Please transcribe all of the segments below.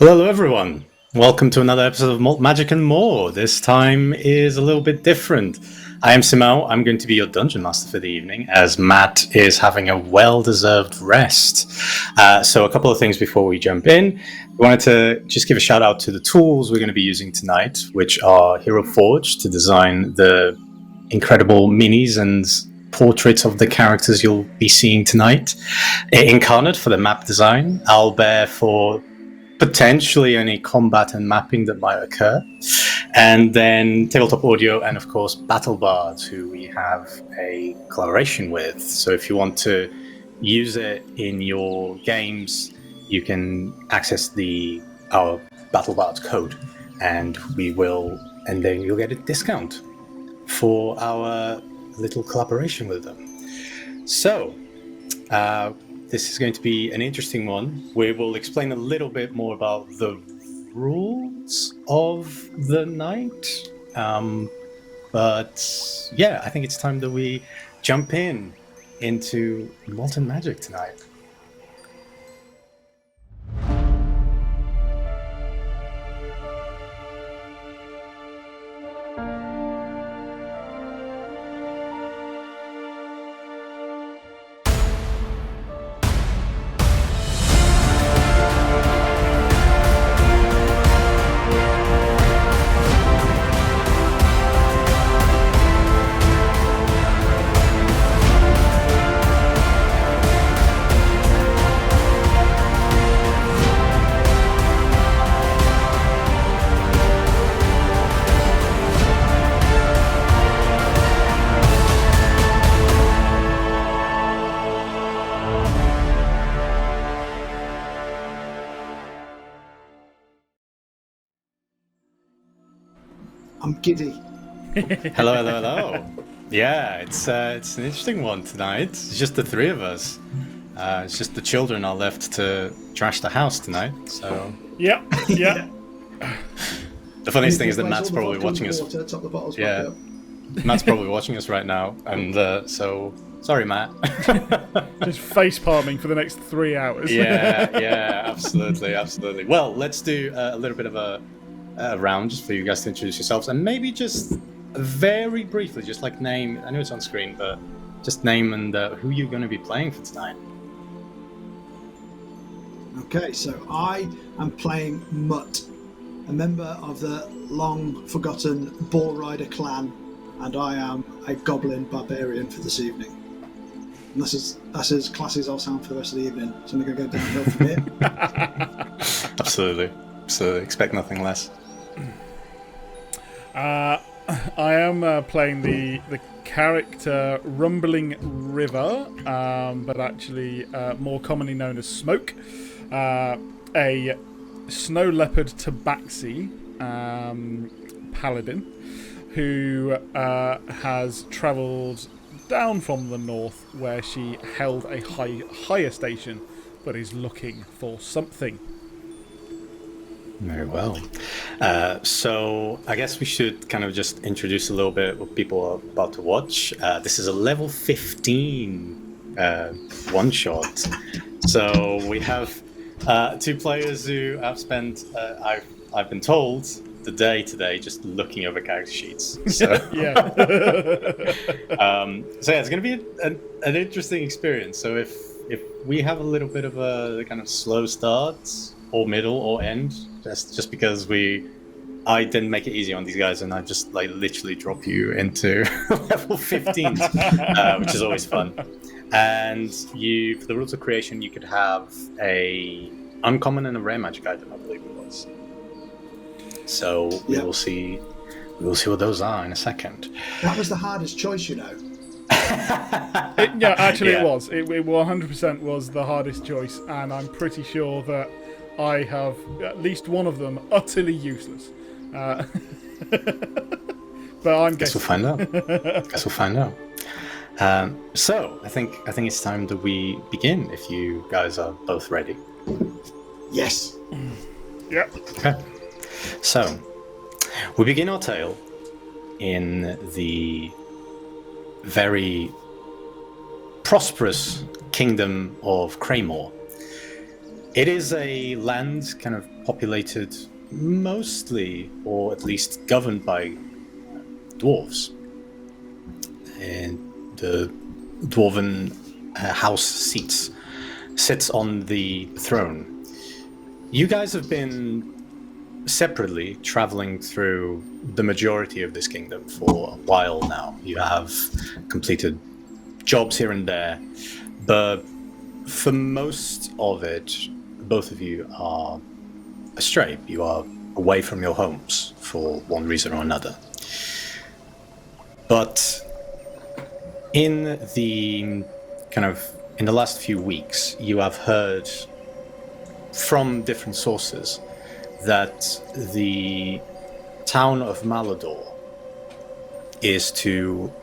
Hello, everyone. Welcome to another episode of Malt, Magic and More. This time is a little bit different. I am Simao. I'm going to be your dungeon master for the evening, as Matt is having a well-deserved rest. So a couple of things before we jump in. We wanted to just give a shout out to the tools we're going to be using tonight, which are Hero Forge to design the incredible minis and portraits of the characters you'll be seeing tonight. Incarnate for the map design. Owlbear for potentially any combat and mapping that might occur. And then Tabletop Audio and, of course, Battle Bards, who we have a collaboration with. So if you want to use it in your games, you can access our Battle Bards code, and then you'll get a discount for our little collaboration with them. So, this is going to be an interesting one. We will explain a little bit more about the rules of the night. But yeah, I think it's time that we jump into Malt and Magic tonight. I'm giddy. Hello. Yeah, it's an interesting one tonight. It's just the three of us. It's just the children are left to trash the house tonight. So yeah. The funniest thing is that Matt's probably watching us. Yeah, Matt's probably watching us right now, and so sorry, Matt. Just face palming for the next 3 hours. Yeah, absolutely. Well, let's do a little bit of a round just for you guys to introduce yourselves, and maybe just very briefly, just like name. I know it's on screen, but just name and who you're going to be playing for tonight. Okay, so I am playing Mutt, a member of the long-forgotten Ball Rider clan, and I am a Goblin Barbarian for this evening. And that's as classy as I'll sound for the rest of the evening. So I'm going to go downhill from here. Absolutely. Expect nothing less. I am playing the character Rumbling River, but actually more commonly known as Smoke, a snow leopard Tabaxi Paladin, who has travelled down from the north, where she held a higher station, but is looking for something. Very well. So I guess we should kind of just introduce a little bit what people are about to watch. This is a level 15 one-shot. So we have two players who have spent, I've been told, the day today just looking over character sheets. So Yeah. So yeah, it's going to be an interesting experience. So if we have a little bit of a kind of slow start, or middle, or end, just because I didn't make it easy on these guys, and I just literally drop you into level 15, which is always fun. And for the rules of creation, you could have a uncommon and a rare magic item, I believe it was. So we will see what those are in a second. That was the hardest choice, you know. It was. It 100% was the hardest choice, and I'm pretty sure that I have at least one of them utterly useless. But I'm guessing. Guess we'll find out. So I think it's time that we begin. If you guys are both ready. Yes. Yep. Okay. So we begin our tale in the very prosperous kingdom of Craymore. It is a land kind of populated mostly, or at least governed by dwarves. And the dwarven house sits on the throne. You guys have been separately traveling through the majority of this kingdom for a while now. You have completed jobs here and there, but for most of it, both of you are astray. You are away from your homes for one reason or another. But in the last few weeks, you have heard from different sources that the town of Malador is to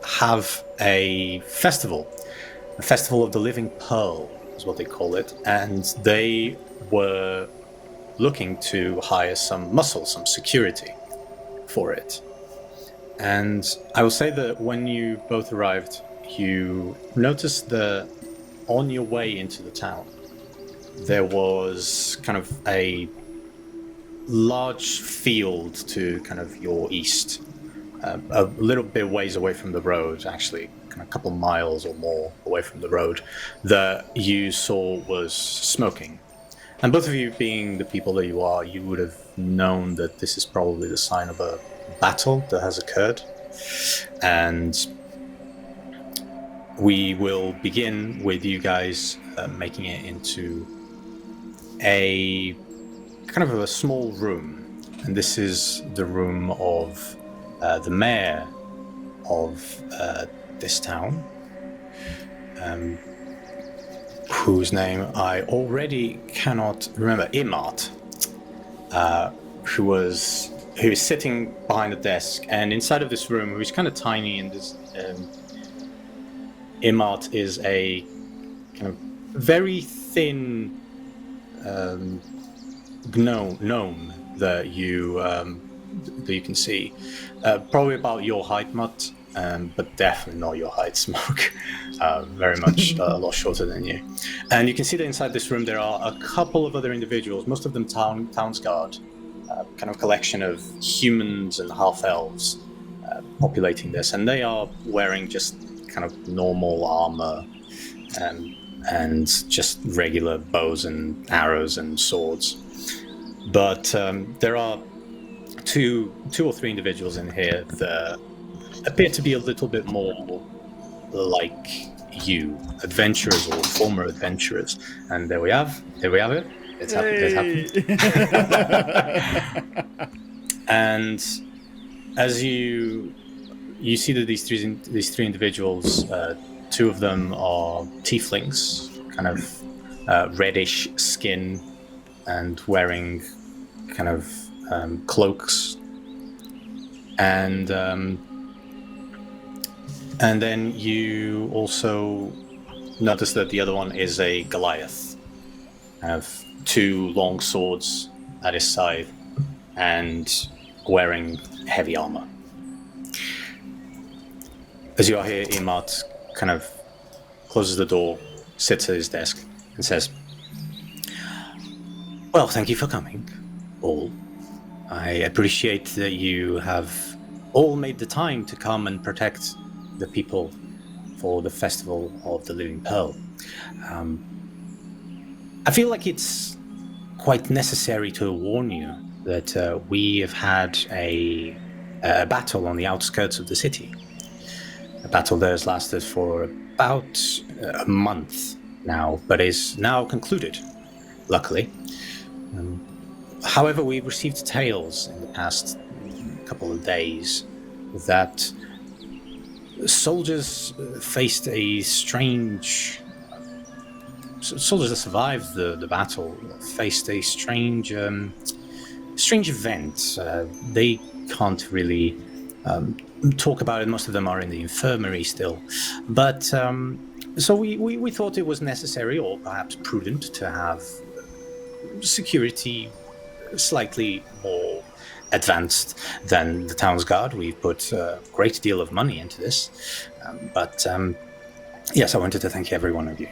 have a festival of the Living Pearl, is what they call it, and they were looking to hire some muscle, some security for it. And I will say that when you both arrived, you noticed that on your way into the town, there was kind of a large field to kind of your east, a little bit ways away from the road, actually, kind of a couple miles or more away from the road, that you saw was smoking. And both of you, being the people that you are, you would have known that this is probably the sign of a battle that has occurred. And we will begin with you guys making it into a kind of a small room. And this is the room of the mayor of this town, whose name I already cannot remember, Malt, who is sitting behind a desk, and inside of this room, which is kind of tiny, and this Malt is a kind of very thin gnome that you can see, probably about your height, Mutt, but definitely not your height, Smoke. Very much a lot shorter than you. And you can see that inside this room there are a couple of other individuals, most of them town's guard, kind of collection of humans and half-elves populating this, and they are wearing just kind of normal armor and just regular bows and arrows and swords. But there are two or three individuals in here that appear to be a little bit more like you, adventurers or former adventurers. And there we have it. It's happened. And as you see that these three individuals, two of them are tieflings, kind of reddish skin and wearing kind of cloaks, and then you also notice that the other one is a Goliath, kind of two long swords at his side and wearing heavy armor. As you are here, Imart kind of closes the door, sits at his desk, and says, "Well, thank you for coming, all. I appreciate that you have all made the time to come and protect the people for the Festival of the Living Pearl. I feel like it's quite necessary to warn you that we have had a battle on the outskirts of the city. A battle that has lasted for about a month now, but is now concluded, luckily. However, we've received tales in the past couple of days that soldiers faced a strange... Soldiers that survived the battle faced a strange event. They can't really talk about it. Most of them are in the infirmary still. But so we thought it was necessary, or perhaps prudent, to have security slightly more advanced than the town's guard. We've put a great deal of money into this, but Yes, I wanted to thank every one of you.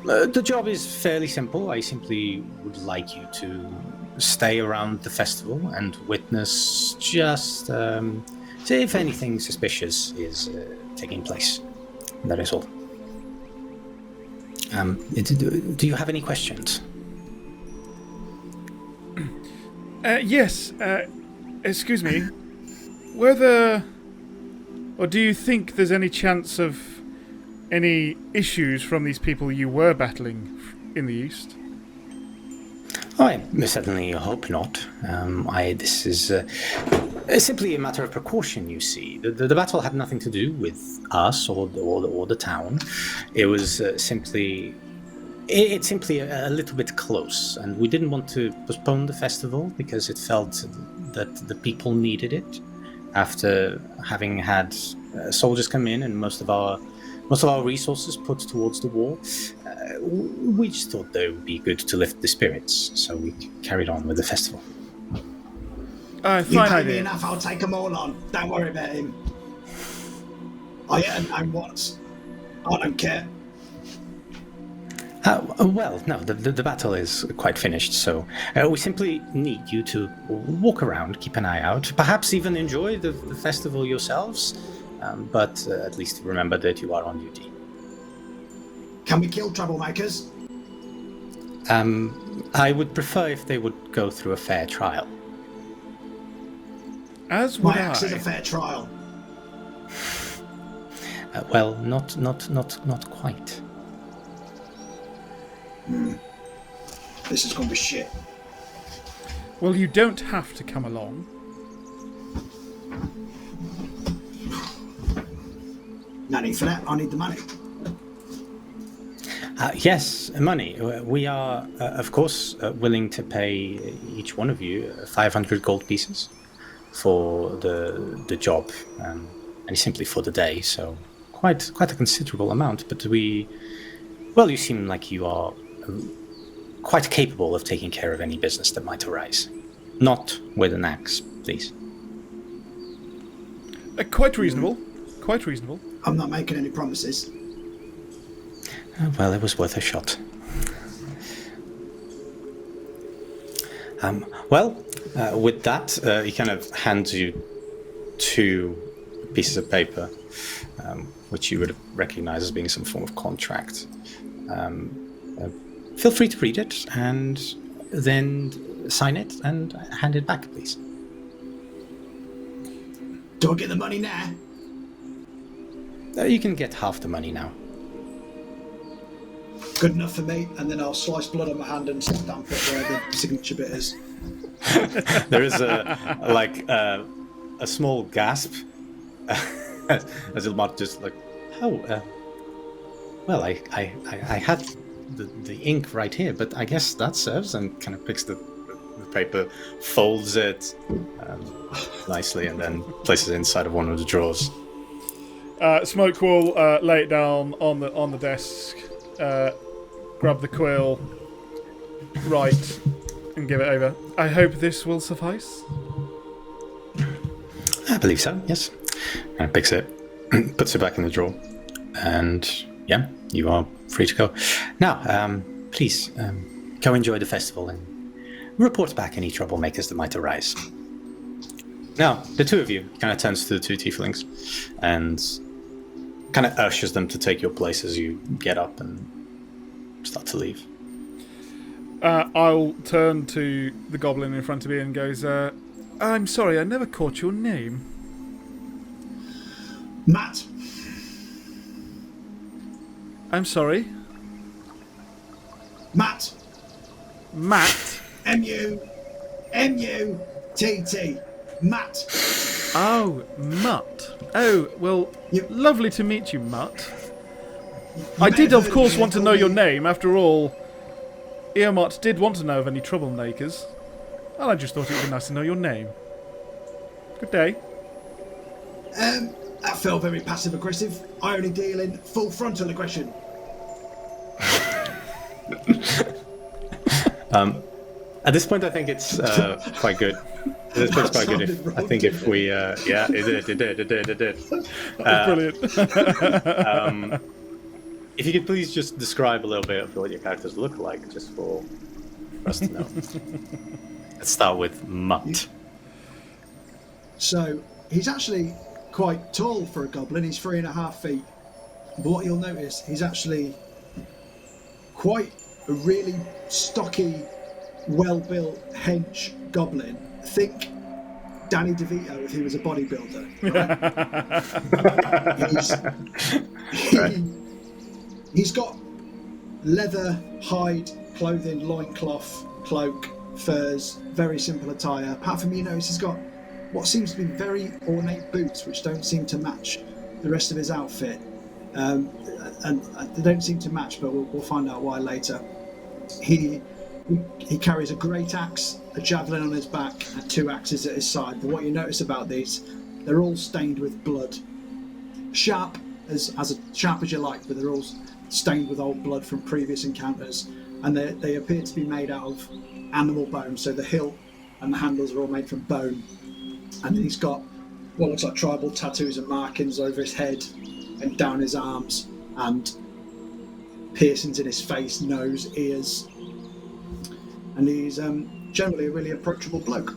The job is fairly simple. I simply would like you to stay around the festival and witness just see if anything suspicious is taking place. That is all. Do you have any questions? Yes. Excuse me. Or do you think there's any chance of any issues from these people you were battling in the east? I certainly hope not. This is simply a matter of precaution, you see. The battle had nothing to do with us or the town. It was simply a little bit close, and we didn't want to postpone the festival because it felt that the people needed it after having had soldiers come in and most of our resources put towards the war. We just thought that it would be good to lift the spirits, so we carried on with the festival. You pay me enough, I'll take them all on. Don't worry about him. I earned him once. I don't care. Well, no, the battle is quite finished, so we simply need you to walk around, keep an eye out, perhaps even enjoy the festival yourselves, but at least remember that you are on duty. Can we kill troublemakers? I would prefer if they would go through a fair trial. As would My axe is a I. fair trial. Well, not quite. This is going to be shit. Well, you don't have to come along. No need for that. I need the money. Yes, money. We are, of course, willing to pay each one of you 500 gold pieces for the job, and simply for the day. So quite a considerable amount. But you seem like you are quite capable of taking care of any business that might arise. Not with an axe, please. Quite reasonable. Quite reasonable. I'm not making any promises. Well, it was worth a shot. With that, he kind of hands you 2 pieces of paper, which you would recognize as being some form of contract. Feel free to read it, and then sign it and hand it back, please. Do I get the money now? You can get half the money now. Good enough for me, and then I'll slice blood on my hand and stamp it where the signature bit is. There is a small gasp as Mutt just like, well, I had the ink right here, but I guess that serves, and kind of picks the paper, folds it nicely, and then places it inside of one of the drawers. Smoke will lay it down on the desk, grab the quill, write, and give it over. I hope this will suffice. I believe so, yes. And picks it, puts it back in the drawer, and yeah, you are free to go. Now, please, go enjoy the festival and report back any troublemakers that might arise. Now, the 2 of you kind of turns to the 2 tieflings and kind of ushers them to take your place as you get up and start to leave. I'll turn to the goblin in front of me and goes, I'm sorry, I never caught your name. Matt. I'm sorry? Matt. Matt? M-U-T-T. Matt. Oh, Mutt. Oh, well, lovely to meet you, Mutt. I did, of course, want to know your name. After all, Earmont did want to know of any troublemakers. And I just thought it would be nice to know your name. Good day. That felt very passive-aggressive. I only deal in full frontal aggression. At this point, I think it's quite good. At this point, it's quite good. If we, yeah, it did. Brilliant. If you could please just describe a little bit of what your characters look like, just for us to know. Let's start with Mutt. So he's actually quite tall for a goblin. He's 3.5 feet. But what you'll notice, he's actually quite a really stocky, well-built hench goblin. Think Danny DeVito if he was a bodybuilder. Right? He's got leather, hide, clothing, loincloth, cloak, furs, very simple attire. Apart from, you notice he's got what seems to be very ornate boots, which don't seem to match the rest of his outfit. And they don't seem to match, but we'll find out why later. He carries a great axe, a javelin on his back, and 2 axes at his side. But what you notice about these, they're all stained with blood. Sharp as sharp as you like, but they're all stained with old blood from previous encounters. And they appear to be made out of animal bone, so the hilt and the handles are all made from bone. And he's got what looks like tribal tattoos and markings over his head and down his arms, and piercings in his face, nose, ears. And he's generally a really approachable bloke.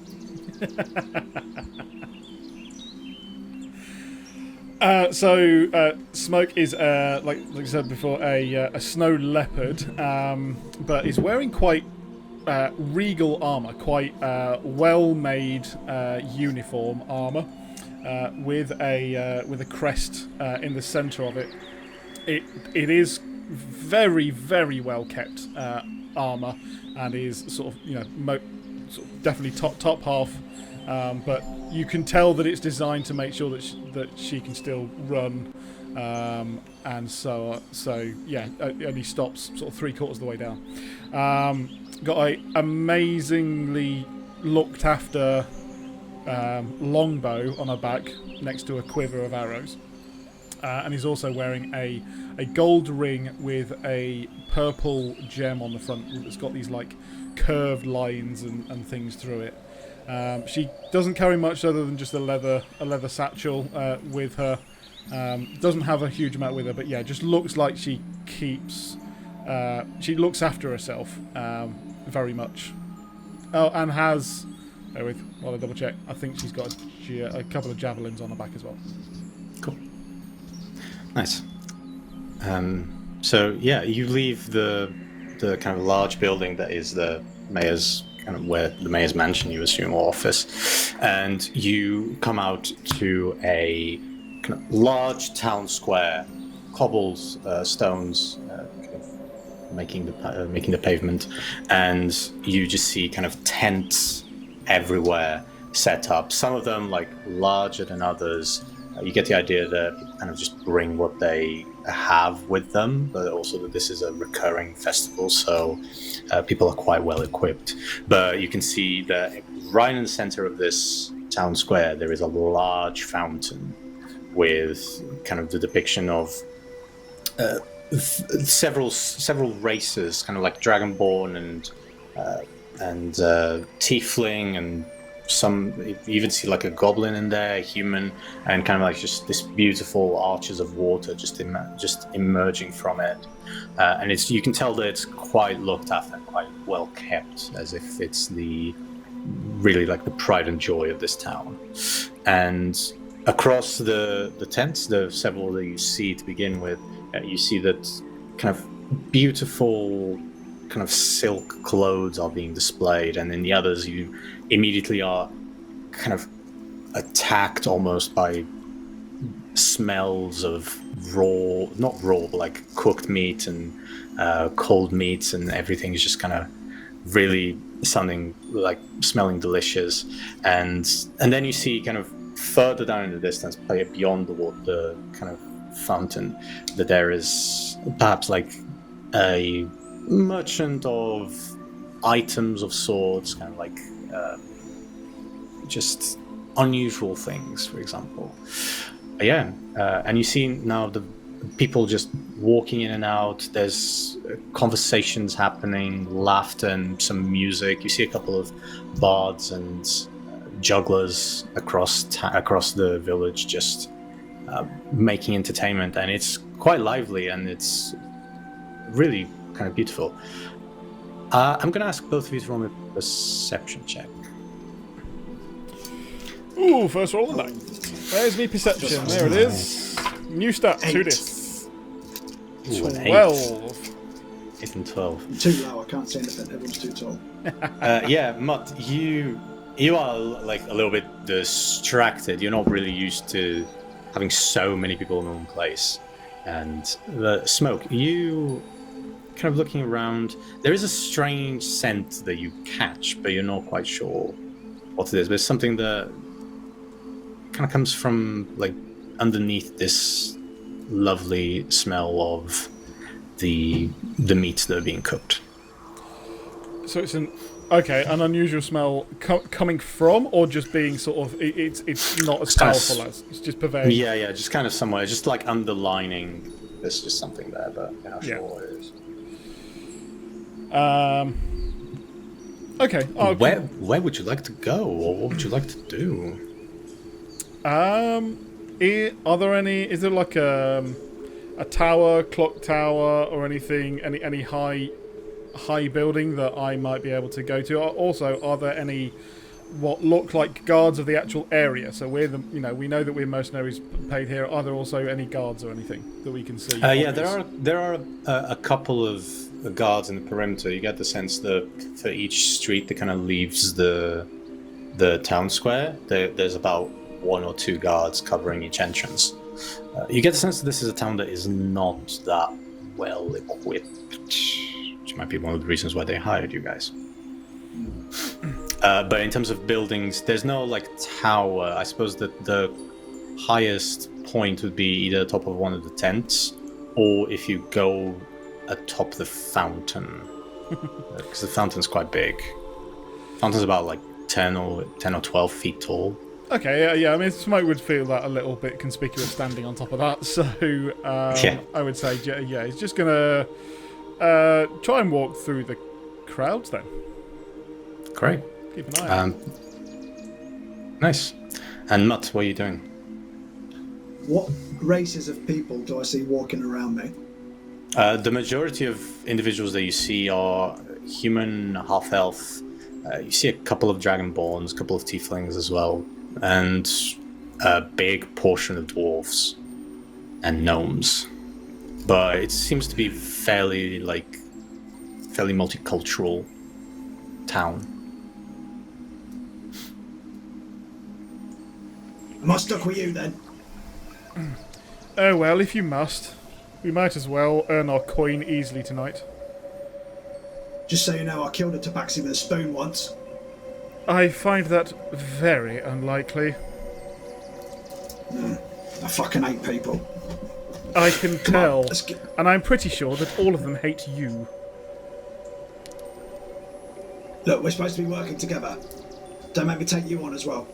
Smoke is, like I said before, a snow leopard, but is wearing quite regal armour, quite well-made uniform armour, with a crest in the centre of it. It is very, very well kept armour, and is sort of definitely top half. But you can tell that it's designed to make sure that she can still run, and so yeah, it only stops sort of 3/4 of the way down. Got a amazingly looked after longbow on her back next to a quiver of arrows, and he's also wearing a gold ring with a purple gem on the front that's got these like curved lines and things through it. She doesn't carry much other than just a leather satchel with her. Doesn't have a huge amount with her, but yeah, just looks like she looks after herself very much. Oh, and has, bear with while I double check, I think she's got a couple of javelins on her back as well. Cool. Nice. So yeah, you leave the kind of large building that is the mayor's, kind of where the mayor's mansion, you assume, or office, and you come out to a kind of large town square, cobbles, stones, kind of making the pavement, and you just see kind of tents everywhere set up. Some of them like larger than others. You get the idea that people kind of just bring what they have with them, but also that this is a recurring festival, so people are quite well equipped. But you can see that right in the center of this town square, there is a large fountain with kind of the depiction of several races, kind of like Dragonborn and Tiefling, and some, you even see like a goblin in there, a human, and kind of like just this beautiful arches of water just emerging from it, and you can tell that it's quite looked after, quite well kept, as if it's really like the pride and joy of this town. And across the tents, the several that you see to begin with, you see that kind of beautiful kind of silk clothes are being displayed, and in the others you immediately are kind of attacked almost by smells of not raw, but like cooked meat and cold meats, and everything is just kind of really smelling delicious. And then you see kind of further down in the distance, beyond the kind of fountain, that there is perhaps like a merchant of items of sorts, kind of like just unusual things, for example. And you see now the people just walking in and out. There's conversations happening, laughter, and some music. You see a couple of bards and jugglers across the village just making entertainment, and it's quite lively, and it's really kind of beautiful. I'm going to ask both of you to roll a perception check. Ooh, first roll of the night. There's me perception. There it is. New stat, 2d. Ooh, an 12. 8 and 12. Too low, I can't see anything. Everyone's too tall. Yeah, Mutt, you are like a little bit distracted. You're not really used to having so many people in one place. And the smoke, you kind of looking around, there is a strange scent that you catch, but you're not quite sure what it is. But it's something that kind of comes from like underneath this lovely smell of the meats that are being cooked. So it's an unusual smell coming from, or just being sort of it's not as powerful as it's just pervading. Yeah, just kind of somewhere, just like underlining. There's just something there, but you're not sure what it is. Okay. Where would you like to go, or what would you like to do? Are there any? Is there like a tower, clock tower, or anything? Any high building that I might be able to go to? Also, are there any what look like guards of the actual area? So we know that we're mercenaries paid here. Are there also any guards or anything that we can see? Yeah, there are a couple of guards in the perimeter. You get the sense that for each street that kind of leaves the town square, there's about 1 or 2 guards covering each entrance. You get the sense that this is a town that is not that well equipped, which might be one of the reasons why they hired you guys. But in terms of buildings, there's no like tower. I suppose that the highest point would be either top of one of the tents, or if you go atop the fountain, because the fountain's quite big. Fountain's about like 10 or 12 feet tall. Okay, yeah. I mean, Smoke would feel that a little bit conspicuous standing on top of that. So I would say, yeah, he's just gonna try and walk through the crowds then. Great. Keep an eye out. Nice. And Mutt, what are you doing? What races of people do I see walking around me? The majority of individuals that you see are human, half-elf. You see a couple of dragonborns, a couple of tieflings as well, and a big portion of dwarves and gnomes. But it seems to be fairly multicultural town. Am I stuck with you then? Oh well, if you must. We might as well earn our coin easily tonight. Just so you know, I killed a Tabaxi with a spoon once. I find that very unlikely. I fucking hate people. I can tell. On, and I'm pretty sure that all of them hate you. Look, we're supposed to be working together. Don't make me take you on as well.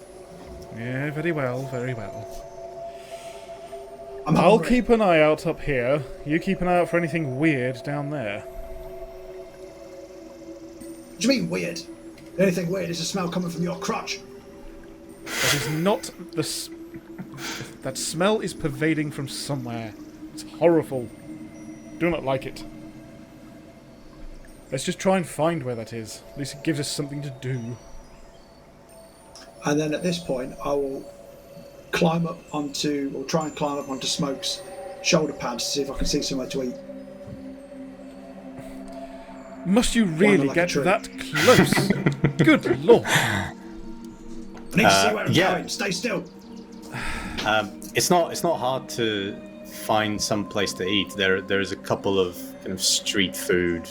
Yeah, very well, very well. I'll keep an eye out up here. You keep an eye out for anything weird down there. What do you mean weird? The only thing weird is the smell coming from your crotch. That is not the... That smell is pervading from somewhere. It's horrible. Do not like it. Let's just try and find where that is. At least it gives us something to do. And then at this point, I will try and climb up onto Smoke's shoulder pads to see if I can see somewhere to eat. Must you really get that close? Good lord. I need to see where I'm going. Stay still. It's not hard to find some place to eat. There is a couple of kind of street food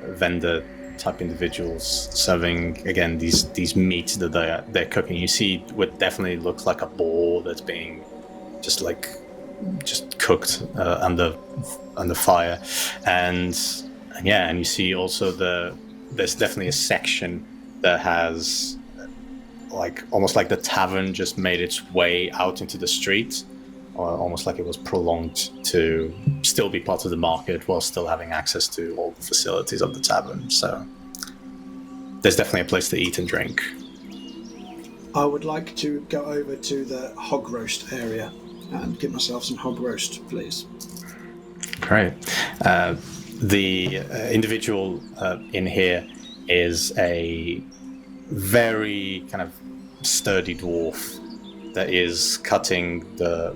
vendor type individuals serving again these meats that they're cooking. You see what definitely looks like a boar that's being just cooked under fire, and you see also there's definitely a section that has almost like the tavern just made its way out into the street, or almost like it was prolonged to still be part of the market while still having access to all the facilities of the tavern. So there's definitely a place to eat and drink. I would like to go over to the hog roast area and get myself some hog roast, please. Great. the individual in here is a very kind of sturdy dwarf that is cutting the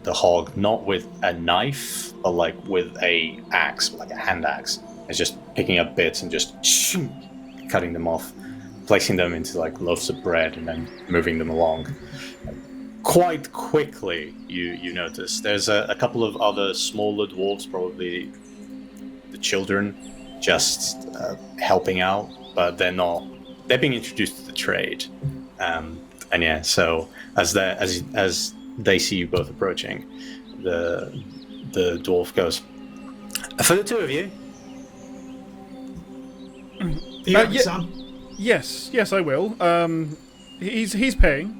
hog not with a knife but like with a axe, like a hand axe. It's just picking up bits and just cutting them off, placing them into like loaves of bread and then moving them along. Quite quickly you notice there's a couple of other smaller dwarves, probably the children, just helping out, but they're being introduced to the trade. And yeah, so as they see you both approaching, the dwarf goes, "For the two of you." Sam? Yes, I will. He's paying.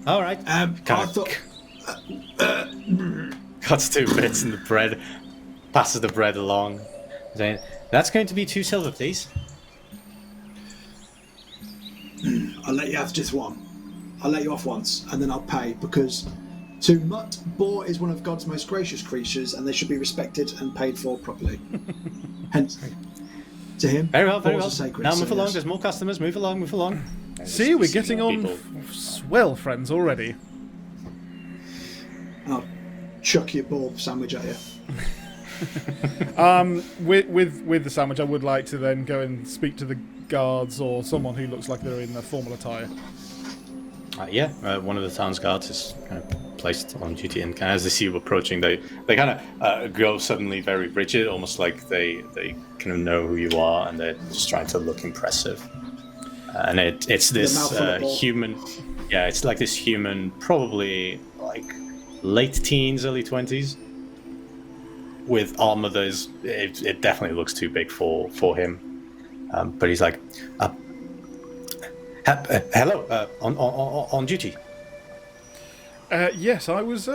All right. I thought... Cuts 2 bits in the bread, passes the bread along, saying, "That's going to be 2 silver, please." I'll let you have just one. I'll let you off once, and then I'll pay, because to Mutt, boar is one of God's most gracious creatures, and they should be respected and paid for properly. Hence, to him, very well. Sacred, now move along. yes. There's more customers. Move along. See, we're getting on swell friends already. I'll chuck your bulb sandwich at you. With the sandwich, I would like to then go and speak to the guards or someone who looks like they're in a formal attire. One of the town's guards is kind of placed on duty, and kind of as they see you approaching, they kind of go suddenly very rigid, almost like they kind of know who you are, and they're just trying to look impressive. And it's this human, it's like this human, probably like late teens, early 20s, with armor that is, it definitely looks too big for him. But he's like, hello, on duty. Yes, I was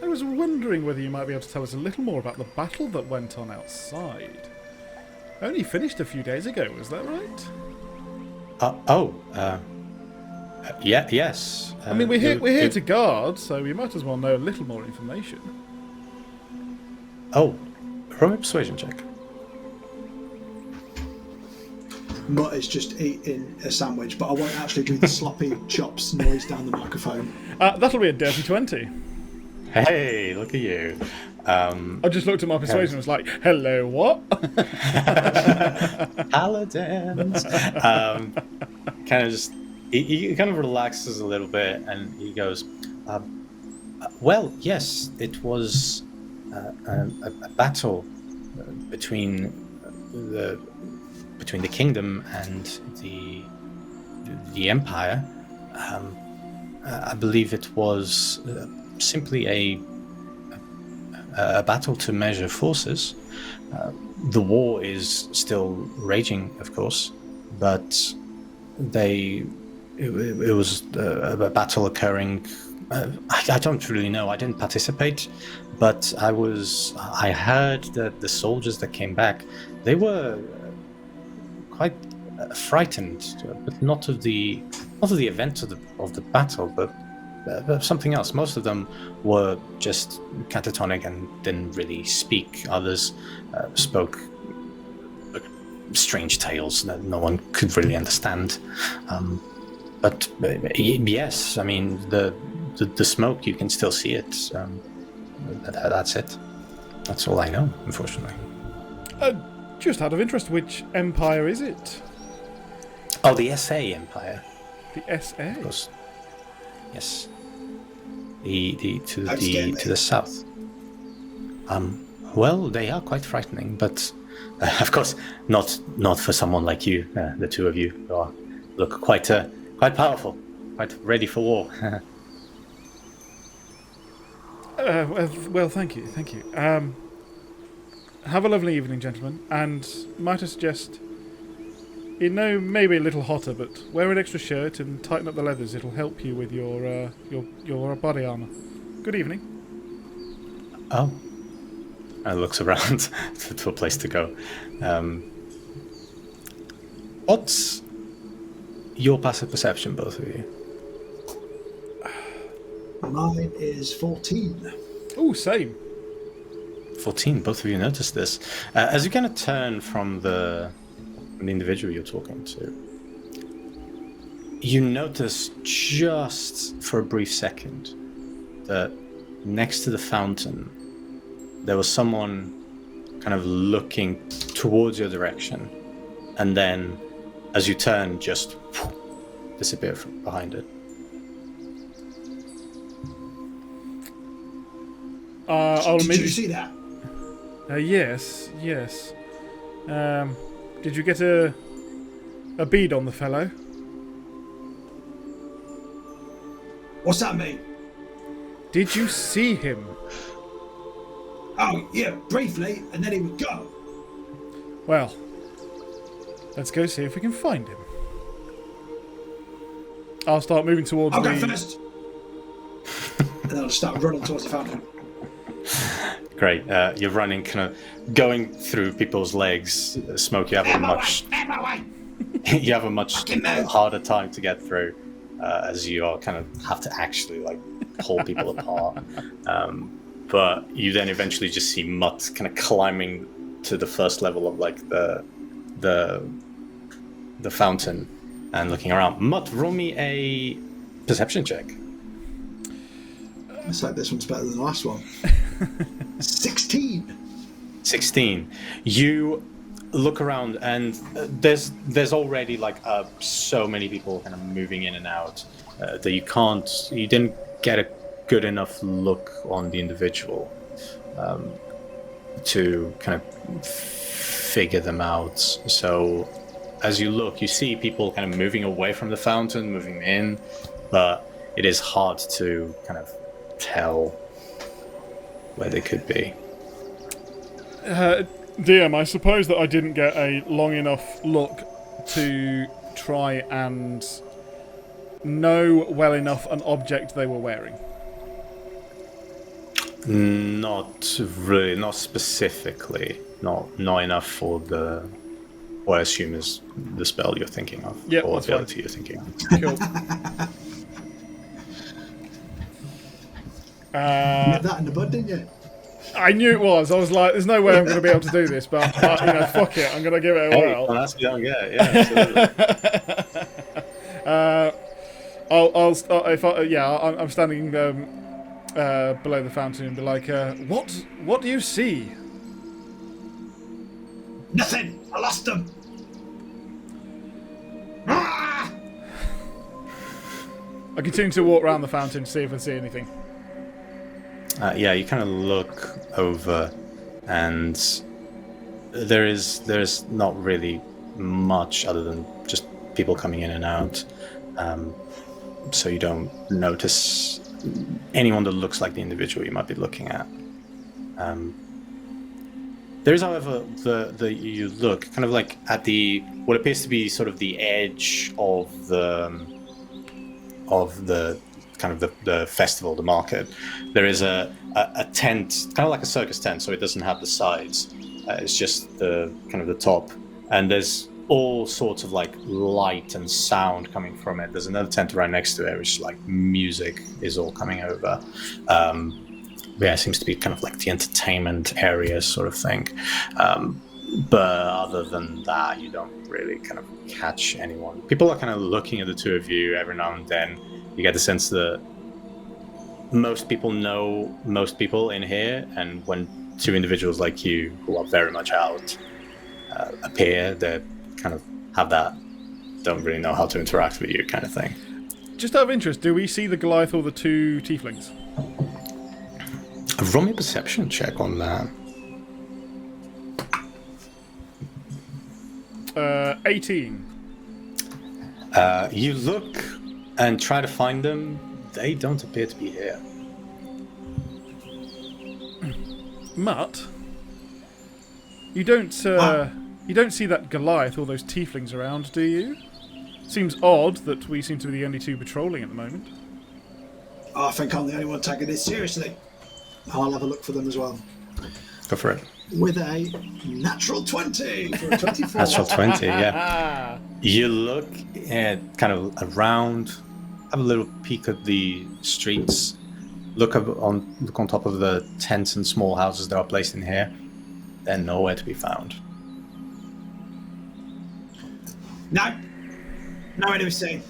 wondering whether you might be able to tell us a little more about the battle that went on outside. Only finished a few days ago, was that right? Yes. I mean, we're here to guard, so we might as well know a little more information. Oh, roll me a persuasion check. Mutt is just eating a sandwich, but I won't actually do the sloppy chops noise down the microphone. That'll be a dirty 20. Hey, look at you. I just looked at my persuasion and was like, hello, what? Paladins. Kind of just, he kind of relaxes a little bit, and he goes, well, yes, it was a battle between the kingdom and the empire. I believe it was simply a battle to measure forces. The war is still raging, of course, but it was a battle occurring. I don't really know. I didn't participate, but I heard that the soldiers that came back, they were quite frightened, but not of the event of the battle, but something else. Most of them were just catatonic and didn't really speak. Others spoke strange tales that no one could really understand. But yes, I mean the smoke, you can still see it. That's it. That's all I know, unfortunately. Just out of interest, which empire is it? Oh, the SA Empire. The SA? Of course. Yes. To the south. Well, they are quite frightening, but of course not for someone like you. The two of you look quite powerful, quite ready for war. Well, thank you. Have a lovely evening, gentlemen, and might I suggest, maybe a little hotter, but wear an extra shirt and tighten up the leathers. It'll help you with your body armor. Good evening. Oh. And looks around to a place to go. What's your passive perception, both of you? Mine is 14. Oh, same. 14. Both of you notice this. As you kind of turn from the individual you're talking to, you notice just for a brief second that next to the fountain, there was someone kind of looking towards your direction, and then as you turn, just disappear from behind it. Did you see that? Yes. Did you get a bead on the fellow? What's that mean? Did you see him? Oh, yeah, briefly, and then he would go. Well, let's go see if we can find him. I'll start moving towards I'll go first. And then I'll just start running towards the fountain. Great. You're running, kind of going through people's legs. Smoke, you have a much harder time to get through, as you are kind of have to actually like pull people apart. But you then eventually just see Mutt kind of climbing to the first level of like the fountain and looking around. Mutt, roll me a perception check. It's like this one's better than the last one. 16. You look around and there's already like so many people kind of moving in and out that you didn't get a good enough look on the individual to kind of figure them out. So as you look, you see people kind of moving away from the fountain, moving in, but it is hard to kind of tell where they could be. DM, I suppose that I didn't get a long enough look to try and know well enough an object they were wearing. Not really, not specifically. Not enough for what I assume is the spell you're thinking of, or the ability you're thinking of. Cool. You had that in the bud, didn't you? I knew it was. I was like, "There's no way I'm going to be able to do this," but fuck it, I'm going to give it a whirl. Don't ask me, don't get it. Yeah, absolutely. I'm standing below the fountain and be like, "What do you see?" Nothing. I lost them. I continue to walk around the fountain to see if I see anything. You kind of look over, and there's not really much other than just people coming in and out. So you don't notice anyone that looks like the individual you might be looking at. There is, however, you look kind of like at what appears to be sort of the edge of the kind of the festival, the market. There is a tent, kind of like a circus tent, so it doesn't have the sides. It's just the kind of the top, and there's all sorts of like light and sound coming from it. There's another tent right next to it, which like music is all coming over. It seems to be kind of like the entertainment area sort of thing. But other than that, you don't really kind of catch anyone. People are kind of looking at the two of you every now and then. You get the sense that most people know most people in here, and when two individuals like you, who are very much out, appear, they kind of have that, don't really know how to interact with you kind of thing. Just out of interest, do we see the Goliath or the two tieflings? Roll me a perception check on that. 18. You look and try to find them. They don't appear to be here. Mutt, you don't see that Goliath or those tieflings around, do you? Seems odd that we seem to be the only two patrolling at the moment. I think I'm the only one taking this seriously. I'll have a look for them as well. Go for it. With a natural 20 for a 24. Natural 20, yeah. You look kind of around, have a little peek at the streets, look on top of the tents and small houses that are placed in here. They're nowhere to be found. No. Nowhere to be seen.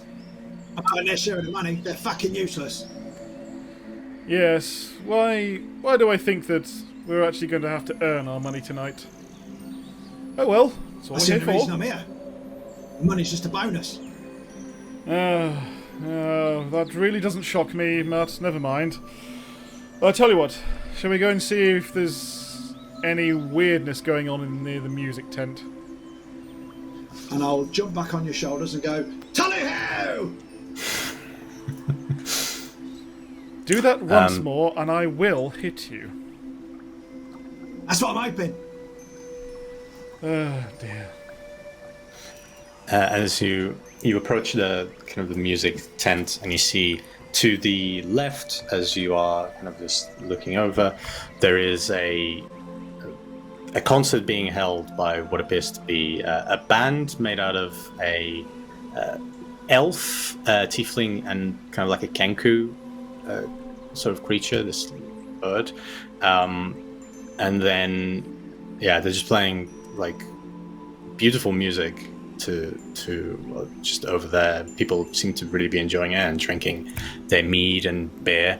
I'm not in their share of the money. They're fucking useless. Yes. Why do I think that we're actually going to have to earn our money tonight? Oh well, that's all That's we're the here reason for. I'm here. The money's just a bonus. That really doesn't shock me, Matt. Never mind. I'll tell you what. Shall we go and see if there's any weirdness going on near the music tent? And I'll jump back on your shoulders and go, Tally-ho! Do that once more, and I will hit you. That's what I'm hoping. Oh dear. As you approach the kind of the music tent, and you see to the left, as you are kind of just looking over, there is a concert being held by what appears to be a band made out of a elf, tiefling, and kind of like a kenku sort of creature, this bird. And then, yeah, they're just playing like beautiful music to just over there. People seem to really be enjoying it and drinking their mead and beer.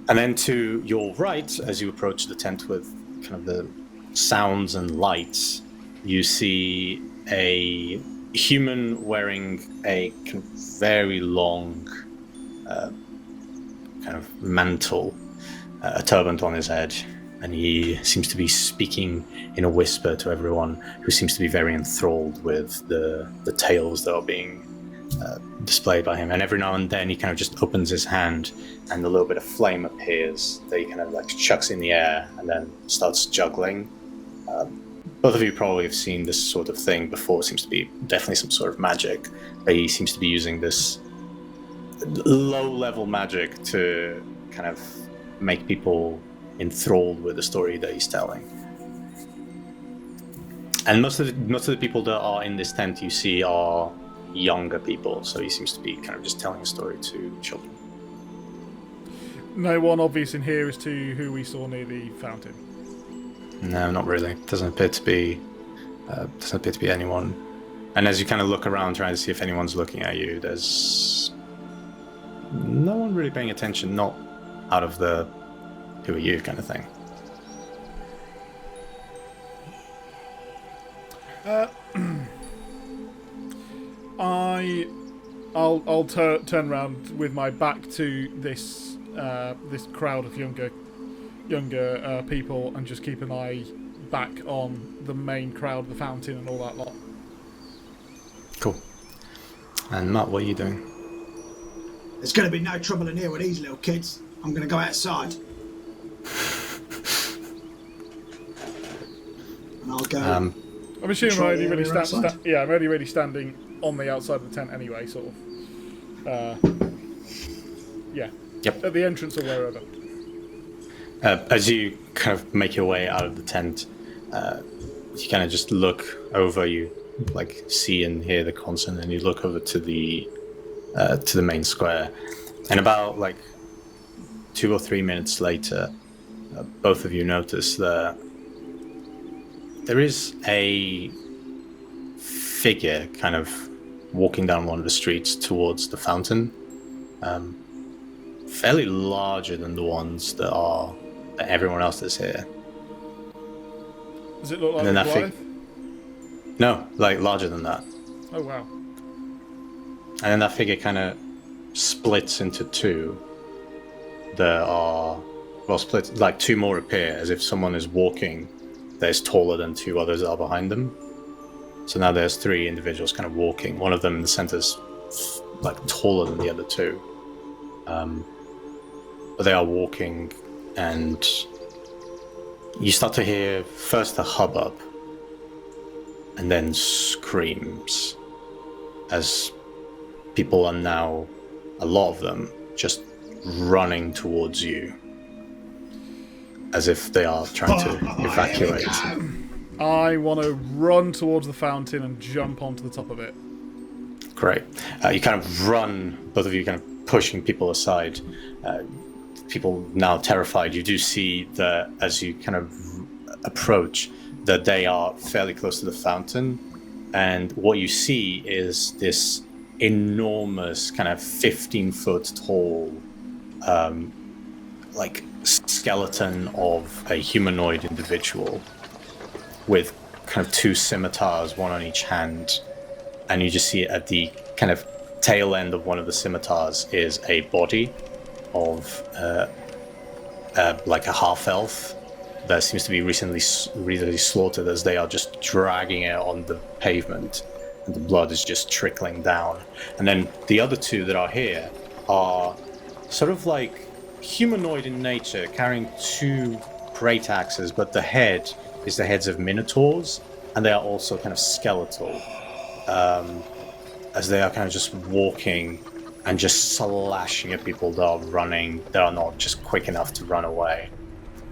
And then to your right, as you approach the tent with kind of the sounds and lights, you see a human wearing a kind of very long kind of mantle, a turban on his head, and he seems to be speaking in a whisper to everyone, who seems to be very enthralled with the tales that are being displayed by him. And every now and then he kind of just opens his hand and a little bit of flame appears that he kind of like chucks in the air and then starts juggling. Both of you probably have seen this sort of thing before. It seems to be definitely some sort of magic, but he seems to be using this low-level magic to kind of make people enthralled with the story that he's telling. And most of the people that are in this tent you see are younger people, so he seems to be kind of just telling a story to children. No one obvious in here as to who we saw near the fountain. No, not really. Doesn't appear to be anyone. And as you kind of look around trying to see if anyone's looking at you, there's no one really paying attention, not out of the who are you kind of thing. I'll turn around with my back to this crowd of younger people and just keep an eye back on the main crowd, the fountain, and all that lot. Cool. And Matt, what are you doing? There's going to be no trouble in here with these little kids. I'm going to go outside. And I'll go. I'm assuming I'm only really I'm only really standing on the outside of the tent anyway, sort of. Yeah. Yep. At the entrance or wherever. As you kind of make your way out of the tent, you kind of just look over. You like see and hear the concert, and you look over to the main square. And about like 2 or 3 minutes later, both of you notice that there is a figure kind of walking down one of the streets towards the fountain, fairly larger than the ones that everyone else that's here. Does it look like And then Goliath? No, like larger than that. Oh wow. And then that figure kind of splits into two. There are, well, split, like two more appear, as if someone is walking that is taller than two others that are behind them. So now there's 3 individuals kind of walking. One of them in the center is like taller than the other 2. But they are walking, and you start to hear first a hubbub and then screams as people are now, a lot of them, just running towards you as if they are trying to evacuate. I want to run towards the fountain and jump onto the top of it. Great. You kind of run, both of you kind of pushing people aside. people now terrified, you do see that as you kind of approach, that they are fairly close to the fountain, and what you see is this enormous kind of 15-foot tall like skeleton of a humanoid individual with kind of 2 scimitars, one on each hand, and you just see at the kind of tail end of one of the scimitars is a body of like a half-elf that seems to be recently slaughtered, as they are just dragging it on the pavement, and the blood is just trickling down. And then the other 2 that are here are sort of like humanoid in nature, carrying 2 great axes, but the head is the heads of minotaurs, and they are also kind of skeletal, as they are kind of just walking and just slashing at people that are running, that are not just quick enough to run away,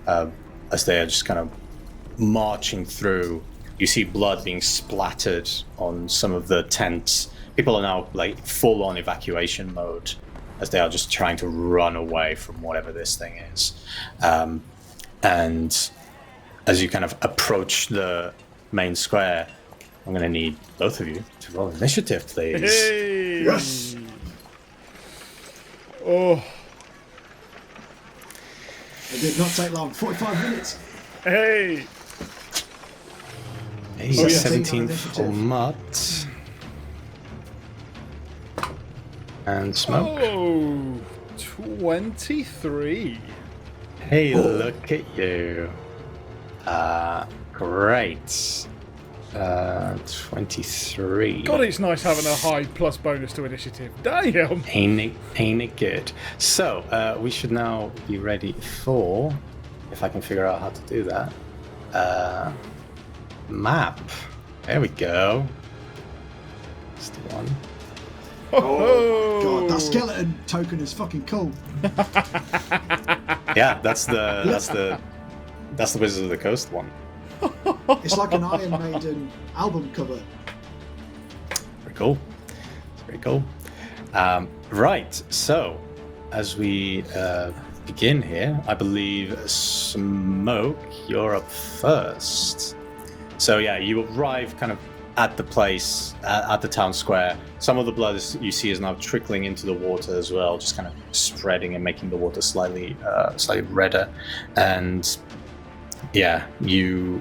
as they are just kind of marching through. You see blood being splattered on some of the tents. People are now like full on evacuation mode, as they are just trying to run away from whatever this thing is. And as you kind of approach the main square, I'm going to need both of you to roll initiative, please. Hey! Yes! Oh. It did not take long. 45 minutes. Hey! Hey, Oh, yeah. 17 for Mutt. And Smoke. Oh, 23. Hey, look at you. Great. 23. God, it's nice having a high plus bonus to initiative. Damn! Ain't it good? So, we should now be ready for, if I can figure out how to do that, map. There we go. That's the one. Oh, God, that skeleton token is fucking cool. Yeah, that's the Wizards of the Coast one. It's like an Iron Maiden album cover. Very cool. Very cool. Right, so as we begin here, I believe Smoke, you're up first. So yeah, you arrive kind of at the place, at the town square. Some of the blood you see is now trickling into the water as well, just kind of spreading and making the water slightly redder. And yeah, you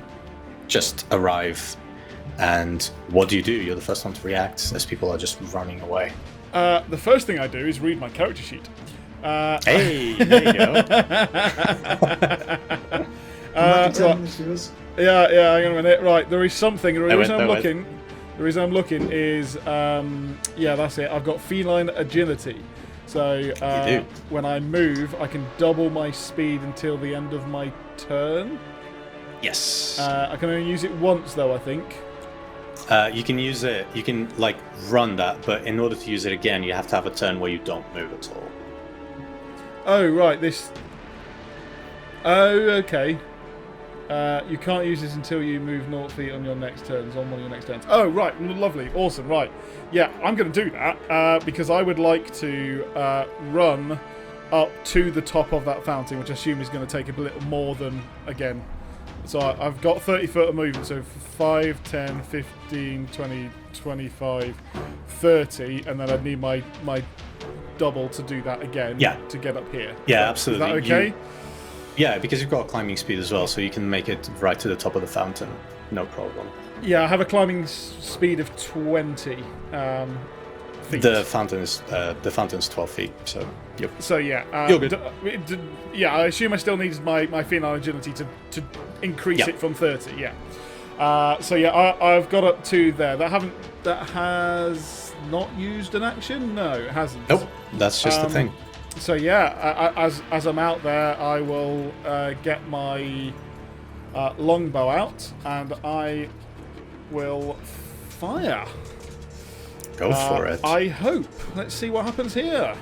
just arrive, and what do? You're the first one to react as people are just running away. The first thing I do is read my character sheet. Hey, there you go. Yeah, hang on a minute. Right, there is something. The reason I'm looking is, yeah, that's it. I've got feline agility. So when I move, I can double my speed until the end of my turn. Yes. I can only use it once, though, I think. You can use it. You can like run that, but in order to use it again, you have to have a turn where you don't move at all. Oh right, this. Oh okay. You can't use this until you move 0 feet on your next turns, on one of your next turns. Oh, right. Lovely. Awesome. Right. Yeah, I'm going to do that because I would like to run up to the top of that fountain, which I assume is going to take a little more than, again. So I've got 30 foot of movement, so 5, 10, 15, 20, 25, 30, and then I'd need my double to do that again to get up here. Yeah, absolutely. Is that okay? Yeah, because you've got climbing speed as well, so you can make it right to the top of the fountain. No problem. Yeah, I have a climbing speed of 20 feet. The fountain's 12 feet, so yep. So yeah, you're good. Yeah, I assume I still need my feline agility to increase it from 30. Yeah. So yeah, I've got up to there. That has not used an action. No, it hasn't. Nope, that's just the thing. So yeah, as I'm out there, I will get my longbow out and I will fire. Go for it. I hope. Let's see what happens here.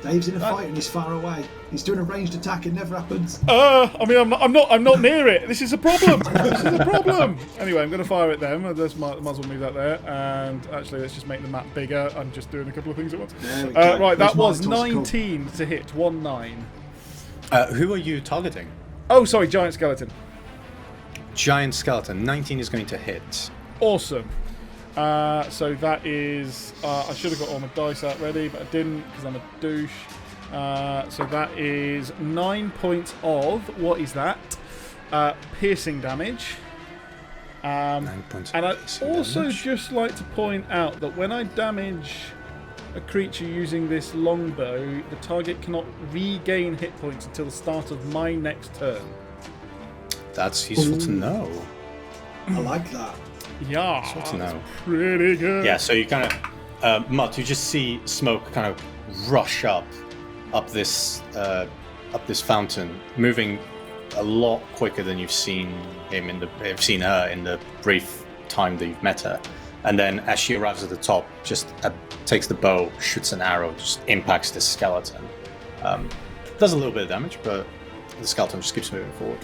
Dave's in a fight and he's far away. He's doing a ranged attack. It never happens. I mean, I'm not near it. This is a problem. This is a problem. Anyway, I'm going to fire at them. Might as well move that there. And actually, let's just make the map bigger. I'm just doing a couple of things at once. Right, that was 19 to hit. 1-9. Who are you targeting? Oh, sorry, giant skeleton. Giant skeleton. 19 is going to hit. Awesome. So that is... I should have got all my dice out ready, but I didn't because I'm a douche. So that is 9 points of... What is that? Piercing damage. 9 points of and I'd piercing also damage. just like to point out that when I damage a creature using this longbow, the target cannot regain hit points until the start of my next turn. That's useful to know. I like that. Yeah, Useful to know. Pretty good. Yeah, so you kind of... Mutt, you just see smoke kind of rush up this fountain, moving a lot quicker than you've seen her in the brief time that you've met her. And then as she arrives at the top, just takes the bow, shoots an arrow, just impacts this skeleton. Does a little bit of damage, but the skeleton just keeps moving forward.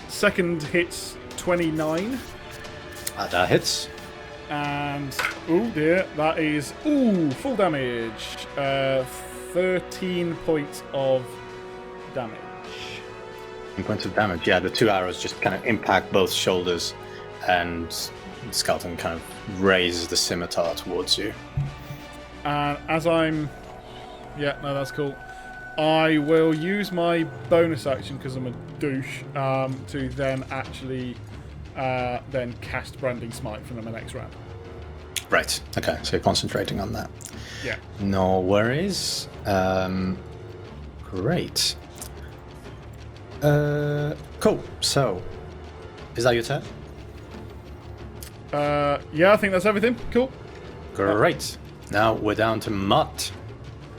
Second hits 29. That hits. And, oh dear, that is, full damage. 13 points of damage. 13 points of damage. Yeah, the two arrows just kind of impact both shoulders, and the skeleton kind of raises the scimitar towards you. And as I'm... Yeah, no, that's cool. I will use my bonus action, because I'm a douche, to then actually then cast Branding Smite for my next round. Right. Okay, so you're concentrating on that. Yeah. No worries. Great. Cool. So, is that your turn? Yeah, I think that's everything. Cool. Great. Now we're down to Mutt.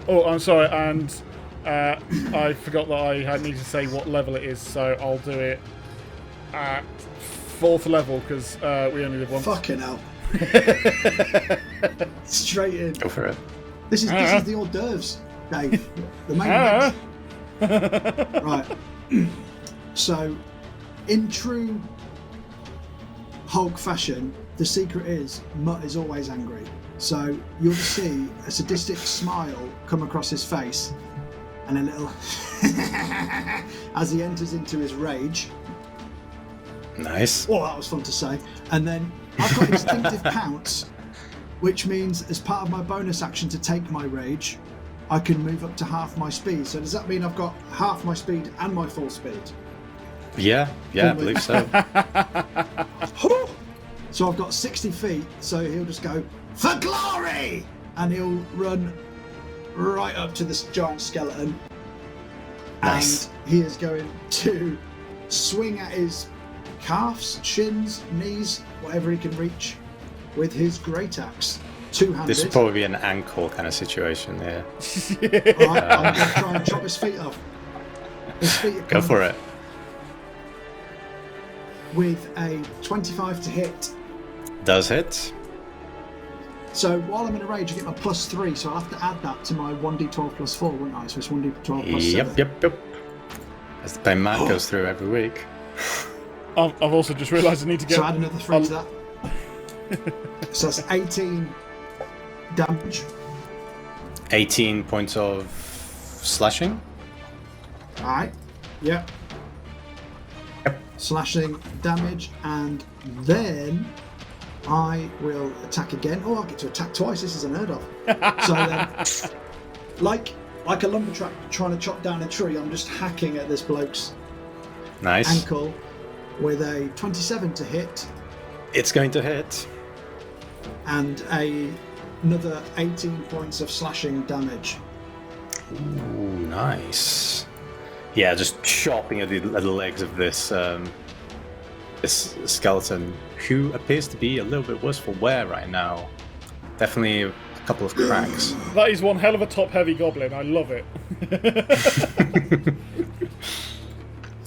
Oh, I'm sorry, and I forgot that I needed to say what level it is, so I'll do it at 4th level, because we only live once. Fucking hell. Straight in. Go for it. This is the hors d'oeuvres, Dave. The main event. Right. So, in true Hulk fashion, the secret is Mutt is always angry. So you'll see a sadistic smile come across his face, and a little as he enters into his rage. Nice. Oh, that was fun to say. And then I've got instinctive pounce, which means as part of my bonus action to take my rage, I can move up to half my speed. So does that mean I've got half my speed and my full speed? Yeah, I believe so. So I've got 60 feet, so he'll just go, "For glory!" And he'll run right up to this giant skeleton. Nice. And he is going to swing at his calves, shins, knees, whatever he can reach, with his great axe. Two-handed. This would probably be an ankle kind of situation here. Alright, I'm going to try and chop his feet off. His feet are Go for it. With a 25 to hit. Does hit. So while I'm in a rage, I get my +3, so I'll have to add that to my 1d12 plus 4, wouldn't I? So it's 1d12 plus 7. Yep. As the pain Matt goes through every week. I've also just realised I need to get... So add another 3 to that. So that's 18 damage. 18 points of slashing. Alright. Yep. Slashing damage, and then I will attack again. Oh, I get to attack twice. This is unheard of. So then, like a lumberjack trying to chop down a tree, I'm just hacking at this bloke's ankle with a 27 to hit. It's going to hit. And another 18 points of slashing damage. Ooh, nice. Yeah, just chopping at the legs of this this skeleton, who appears to be a little bit worse for wear right now. Definitely a couple of cracks. That is one hell of a top-heavy goblin. I love it.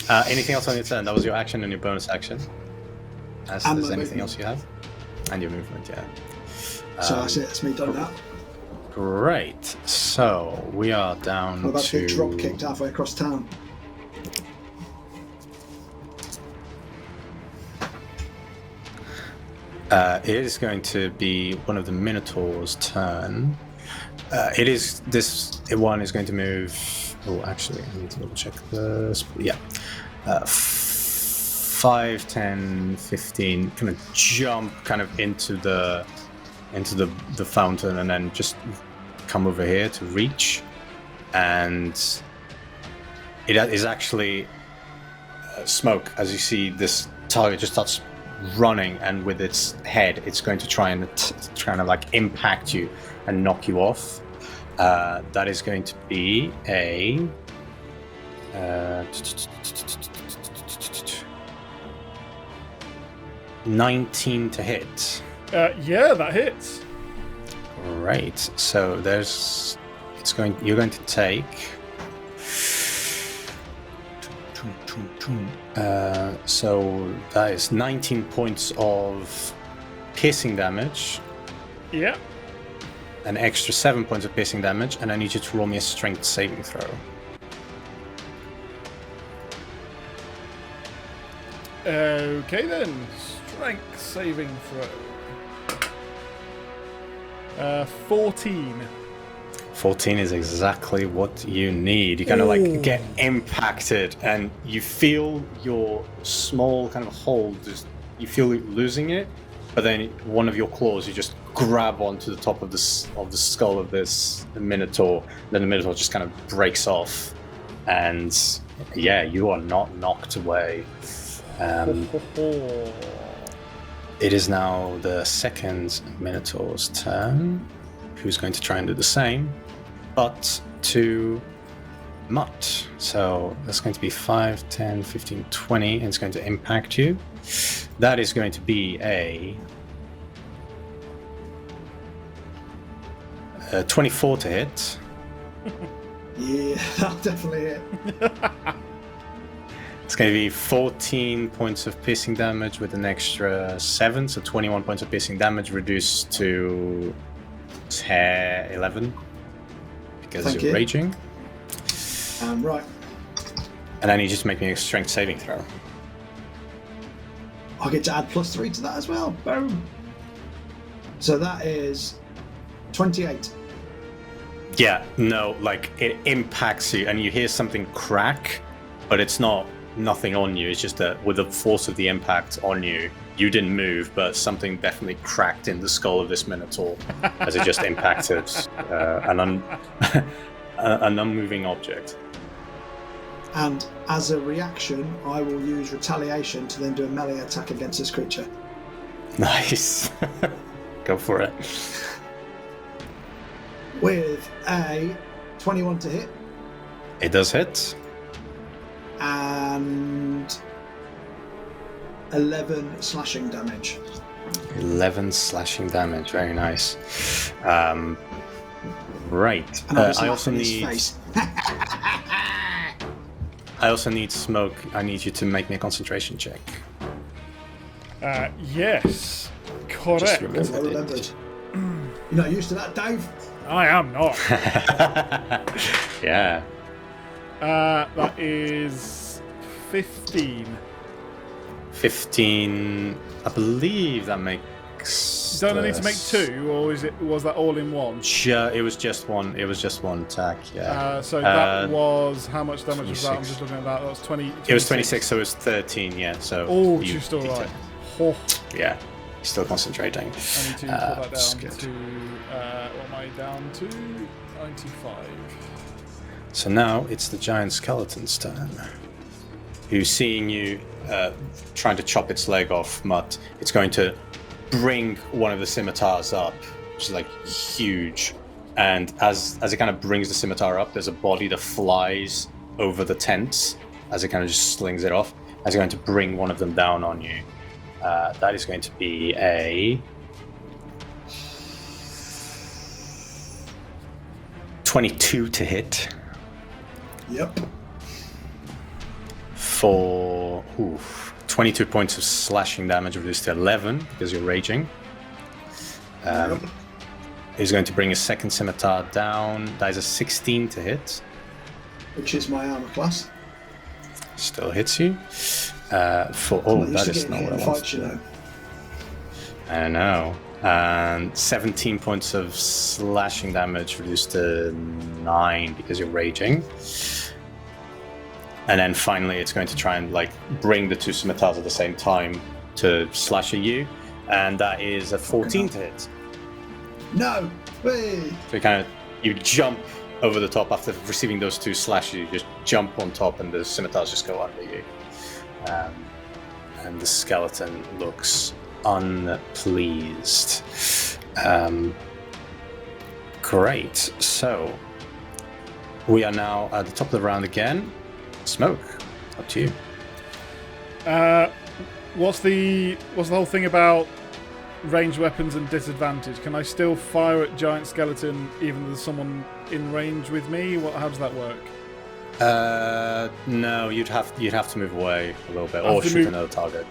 Anything else on your turn? That was your action and your bonus action. Is there anything else you have? And your movement, yeah. So that's it. That's me done that. Great. So we are down I'm about to to get drop kicked halfway across town. It is going to be one of the Minotaur's turn. This one is going to move. Oh, actually, I need to double check this. Yeah. 5, 10, 15. Kind of jump kind of into the fountain and then just come over here to reach. And it is actually smoke. As you see, this target just starts running, and with its head it's going to try and like impact you and knock you off. That is going to be a 19 to hit. Yeah, that hits. Right, so you're going to take so that is 19 points of piercing damage. Yeah. An extra 7 points of piercing damage, and I need you to roll me a strength saving throw. Okay then. Strength saving throw. 14. 14 is exactly what you need. You kind of like get impacted, and you feel your small kind of hold. You feel it losing it, but then one of your claws, you just grab onto the top of the skull of this Minotaur. Then the Minotaur just kind of breaks off, and yeah, you are not knocked away. It is now the second Minotaur's turn, who's going to try and do the same, but to Mutt. So that's going to be 5, 10, 15, 20, and it's going to impact you. That is going to be a 24 to hit. Yeah, that'll definitely hit. It's going to be 14 points of piercing damage with an extra 7, so 21 points of piercing damage reduced to 11 because you're raging. Right. And then you just make me a strength saving throw. I get to add +3 to that as well. Boom. So that is 28. Yeah, no, like it impacts you and you hear something crack, but it's nothing on you. It's just that with the force of the impact on you, you didn't move, but something definitely cracked in the skull of this Minotaur as it just impacted an unmoving object. And as a reaction, I will use retaliation to then do a melee attack against this creature. Nice. Go for it. With a 21 to hit. It does hit. And 11 slashing damage. 11 slashing damage, very nice. Right. And I also need smoke. I need you to make me a concentration check. Yes. Correct. I remembered. You're not used to that, Dave? I am not. Yeah. That is 15. 15. I believe that makes. Don't I need to make 2, or was that all in one? It was just one. It was just one attack. Yeah. So that was how much damage was that? I'm just looking at that. That was 20. 26. It was 26, so it was 13. Yeah. So. Oh, just all right. Oh. Yeah. Still concentrating. I need to put that down to. What am I down to? 95. So now it's the giant skeleton's turn. Who's seeing you trying to chop its leg off, Mutt. It's going to bring one of the scimitars up, which is like huge. And as it kind of brings the scimitar up, there's a body that flies over the tents as it kind of just slings it off. As it's going to bring one of them down on you. That is going to be a 22 to hit. Yep. For 22 points of slashing damage reduced to 11 because you're raging. He's going to bring his second scimitar down. That is a 16 to hit. Which is my armor class. Still hits you. That is not what I want. You know. I know. And 17 points of slashing damage reduced to 9 because you're raging. And then finally it's going to try and bring the two scimitars at the same time to slash at you. And that is a 14 to hit. No! Whee! So you jump over the top after receiving those two slashes. You just jump on top and the scimitars just go under you. And the skeleton looks unpleased. Great. So we are now at the top of the round again. Smoke, up to you. What's the whole thing about ranged weapons and disadvantage? Can I still fire at giant skeleton even though there's someone in range with me? How does that work? No, you'd have to move away a little bit or shoot another target.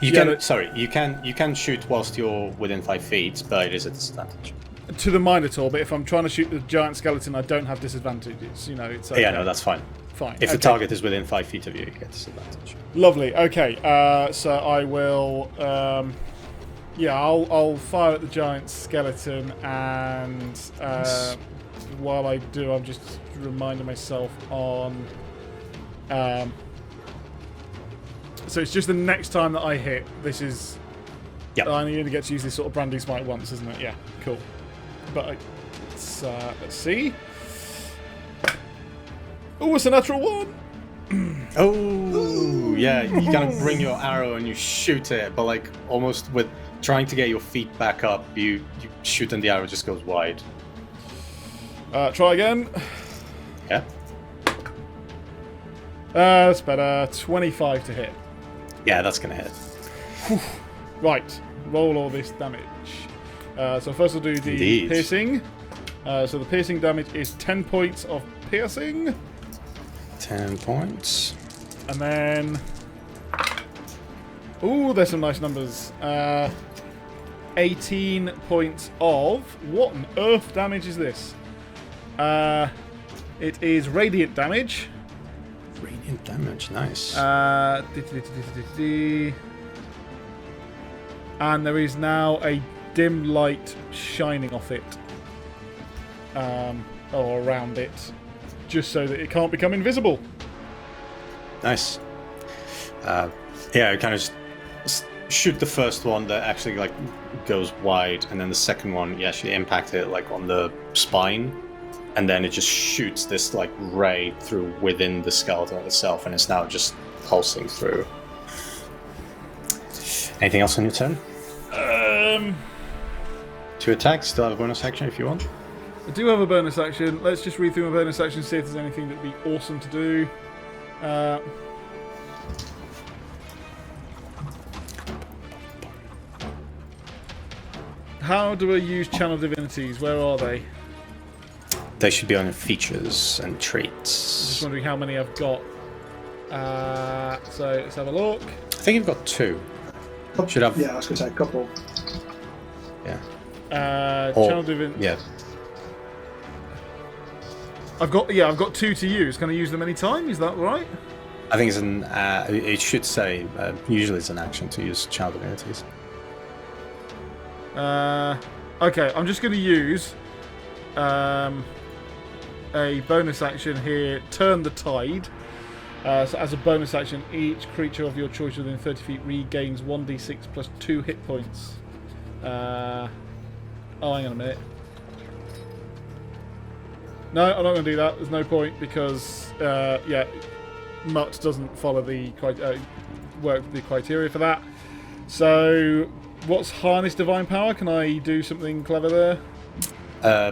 You can shoot whilst you're within 5 feet, but it is a disadvantage. To the Minotaur, but if I'm trying to shoot the giant skeleton, I don't have disadvantage. It's okay. Yeah, no, that's fine. Fine. If the target is within 5 feet of you, you get disadvantage. Lovely. Okay. So I will. I'll fire at the giant skeleton, and while I do, I'm just reminding myself on. So it's just the next time that I hit. This is. Yeah. I only get to use this sort of branding smite once, isn't it? Yeah. Cool. But let's see. Oh, it's a natural 1. Oh, yeah. You kind of bring your arrow and you shoot it, but almost with trying to get your feet back up, you shoot and the arrow just goes wide. Try again. Yeah. That's better. 25 to hit. Yeah, that's gonna hit. Whew. Right. Roll all this damage. So first I'll do the piercing. So the piercing damage is 10 points of piercing. 10 points. And then... Ooh, there's some nice numbers. 18 points of... What on earth damage is this? It is radiant damage. Radiant damage, nice. And there is now a dim light shining off it. Or around it. Just so that it can't become invisible. Nice. You kind of shoot the first one that actually goes wide, and then the second one you actually impact it on the spine, and then it just shoots this ray through within the skeleton itself, and it's now just pulsing through. Anything else on your turn? 2 attacks. Still have a bonus action if you want. I do have a bonus action. Let's just read through my bonus action, see if there's anything that'd be awesome to do. How do I use Channel Divinities? Where are they? They should be on features and traits. Just wondering how many I've got. So let's have a look. I think you've got 2. Should have. Yeah, I was going to say a couple. Yeah. Channel Divinities. Yeah. I've got 2 to use. Can I use them any time? Is that right? I think it's an. It should say usually it's an action to use Channel Divinities. Okay, I'm just going to use a bonus action here. Turn the Tide. So as a bonus action, each creature of your choice within 30 feet regains 1d6 plus 2 hit points. Hang on a minute. No, I'm not going to do that. There's no point because, Mutt doesn't follow the criteria for that. So, what's Harness Divine Power? Can I do something clever there?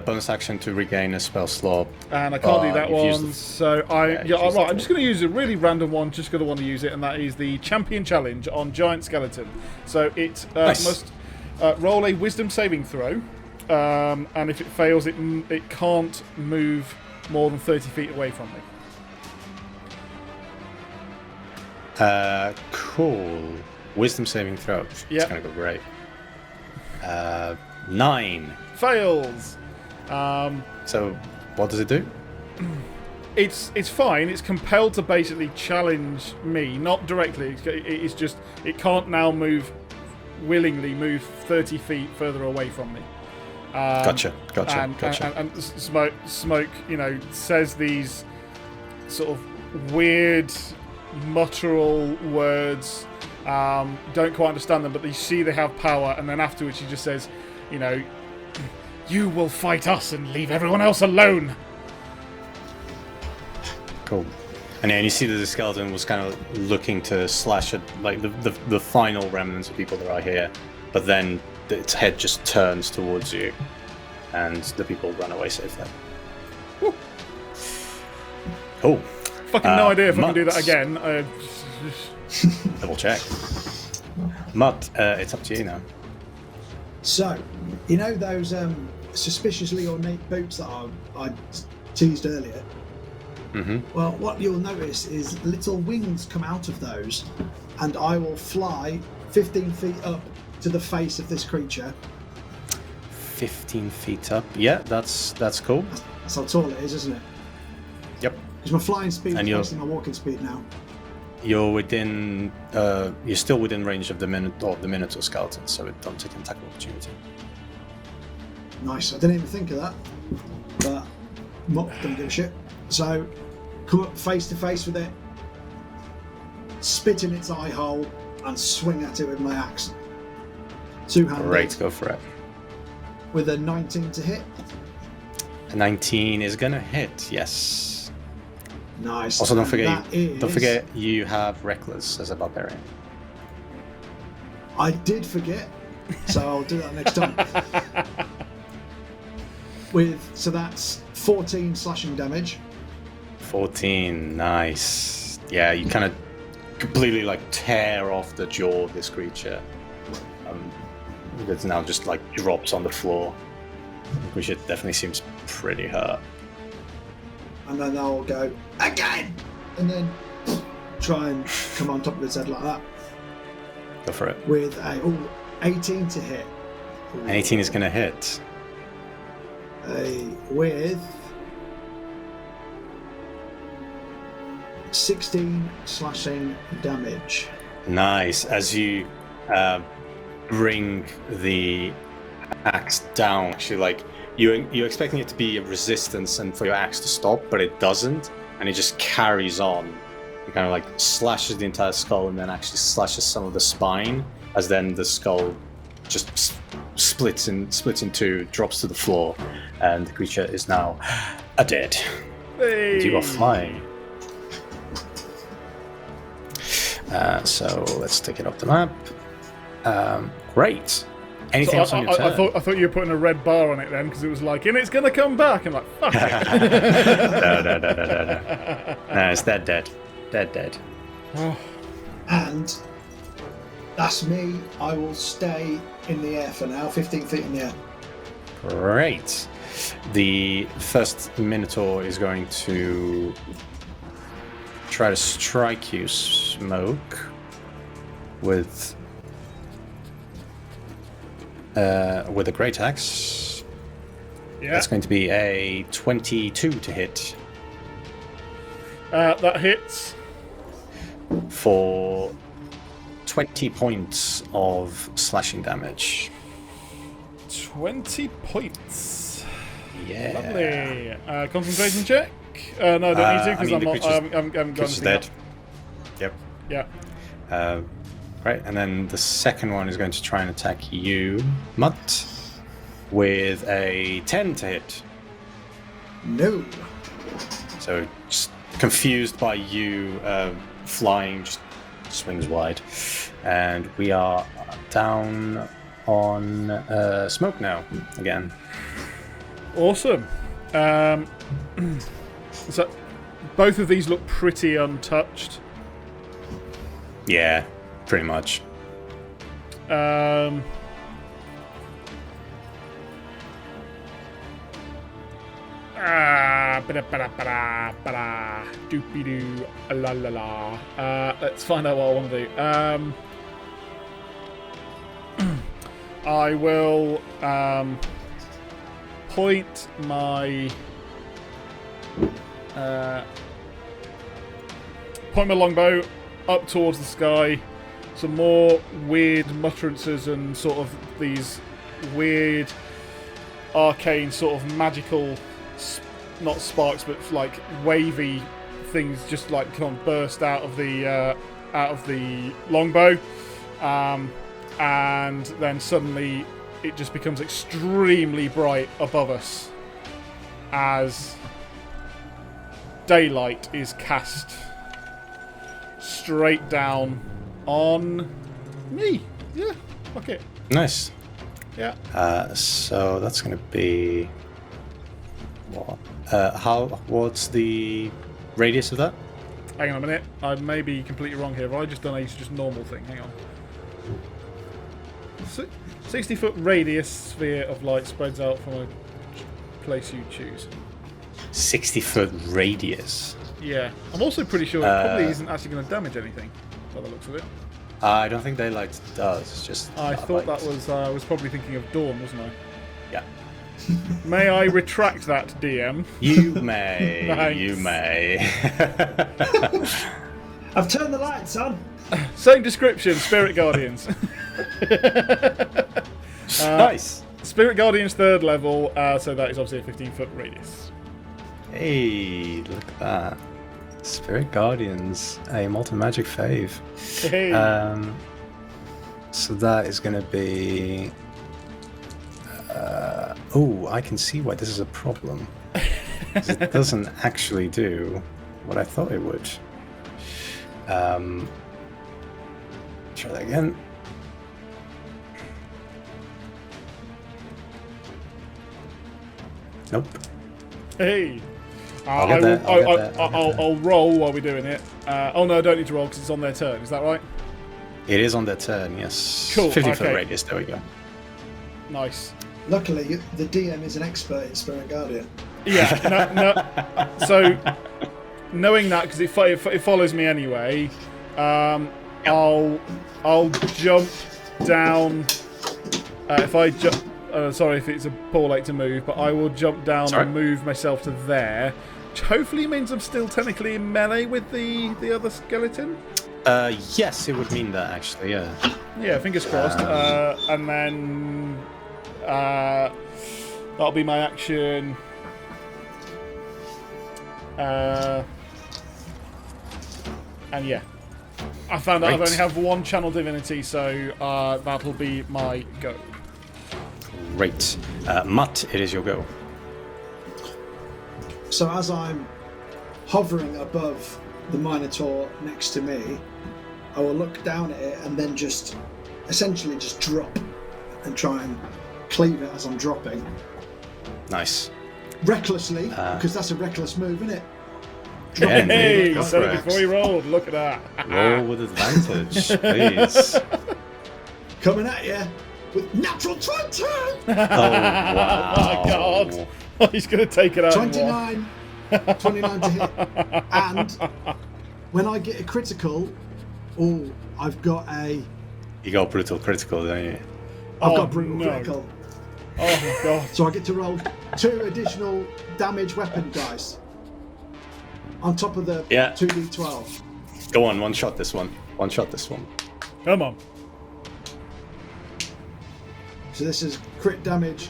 Bonus action to regain a spell slot. And I can't do that one. So I'm just going to use a really random one. Just going to want to use it, and that is the Champion Challenge on Giant Skeleton. So it must roll a Wisdom saving throw. And if it fails, it can't move more than 30 feet away from me. Cool. Wisdom saving throw. It's Yep. going to go great. 9. Fails. So, what does it do? It's fine. It's compelled to basically challenge me, not directly. It's just it can't now willingly move 30 feet further away from me. Gotcha. And smoke, says these sort of weird, mutteral words. Don't quite understand them, but you see they have power. And then afterwards, she just says, "You will fight us and leave everyone else alone." Cool. And you see that the skeleton was kind of looking to slash at like the final remnants of people that are here, but then its head just turns towards you, and the people run away safely. Woo. Cool. Fucking no idea if I Mutt. can do that again. Double check. Mutt, it's up to you now. So, those suspiciously ornate boots that I teased earlier? Mm-hmm. Well, what you'll notice is little wings come out of those, and I will fly 15 feet up to the face of this creature. 15 feet up. Yeah, that's cool. That's how tall it is, isn't it? Yep. Because my flying speed And is you're- basically my walking speed now. You're within. You're still within range of the Minotaur skeleton, so it don't take an attack of opportunity. Nice. I didn't even think of that, but Mutt don't give a shit. So, come up face to face with it, spit in its eye hole, and swing at it with my axe. Two-handed. Great, go for it. With a 19 to hit. A 19 is gonna hit. Yes. Nice. Also, don't And forget. that is- Don't forget you have reckless as a barbarian. I did forget, so I'll do that next time. So that's 14 slashing damage. 14, nice. Yeah, you kind of completely like tear off the jaw of this creature. It's now just like drops on the floor, which it definitely seems pretty hurt. And then I'll go again, and then try and come on top of its head like that Go for it. with a 18 to hit. An 18 is gonna hit. With 16 slashing damage. Nice. As you bring the axe down, actually, like you're expecting it to be a resistance and for your axe to stop, but it doesn't, and it just carries on. It kind of like slashes the entire skull and then actually slashes some of the spine, as then the skull just splits in two, drops to the floor, and the creature is now dead. Hey. You are flying. So let's take it off the map. Great. Anything else on your turn? I thought you were putting a red bar on it then, because it was like, and it's going to come back. I'm like, fuck it. No. No, it's dead. Dead. And that's me. I will stay in the air for now, 15 feet in the air. Great. The first Minotaur is going to try to strike you, Smoke, with a great axe. Yeah. That's going to be a 22 to hit That hits. for 20 points of slashing damage. 20 points. Yeah. Lovely. Concentration check? No, I don't need to, because I'm going Creature's to dead. Yep. Yeah. Right, and then the second one is going to try and attack you, Mutt, with a 10 to hit. No. So, just confused by you flying, just swings wide. And we are down on Smoke now, again. Awesome. So, both of these look pretty untouched. Yeah, pretty much. Doopy doo, la la la. Let's find out what I want to do. I will point my longbow up towards the sky. Some more weird mutterances and sort of these weird arcane sort of magical, not sparks, but like wavy things just like kind of burst out of the longbow, and then suddenly it just becomes extremely bright above us as daylight is cast straight down on me. Yeah, fuck it. Nice. Yeah. So that's going to be what? What's the radius of that? Hang on a minute. I may be completely wrong here. Have I just done a just normal thing? Hang on. 60-foot radius sphere of light spreads out from a place you choose. 60-foot radius. Yeah. I'm also pretty sure it probably isn't actually going to damage anything, by the looks of it. I don't think daylight does. It's just. I thought that was. I was probably thinking of dawn, wasn't I? Yeah. May I retract that, DM? You may. Thanks. You may. I've turned the lights on. Same description. Spirit Guardians. Nice. Spirit Guardians 3rd level. So that is obviously a 15-foot radius. Hey, look at that. Spirit Guardians, a multi-magic fave. Hey. So that is going to be... oh, I can see why this is a problem. 'Cause it doesn't actually do what I thought it would. Try that again. Nope. Hey. I'll get there, I'll roll while we're doing it. Oh no, I don't need to roll because it's on their turn. Is that right? It is on their turn, yes. Cool, 50-foot okay. radius, there we go. Nice. Luckily, the DM is an expert in Spirit Guardian. Yeah. No. So, knowing that because it follows me anyway, I'll jump down. If I jump. Sorry if it's a poor late to move, but I will jump down and move myself to there, which hopefully means I'm still technically in melee with the other skeleton. Yes, it would mean that actually, yeah. Yeah, fingers crossed. And then that'll be my action. And yeah, I found out I only have one channel divinity, so that'll be my go. Great. Mutt, it is your go. So as I'm hovering above the Minotaur next to me, I will look down at it and then essentially just drop and try and cleave it as I'm dropping. Nice. Recklessly, because that's a reckless move, isn't it? Hey, you said it before you rolled. Look at that. Roll with advantage, please. Coming at you with natural 20! Oh, wow. Oh my god. He's going to take it out. 29 to hit. And when I get a critical, I've got a... You got brutal critical, don't you? I've got brutal critical. Oh my god. So I get to roll 2 additional damage weapon dice on top of the 2d12. Go on, one shot this one. Come on. So this is crit damage.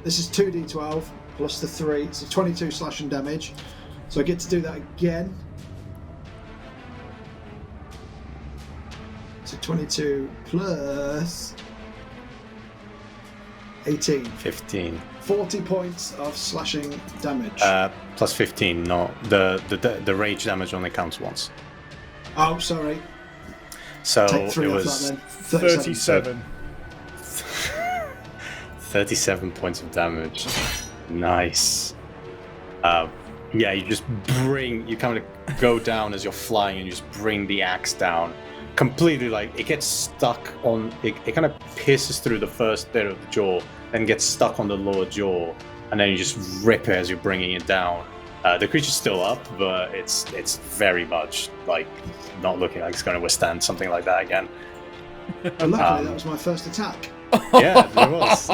This is 2d12 plus the 3, so 22 slashing damage. So I get to do that again. So 22 plus 18. 15. 40 points of slashing damage. Plus 15, no. The rage damage only counts once. Oh, sorry. So Take 3 it off was that then. 37. 37 points of damage. Nice. Yeah, you kind of go down as you're flying and you just bring the axe down. Completely, like, it gets stuck on, it kind of pierces through the first bit of the jaw, then gets stuck on the lower jaw, and then you just rip it as you're bringing it down. The creature's still up, but it's very much, like, not looking like it's going to withstand something like that again. And luckily, that was my first attack. Yeah, there was.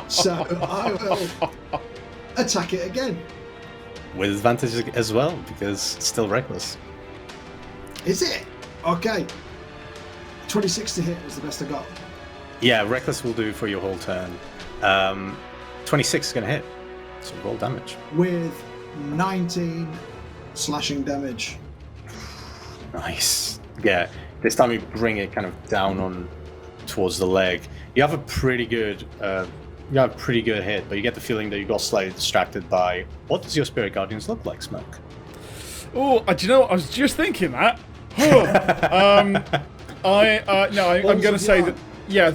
So I will attack it again. With advantage as well, because it's still reckless. Is it? Okay. 26 to hit was the best I got. Yeah, reckless will do for your whole turn. 26 is going to hit, so roll damage. With 19 slashing damage. Nice. Yeah, this time you bring it kind of down on towards the leg. You have a pretty good hit, but you get the feeling that you got slightly distracted by what does your spirit guardians look like, Smoke? Oh, do you know what? I was just thinking that. I'm going to say that. Yeah,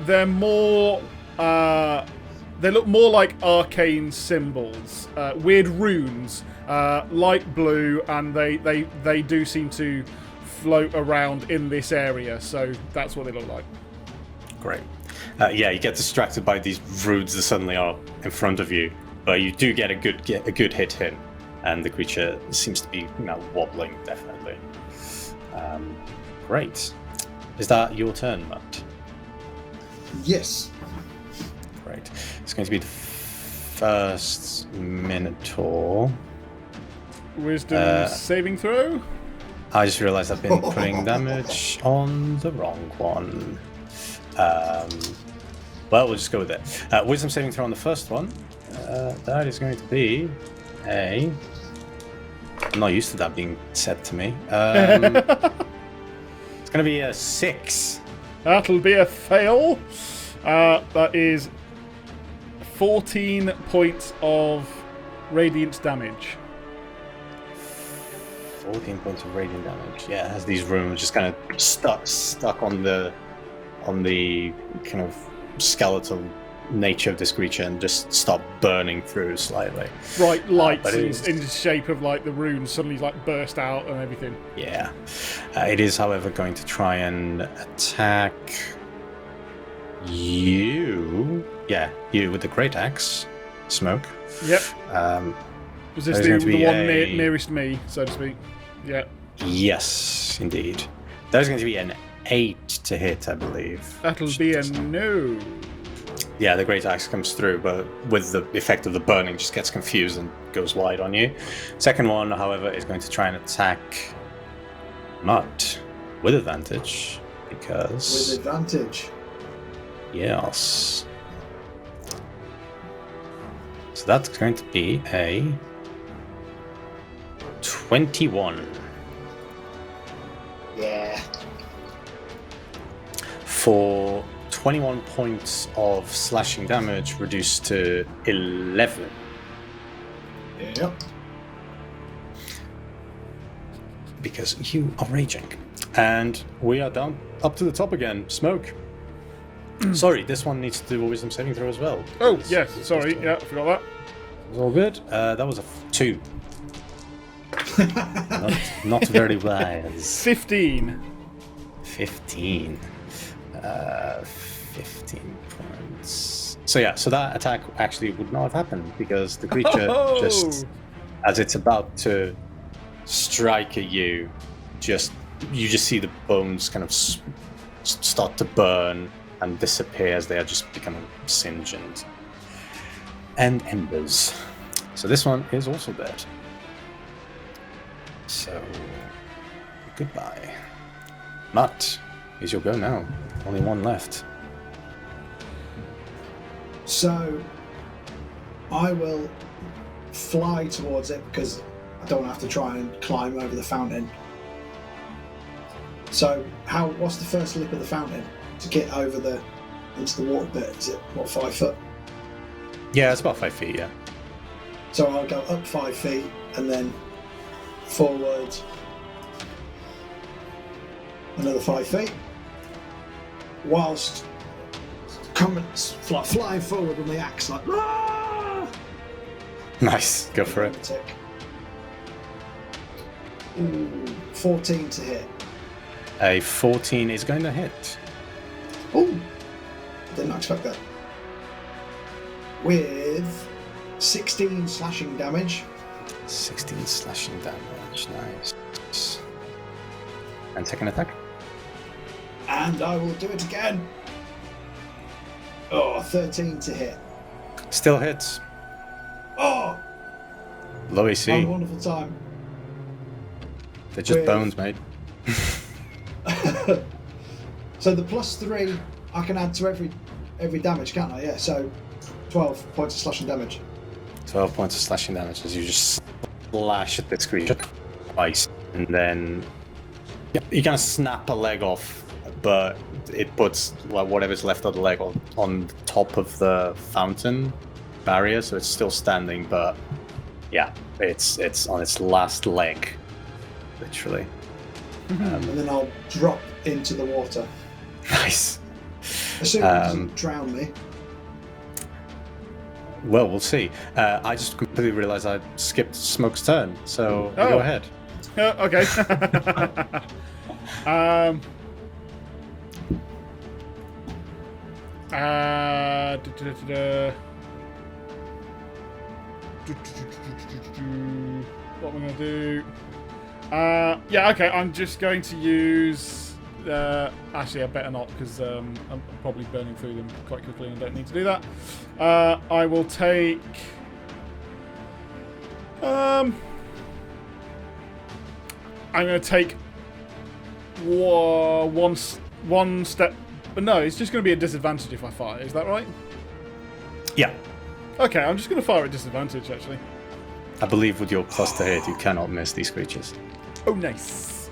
they're more. They look more like arcane symbols, weird runes, light blue, and they do seem to float around in this area. So that's what they look like. Great. Yeah, you get distracted by these runes that suddenly are in front of you, but you do get a good hit in, and the creature seems to be wobbling definitely. Great. Is that your turn, Mutt? Yes. Great. It's going to be the first Minotaur. Wisdom saving throw? I just realized I've been putting damage on the wrong one. Well, we'll just go with it. Wisdom saving throw on the first one. That is going to be a... I'm not used to that being said to me. It's going to be a 6. That'll be a fail. That is 14 points of radiant damage. 14 points of radiant damage. Yeah, it has these runes just kind of stuck on the kind of skeletal nature of this creature and just stop burning through slightly. Bright lights in the shape of like the runes suddenly like burst out and everything. Yeah. It is, however, going to try and attack you. Yeah, you with the great axe, Smoke. Yep. Was this the one nearest me, so to speak? Yeah. Yes, indeed. There's going to be an 8 to hit, I believe. That'll be a no. Yeah, the great axe comes through, but with the effect of the burning, just gets confused and goes wide on you. Second one, however, is going to try and attack Mutt with advantage, because... With advantage? Yes. So that's going to be a 21. Yeah. For 21 points of slashing damage reduced to 11. Yep. Because you are raging. And we are down up to the top again. Smoke. Sorry, this one needs to do a wisdom saving throw as well. Oh, yes, sorry. Yeah, I forgot that. It's all good. That was a 2. not very wise. 15. 15. 15 points. So yeah, so that attack actually would not have happened because the creature just, as it's about to strike at you, you just see the bones kind of start to burn and disappear as they are just becoming singed and embers. So this one is also dead. So goodbye. Mutt, is your go now. Only one left. So I will fly towards it because I don't have to try and climb over the fountain. So what's the first lip of the fountain to get over into the water bit? Is it 5 foot? Yeah, it's about 5 feet, yeah. So I'll go up 5 feet and then forward another 5 feet, whilst flying forward with my axe like. Aah! Nice, go for it. Tick. 14 to hit. A 14 is going to hit. Oh, didn't expect that. With 16 slashing damage. 16 slashing damage, nice. And second attack? And I will do it again. Oh, 13 to hit. Still hits. Oh! Low Have a AC. wonderful time. They're just With- bones, mate. So the +3 I can add to every damage, can't I? Yeah, so 12 points of slashing damage. 12 points of slashing damage as you just slash at this creature twice, and then you kind of snap a leg off, but it puts whatever's left of the leg on top of the fountain barrier, so it's still standing, but yeah, it's on its last leg, literally. And then I'll drop into the water. Nice. Assuming it doesn't drown me. Well, we'll see. I just completely realized I skipped Smoke's turn, so go ahead. Okay. What am I going to do? Yeah, okay, I'm just going to use... actually, I better not, because I'm probably burning through them quite quickly and I don't need to do that. I will take... I'm going to take one step... But no, it's just going to be a disadvantage if I fire, is that right? Yeah. Okay, I'm just going to fire at disadvantage, actually. I believe with your cluster hit, you cannot miss these creatures. Oh, nice.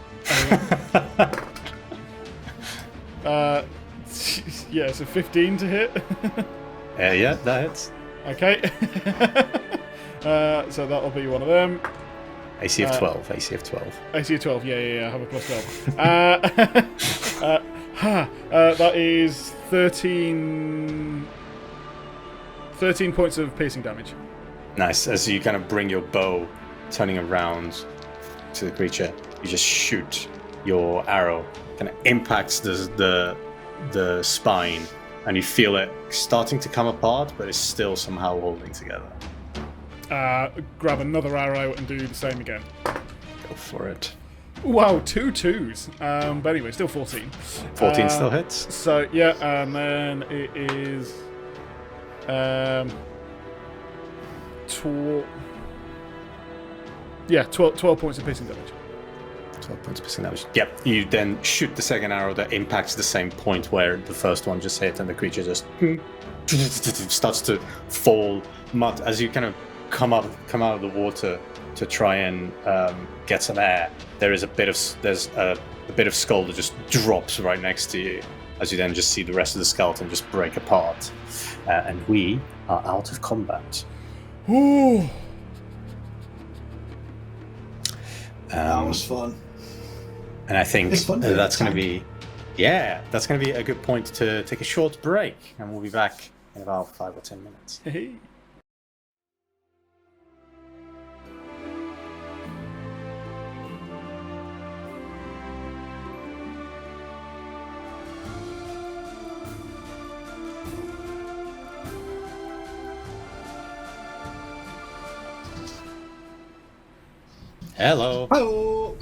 Yeah, so 15 to hit. Yeah, that hits. Okay. So that'll be one of them. AC of 12. AC of 12. AC of 12, yeah, I have a plus 12. That is 13 points of piercing damage. Nice. As you kind of bring your bow, turning around to the creature, you just shoot your arrow. Kind of impacts the spine, and you feel it starting to come apart, but it's still somehow holding together. Grab another arrow and do the same again. Go for it. Wow, 2 2s. But anyway, still 14. 14 still hits. So yeah, and then it is 12 points of piercing damage. 12 points of piercing damage. Yep. You then shoot the second arrow that impacts the same point where the first one just hit, and the creature just starts to fall. Mutt, as you kind of come out of the water to try and get some air, there's a bit of skull that just drops right next to you, as you then just see the rest of the skeleton just break apart, and we are out of combat. Ooh. That was fun. And I think It's fun to that's going to attack. that's going to be a good point to take a short break, and we'll be back in about 5 or 10 minutes. Hey. Hello. Oh,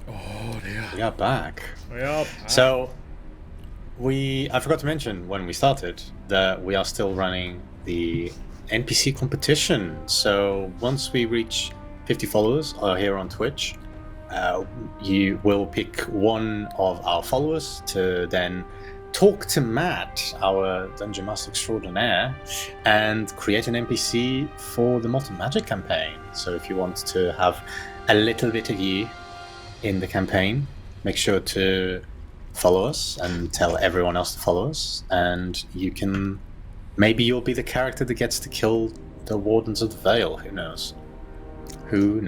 Oh dear. We are back. We are. So, I forgot to mention when we started that we are still running the NPC competition. So once we reach 50 followers here on Twitch, you will pick one of our followers to then talk to Matt, our Dungeon Master Extraordinaire, and create an NPC for the Malt and Magic campaign. So if you want to have a little bit of you in the campaign, make sure to follow us and tell everyone else to follow us, and maybe you'll be the character that gets to kill the Wardens of the Vale. Who knows? oh,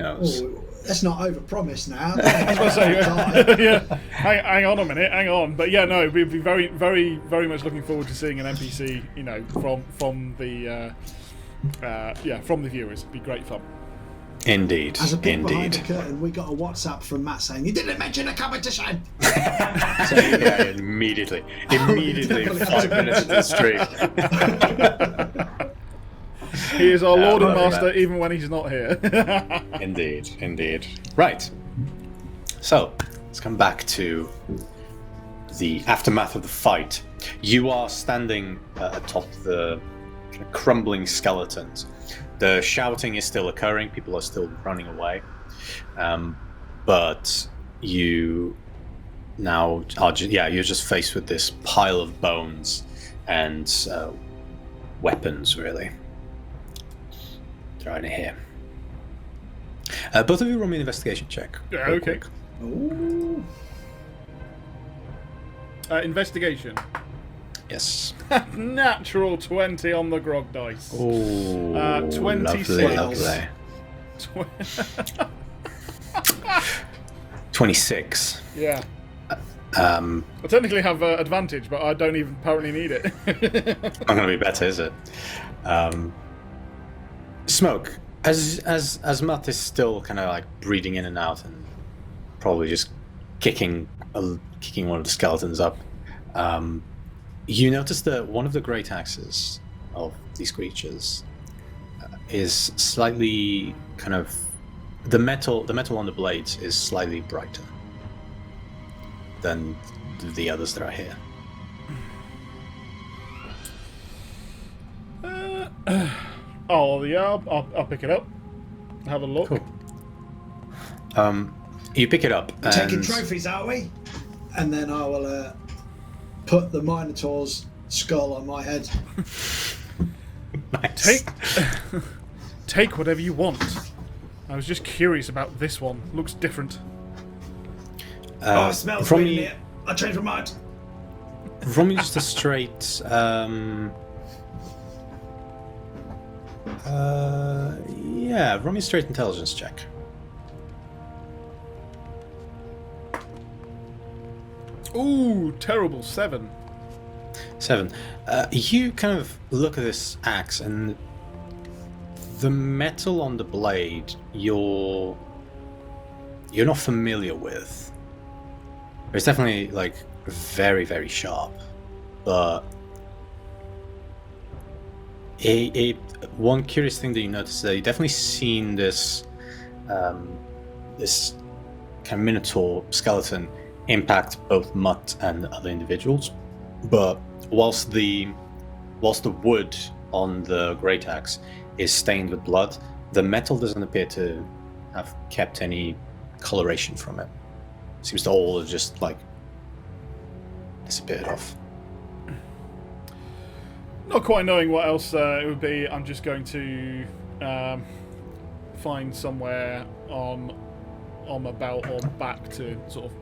let's not overpromise now. I was going to say, yeah. Hang on a minute, hang on. But yeah, no, we'd be very, very, very much looking forward to seeing an NPC, from the viewers. It'd be great fun. Indeed. As a peek behind the Indeed. curtain, we got a WhatsApp from Matt saying, "You didn't mention a competition!" Yeah, immediately, 5 minutes into the stream. He is our Lord and love Master that. even when he's not here. Indeed. Right. So, let's come back to the aftermath of the fight You are standing atop the kind of crumbling skeletons. The shouting is still occurring. People are still running away. But you now are you're just faced with this pile of bones and weapons, really. Right in here. Both of you roll me an investigation check. Yeah, okay. Ooh. Investigation. Yes. Natural 20 on the grog dice. Oh, 26. Lovely. 26. Yeah. I I technically have advantage, but I don't even apparently need it. Not going to be better, is it? Smoke, as Mutt is still kind of like breathing in and out and probably just kicking one of the skeletons up, you notice that one of the great axes of these creatures is slightly kind of the metal on the blades is slightly brighter than the others that are here. Oh yeah, I'll pick it up. Have a look. Cool. You pick it up. We're taking trophies, are we? And then I will put the Minotaur's skull on my head. Nice. Take whatever you want. I was just curious about this one. Looks different. It smells from really you, neat. I changed my mind. from you just a straight. Roll me a straight intelligence check. Ooh, terrible 7. 7. You kind of look at this axe and the metal on the blade you're not familiar with. It's definitely like very, very sharp, but one curious thing that you notice is that you've definitely seen this this kind of minotaur skeleton impact both Mutt and other individuals, but whilst the wood on the great axe is stained with blood, the metal doesn't appear to have kept any coloration from it. Seems to all have just like disappeared off. Not quite knowing what else it would be, I'm just going to find somewhere on my belt or back to sort of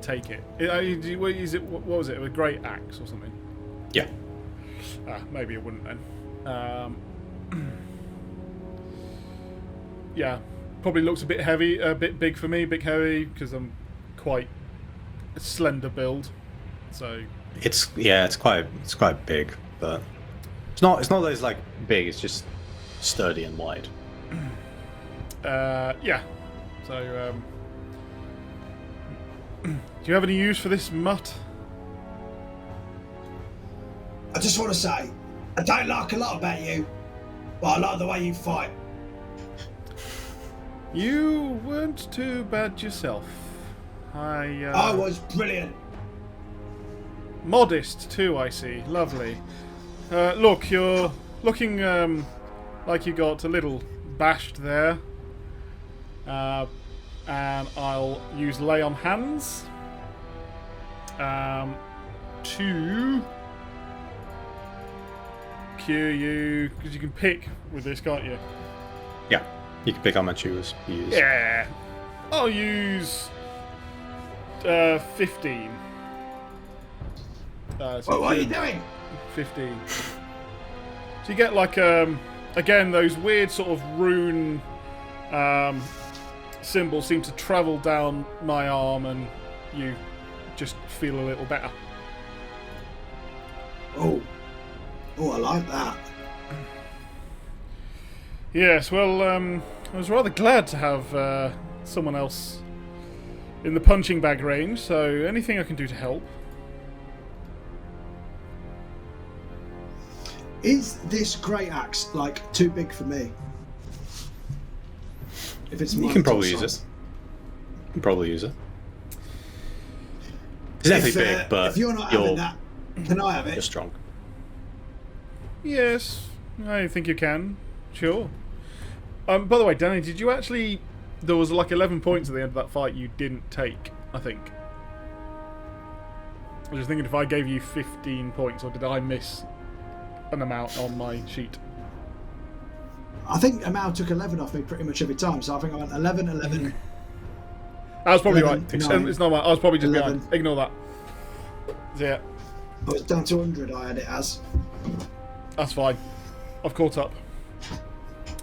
take it. What was it? A great axe or something? Yeah. Maybe it wouldn't then. Yeah, probably looks a bit heavy, a bit big for me, big heavy because I'm quite a slender build. So It's quite big, but it's not that it's like big. It's just sturdy and wide. yeah. So do you have any use for this Mutt? I just want to say, I don't like a lot about you, but I like the way you fight. You weren't too bad yourself. I was brilliant. Modest too, I see. Lovely. Look, you're looking like you got a little bashed there. And I'll use lay on hands to cure you, because you can pick with this, can't you? Yeah, you can pick how much you use. Yeah. I'll use 15. So What are you doing? 15. So you get like again those weird sort of rune symbols seem to travel down my arm, and you just feel a little better. Oh, I like that. Yes, well, I was rather glad to have someone else in the punching bag range, so anything I can do to help. Is this great axe like too big for me? If it's You can probably use it. You can probably use it. It's definitely big, but if you're not having that, Can I have You're it? strong. Yes, I think you can. Sure. By the way, Danny, did you actually... There was like 11 points at the end of that fight you didn't take, I think. I was just thinking if I gave you 15 points, or did I miss an amount on my sheet? I think Amau took 11 off me pretty much every time, so I think I went 11, 11. I was probably 11, right. 9, It's not right. I was probably just 11. behind. Ignore that. Yeah, I was down to 100, I had it as. that's fine. I've caught up.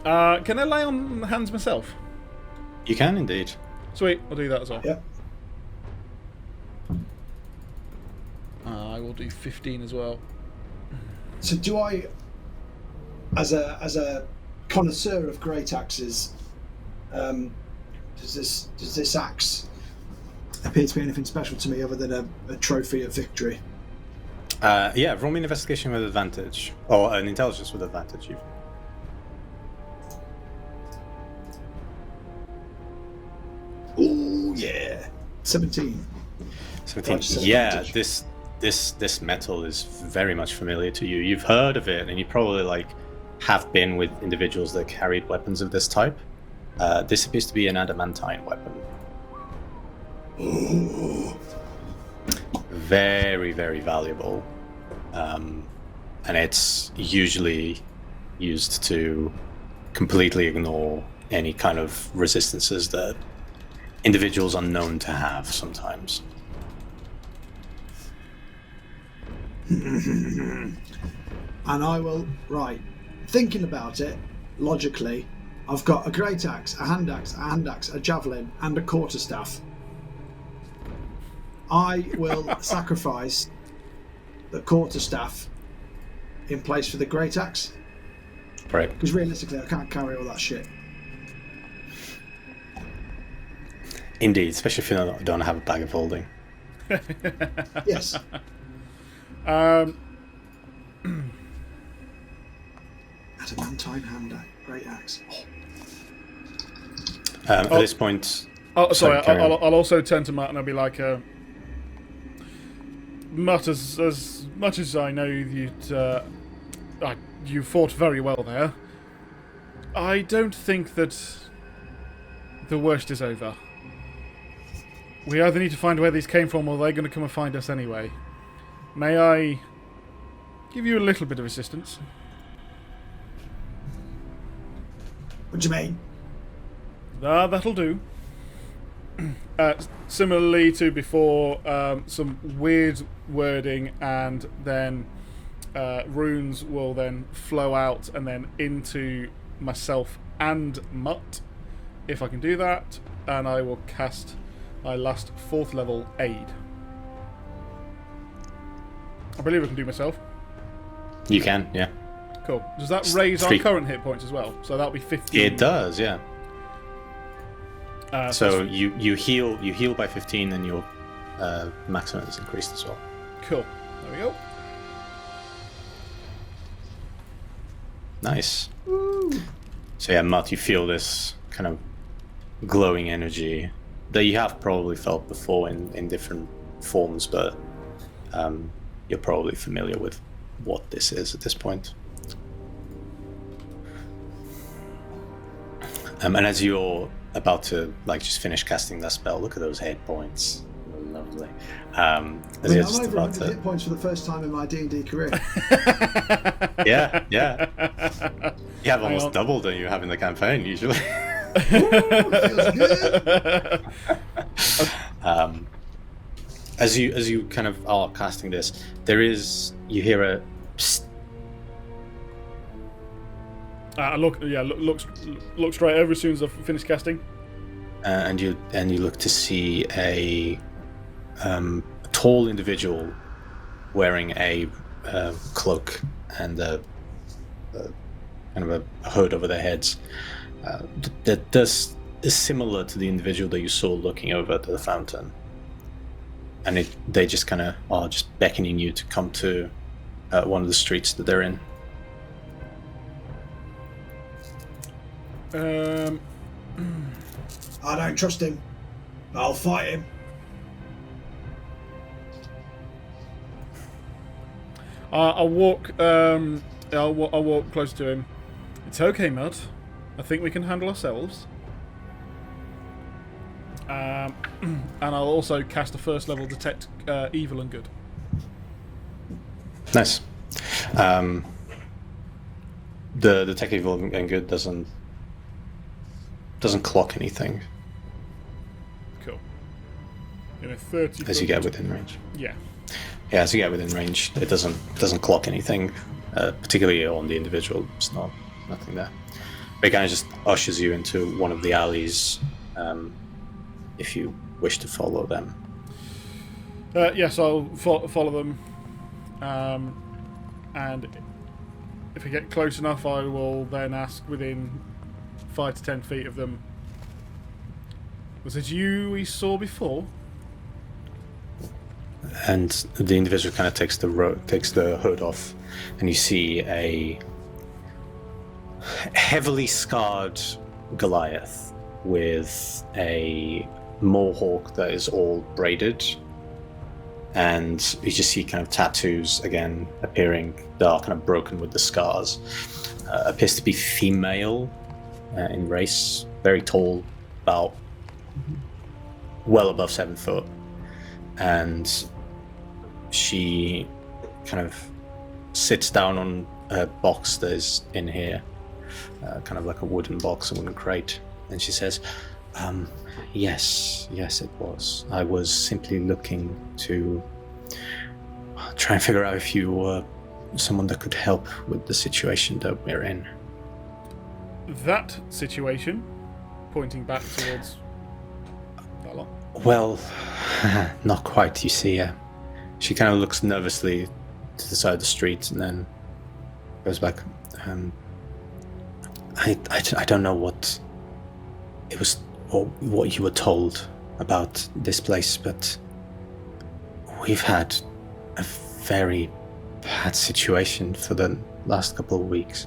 Can I lay on hands myself? You can indeed. Sweet, I'll do that as well. Yep. I will do 15 as well. So do I, as a connoisseur of great axes, does this axe appear to be anything special to me other than a trophy of victory? Yeah, roll me an investigation with advantage. Or an intelligence with advantage, even. Oh yeah, 17. 17. Yeah, this metal is very much familiar to you. You've heard of it, and you probably have been with individuals that carried weapons of this type. This appears to be an adamantine weapon. Ooh. Very, very valuable. And it's usually used to completely ignore any kind of resistances that individuals are known to have sometimes. And I will, right, thinking about it logically, I've got a great axe, a hand axe, a javelin, and a quarterstaff. I will sacrifice the quarterstaff in place for the great axe. Right. Because realistically, I can't carry all that shit. Indeed, especially if you don't have a bag of holding. Yes. Adamantine hand axe, great axe. At this point... Oh, sorry, carry on. I'll also turn to Mutt and I'll be like, Mutt, as much as I know you fought very well there, I don't think that the worst is over. We either need to find where these came from or they're going to come and find us anyway. May I give you a little bit of assistance? What do you mean? That'll do. Similarly to before, some weird wording, and then runes will then flow out and then into myself and Mutt, if I can do that, and I will cast my last 4th level aid. I believe I can do myself. You can, yeah. Cool. Does that raise our current hit points as well? So that'll be 15. It does, yeah. So plus- you heal by 15, and your maximum is increased as well. Cool. There we go. Nice. Woo. So yeah, Mutt, you feel this kind of glowing energy that you have probably felt before in different forms, but you're probably familiar with what this is at this point. And as you're about to just finish casting that spell, look at those hit points. Lovely. I'm over 100 hit points for the first time in my D&D career. Yeah. You have almost double than you have in the campaign usually. Ooh, feels good. As you kind of are casting this, you hear a psst. Look straight over as soon as I've finished casting. And you look to see a tall individual wearing a cloak and a kind of a hood over their heads. That is similar to the individual that you saw looking over to the fountain, and they just kind of are just beckoning you to come to one of the streets that they're in. I don't trust him. I'll fight him. I'll walk. I'll walk close to him. It's okay, Mutt. I think we can handle ourselves. And I'll also cast a first level detect evil and good. Nice. The detect evil and good doesn't clock anything. Cool. In a 30. As you get within range. Yeah. Yeah, as you get within range, it doesn't clock anything, particularly on the individual. It's nothing there. But it kind of just ushers you into one of the alleys, if you wish to follow them. Yes, I'll follow them, and if I get close enough, I will then ask within 5 to 10 feet of them. Was it you we saw before? And the individual kind of takes the hood off, and you see a heavily scarred Goliath with a mohawk that is all braided, and you just see kind of tattoos again appearing that are kind of broken with the scars. Appears to be female in race, very tall, about well above 7 foot, and she kind of sits down on a box that is in here, kind of like a wooden box, a wooden crate, and she says, yes, it was. I was simply looking to try and figure out if you were someone that could help with the situation that we're in. That situation, pointing back towards that lot. Well, not quite, you see. She kind of looks nervously to the side of the street and then goes back. I don't know what it was, or what you were told about this place, but we've had a very bad situation for the last couple of weeks.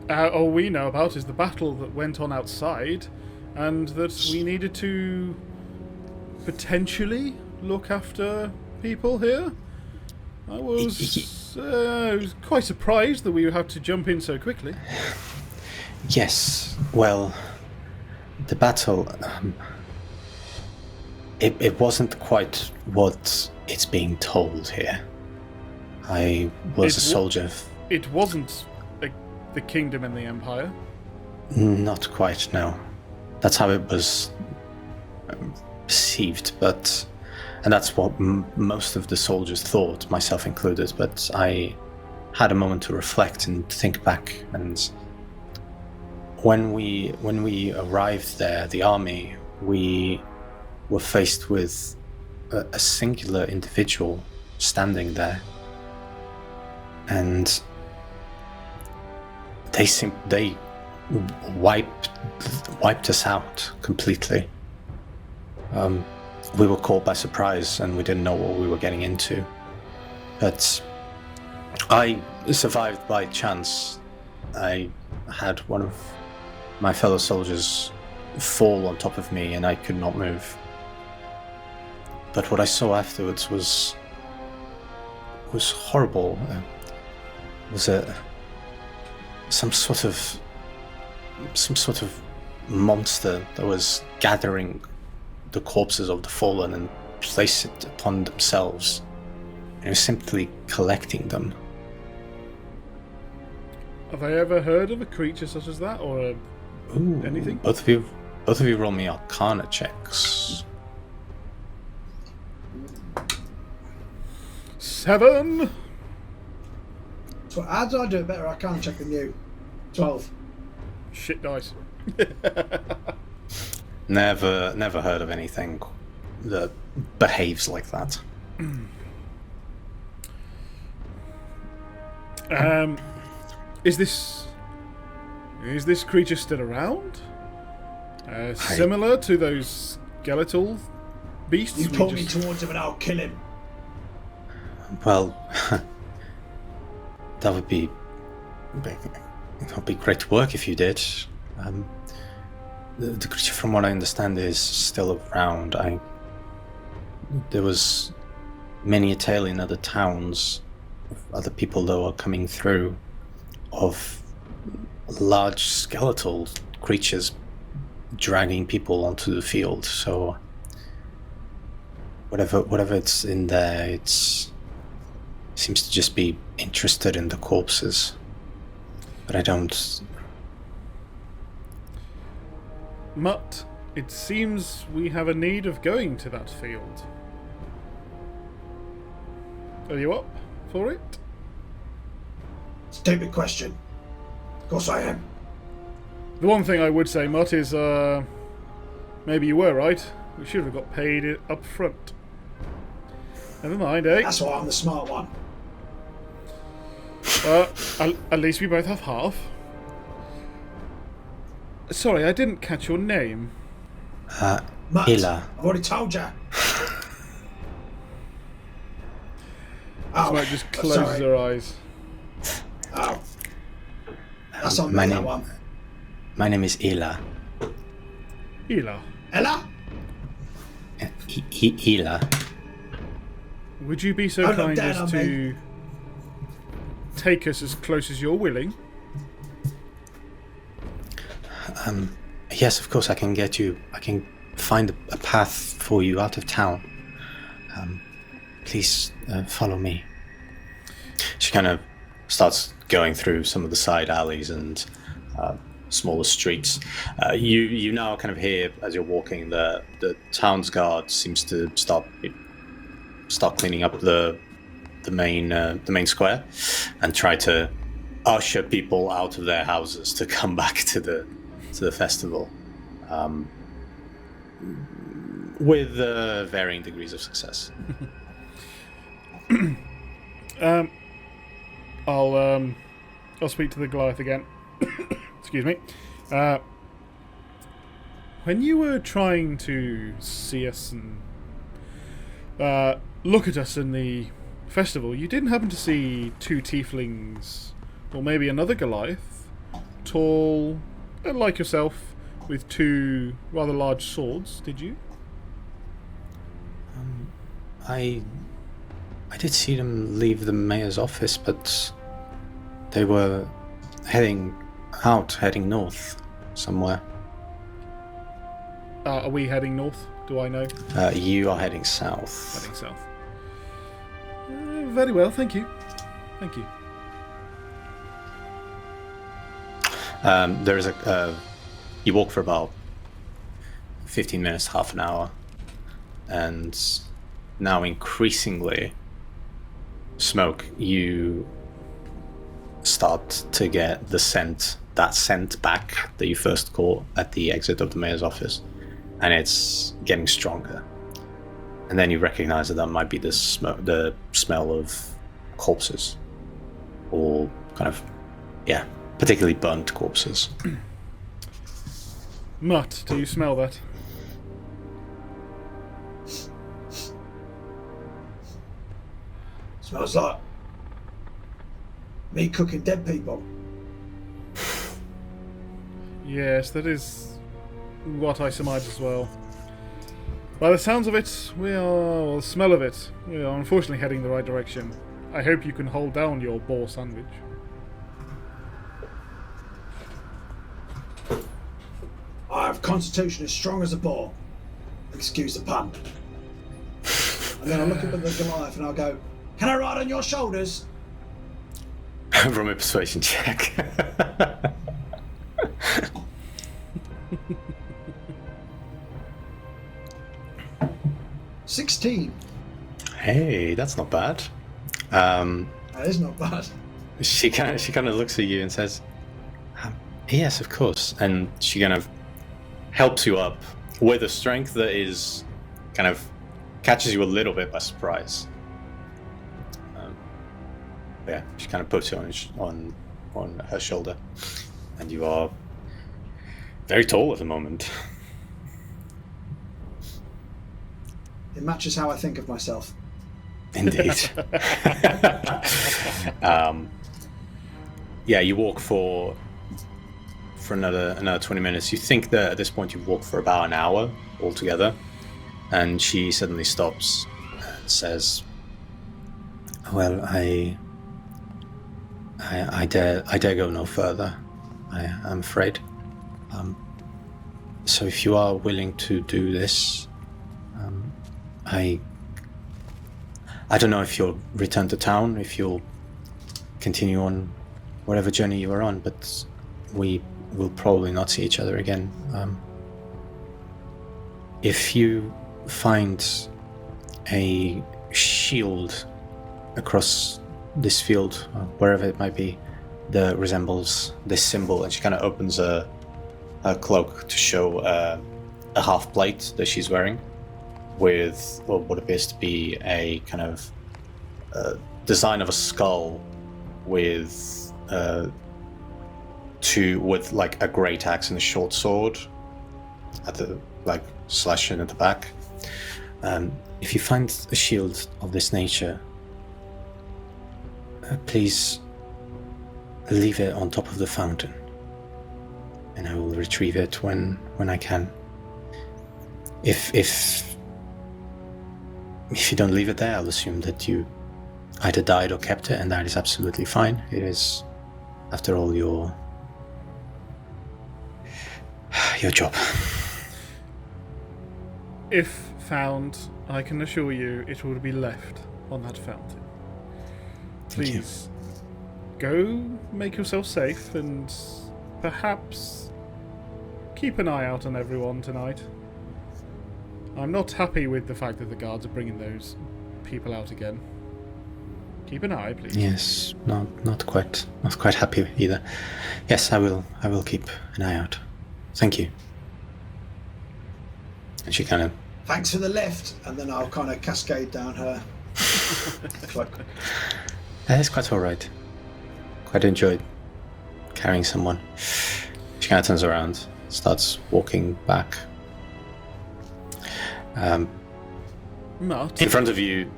All we know about is the battle that went on outside, and that we needed to potentially look after people here. I was quite surprised that we would have to jump in so quickly. Yes, well, the battle, it wasn't quite what it's being told here. I was a soldier. It wasn't the kingdom and the empire? Not quite, no. That's how it was perceived, and that's what most of the soldiers thought, myself included, but I had a moment to reflect and think back, and when we arrived there, the army, we were faced with a singular individual standing there, and they wiped us out completely. We were caught by surprise and we didn't know what we were getting into. But I survived by chance. I had one of my fellow soldiers fall on top of me and I could not move. But what I saw afterwards was horrible. It was some sort of monster that was gathering the corpses of the fallen and place it upon themselves. And it was simply collecting them. Have I ever heard of a creature such as that, or anything? Both of you roll me Arcana checks. 7. So how do I do a better Arcana check than you? 12. Shit dice. Never heard of anything that behaves like that. Is this creature still around? Similar to those skeletal beasts? You pull me towards him and I'll kill him. Well, that would be great work if you did. The creature, from what I understand, is still around. There was many a tale in other towns of other people that are coming through of large skeletal creatures dragging people onto the field. So whatever it's in there, it seems to just be interested in the corpses. But I don't... Mutt, it seems we have a need of going to that field. Are you up for it? Stupid question. Of course I am. The one thing I would say, Mutt, is maybe you were right. We should have got paid it up front. Never mind, eh? That's why I'm the smart one. At least we both have half. Sorry, I didn't catch your name. Mutt, Ila. I've already told you. Smoke just closes her eyes. Oh. That's on my me, name. that one. My name is Ila. Ela, Ella? Ila. would you be so Don't look kind down as on to take us as close as you're willing? Yes, of course, I can get you. I can find a path for you out of town. Please follow me. She kind of starts going through some of the side alleys and smaller streets. You now kind of hear, as you're walking, the town's guard seems to start cleaning up the main square and try to usher people out of their houses to come back to the festival, with varying degrees of success. I'll speak to the Goliath again. Excuse me. When you were trying to see us and look at us in the festival, you didn't happen to see two tieflings, or maybe another Goliath, tall, like yourself, with two rather large swords, did you? I did see them leave the mayor's office, but they were heading north somewhere. Are we heading north? Do I know? You are heading south. Heading south. Very well, thank you. Thank you. There is you walk for about 15 minutes, half an hour, and now increasingly, Smoke, you start to get that scent back that you first caught at the exit of the mayor's office, and it's getting stronger. And then you recognize that might be the smell of corpses, or kind of, particularly burnt corpses. Mutt, do you smell that? Smells like me cooking dead people. Yes, that is what I surmise as well. By the sounds of it, the smell of it, we are unfortunately heading the right direction. I hope you can hold down your boar sandwich. I have constitution as strong as a boar. Excuse the pun. And then I look up at the Goliath and I'll go, "Can I ride on your shoulders?" From a persuasion check. 16. Hey, that's not bad. That is not bad. She kind of looks at you and says, "Yes, of course." And she kind of helps you up with a strength that is kind of catches you a little bit by surprise. She kind of puts you on her shoulder, and you are very tall at the moment. It matches how I think of myself. Indeed. You walk for another 20 minutes. You think that at this point you've walked for about an hour altogether, and she suddenly stops and says, Well, I dare go no further. I'm afraid. So if you are willing to do this, I don't know if you'll return to town, if you'll continue on whatever journey you are on, but we will probably not see each other again. If you find a shield across this field, wherever it might be, that resembles this symbol, and she kind of opens a cloak to show a half plate that she's wearing with what appears to be a kind of design of a skull with like a great axe and a short sword at the slashing at the back. If you find a shield of this nature, please leave it on top of the fountain, and I will retrieve it when I can. If you don't leave it there, I'll assume that you either died or kept it, and that is absolutely fine. It is, after all, your job. If found, I can assure you it will be left on that fountain. Please, go make yourself safe and perhaps keep an eye out on everyone tonight. I'm not happy with the fact that the guards are bringing those people out again. Keep an eye, please. Yes, not quite happy either. Yes, I will keep an eye out. Thank you. And she kind of... Thanks for the lift, and then I'll kind of cascade down her cloak. It's quite all right. Quite enjoyed carrying someone. She kind of turns around, starts walking back. Mutt? In front of you,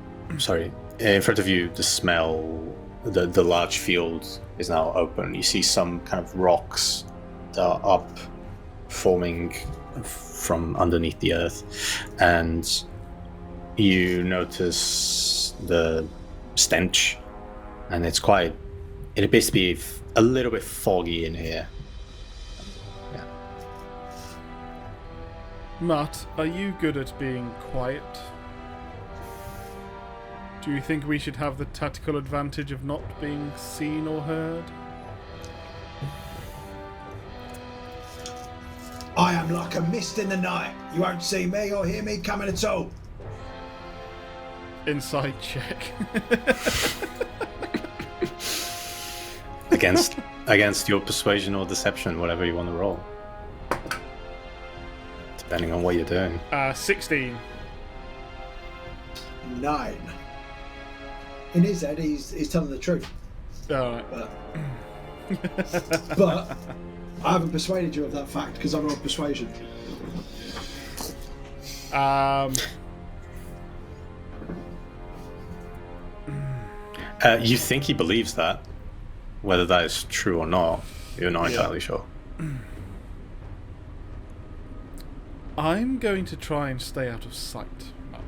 the smell, the large field is now open. You see some kind of rocks that are up, forming from underneath the earth, and you notice the stench, and it appears to be a little bit foggy in here. Yeah. Mutt, are you good at being quiet? Do you think we should have the tactical advantage of not being seen or heard? I am like a mist in the night. You won't see me or hear me coming at all. Insight check. against your persuasion or deception, whatever you want to roll, depending on what you're doing. 16. 9. In his head, he's telling the truth. Alright. But I haven't persuaded you of that fact because I'm on persuasion. You think he believes that. Whether that is true or not, you're not entirely sure. I'm going to try and stay out of sight, Mutt.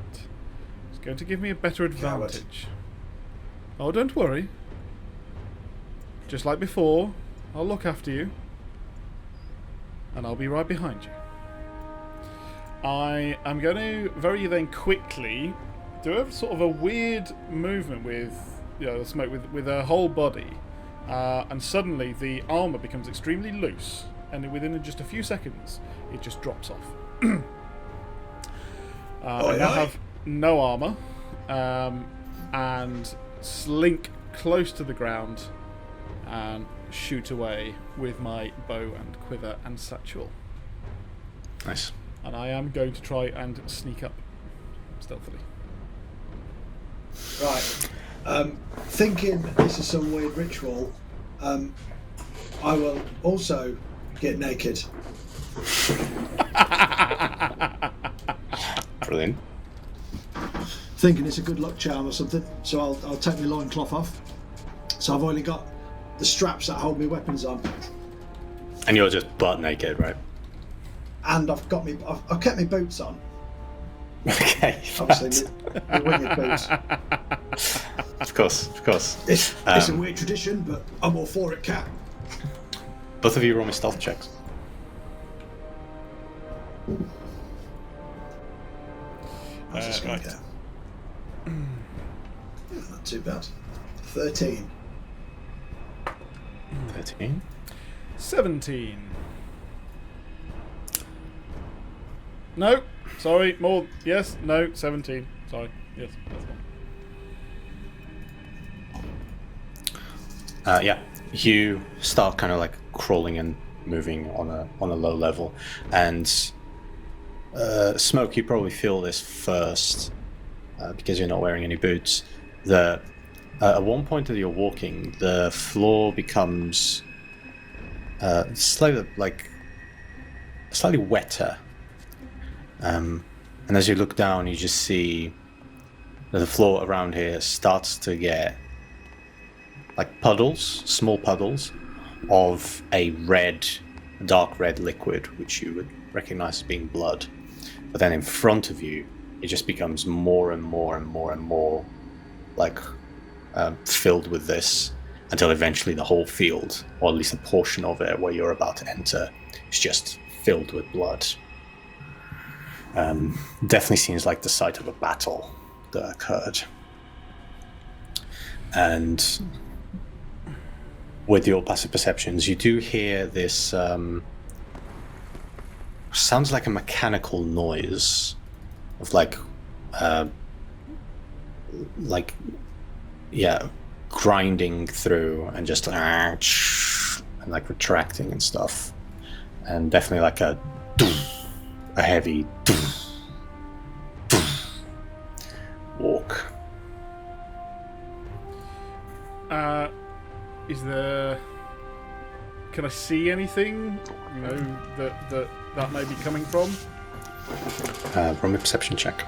It's going to give me a better advantage. Oh, don't worry. Just like before, I'll look after you. And I'll be right behind you. I am going to very then quickly do a sort of a weird movement with the smoke with her whole body. And suddenly the armour becomes extremely loose, and within just a few seconds it just drops off. I now have no armour, and slink close to the ground and shoot away with my bow and quiver and satchel. Nice. And I am going to try and sneak up stealthily. Right. Thinking this is some weird ritual, I will also get naked. Brilliant. Thinking it's a good luck charm or something, so I'll take my loincloth off. So I've only got the straps that hold my weapons on. And you're just butt naked, right? And I've kept my boots on. Okay. Obviously, my winged boots. Of of course. It's a weird tradition, but I'm all for it, Cat. Both of you roll me stealth checks. How's this going to go? Not too bad. 13. 13. 17. No, sorry, more. Yes, no, 17. Sorry, yes, that's one. Yeah, you start kind of like crawling and moving on a low level, and Smoke, you probably feel this first because you're not wearing any boots. At one point that you're walking, the floor becomes slightly wetter, and as you look down, you just see that the floor around here starts to get like puddles, small puddles of a dark red liquid, which you would recognize as being blood. But then in front of you, it just becomes more and more and more and more like filled with this, until eventually the whole field, or at least a portion of it where you're about to enter, is just filled with blood. Definitely seems like the site of a battle that occurred. And with your passive perceptions, you do hear this sounds like a mechanical noise of grinding through and just and like retracting and stuff, and definitely like a heavy walk. Is there? Can I see anything? You know that may be coming from. Roll me a perception check.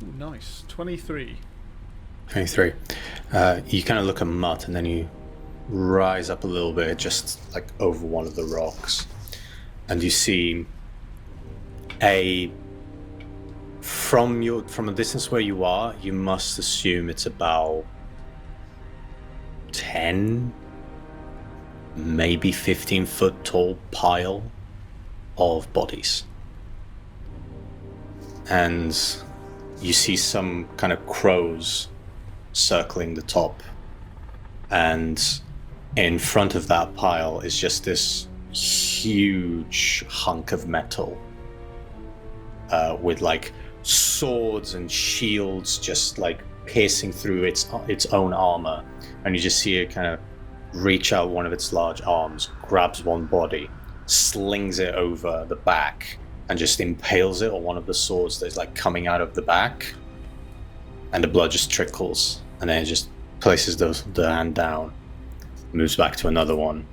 Ooh, nice. 23. 23. You kind of look at Mutt, and then you rise up a little bit, just like over one of the rocks, and you see from a distance where you are, you must assume it's about 10, maybe 15 foot tall pile of bodies. And you see some kind of crows circling the top, and in front of that pile is just this huge hunk of metal with like swords and shields just like piercing through its own armor, and you just see it kind of reach out one of its large arms, grabs one body, slings it over the back, and just impales it on one of the swords that's like coming out of the back, and the blood just trickles, and then it just places the hand down, moves back to another one,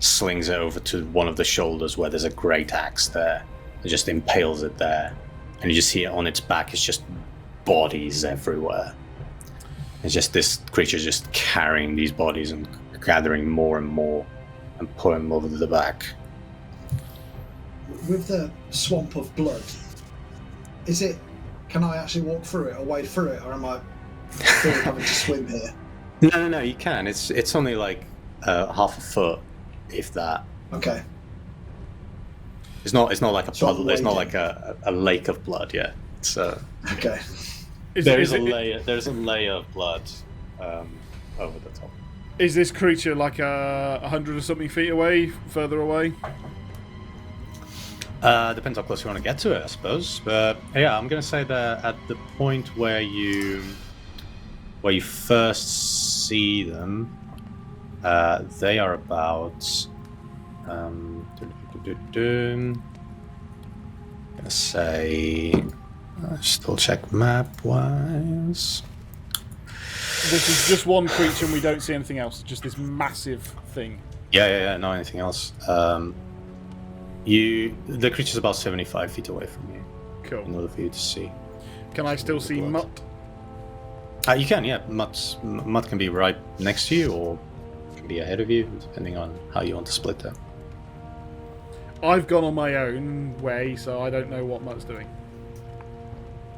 slings it over to one of the shoulders where there's a great axe there, and just impales it there, and you just see it on its back. It's just bodies everywhere. It's just this creature just carrying these bodies and gathering more and more and pulling them over to the back. With the swamp of blood, can I actually walk through it or wade through it, or am I still having to swim here? No, you can. It's only like half a foot, if that. Okay. It's not like a puddle. It's not like a lake of blood yet. So okay. There's a layer of blood over the top. Is this creature like 100 or something feet away, further away? Depends how close you want to get to it, I suppose. But yeah, I'm gonna say that at the point where you first see them, they are about. I'm gonna say. Still check map wise. This is just one creature and we don't see anything else. Just this massive thing. Yeah. Not anything else. The creature's about 75 feet away from you. Cool. In order for you to see. Can I still see Mutt? You can, yeah. Mutt can be right next to you, or can be ahead of you, depending on how you want to split them. I've gone on my own way, so I don't know what Mutt's doing.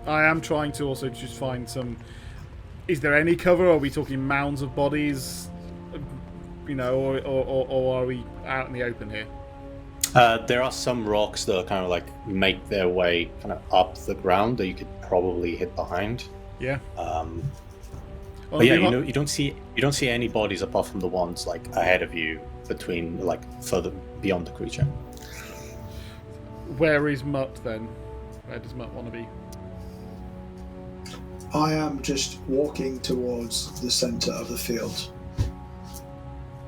I am trying to also just find some... Is there any cover? Are we talking mounds of bodies? You know, or are we out in the open here? There are some rocks that are kind of like make their way kind of up the ground that you could probably hit behind. Yeah. But yeah, you don't see any bodies apart from the ones like ahead of you, between like further beyond the creature. Where is Mutt then? Where does Mutt want to be? I am just walking towards the centre of the field.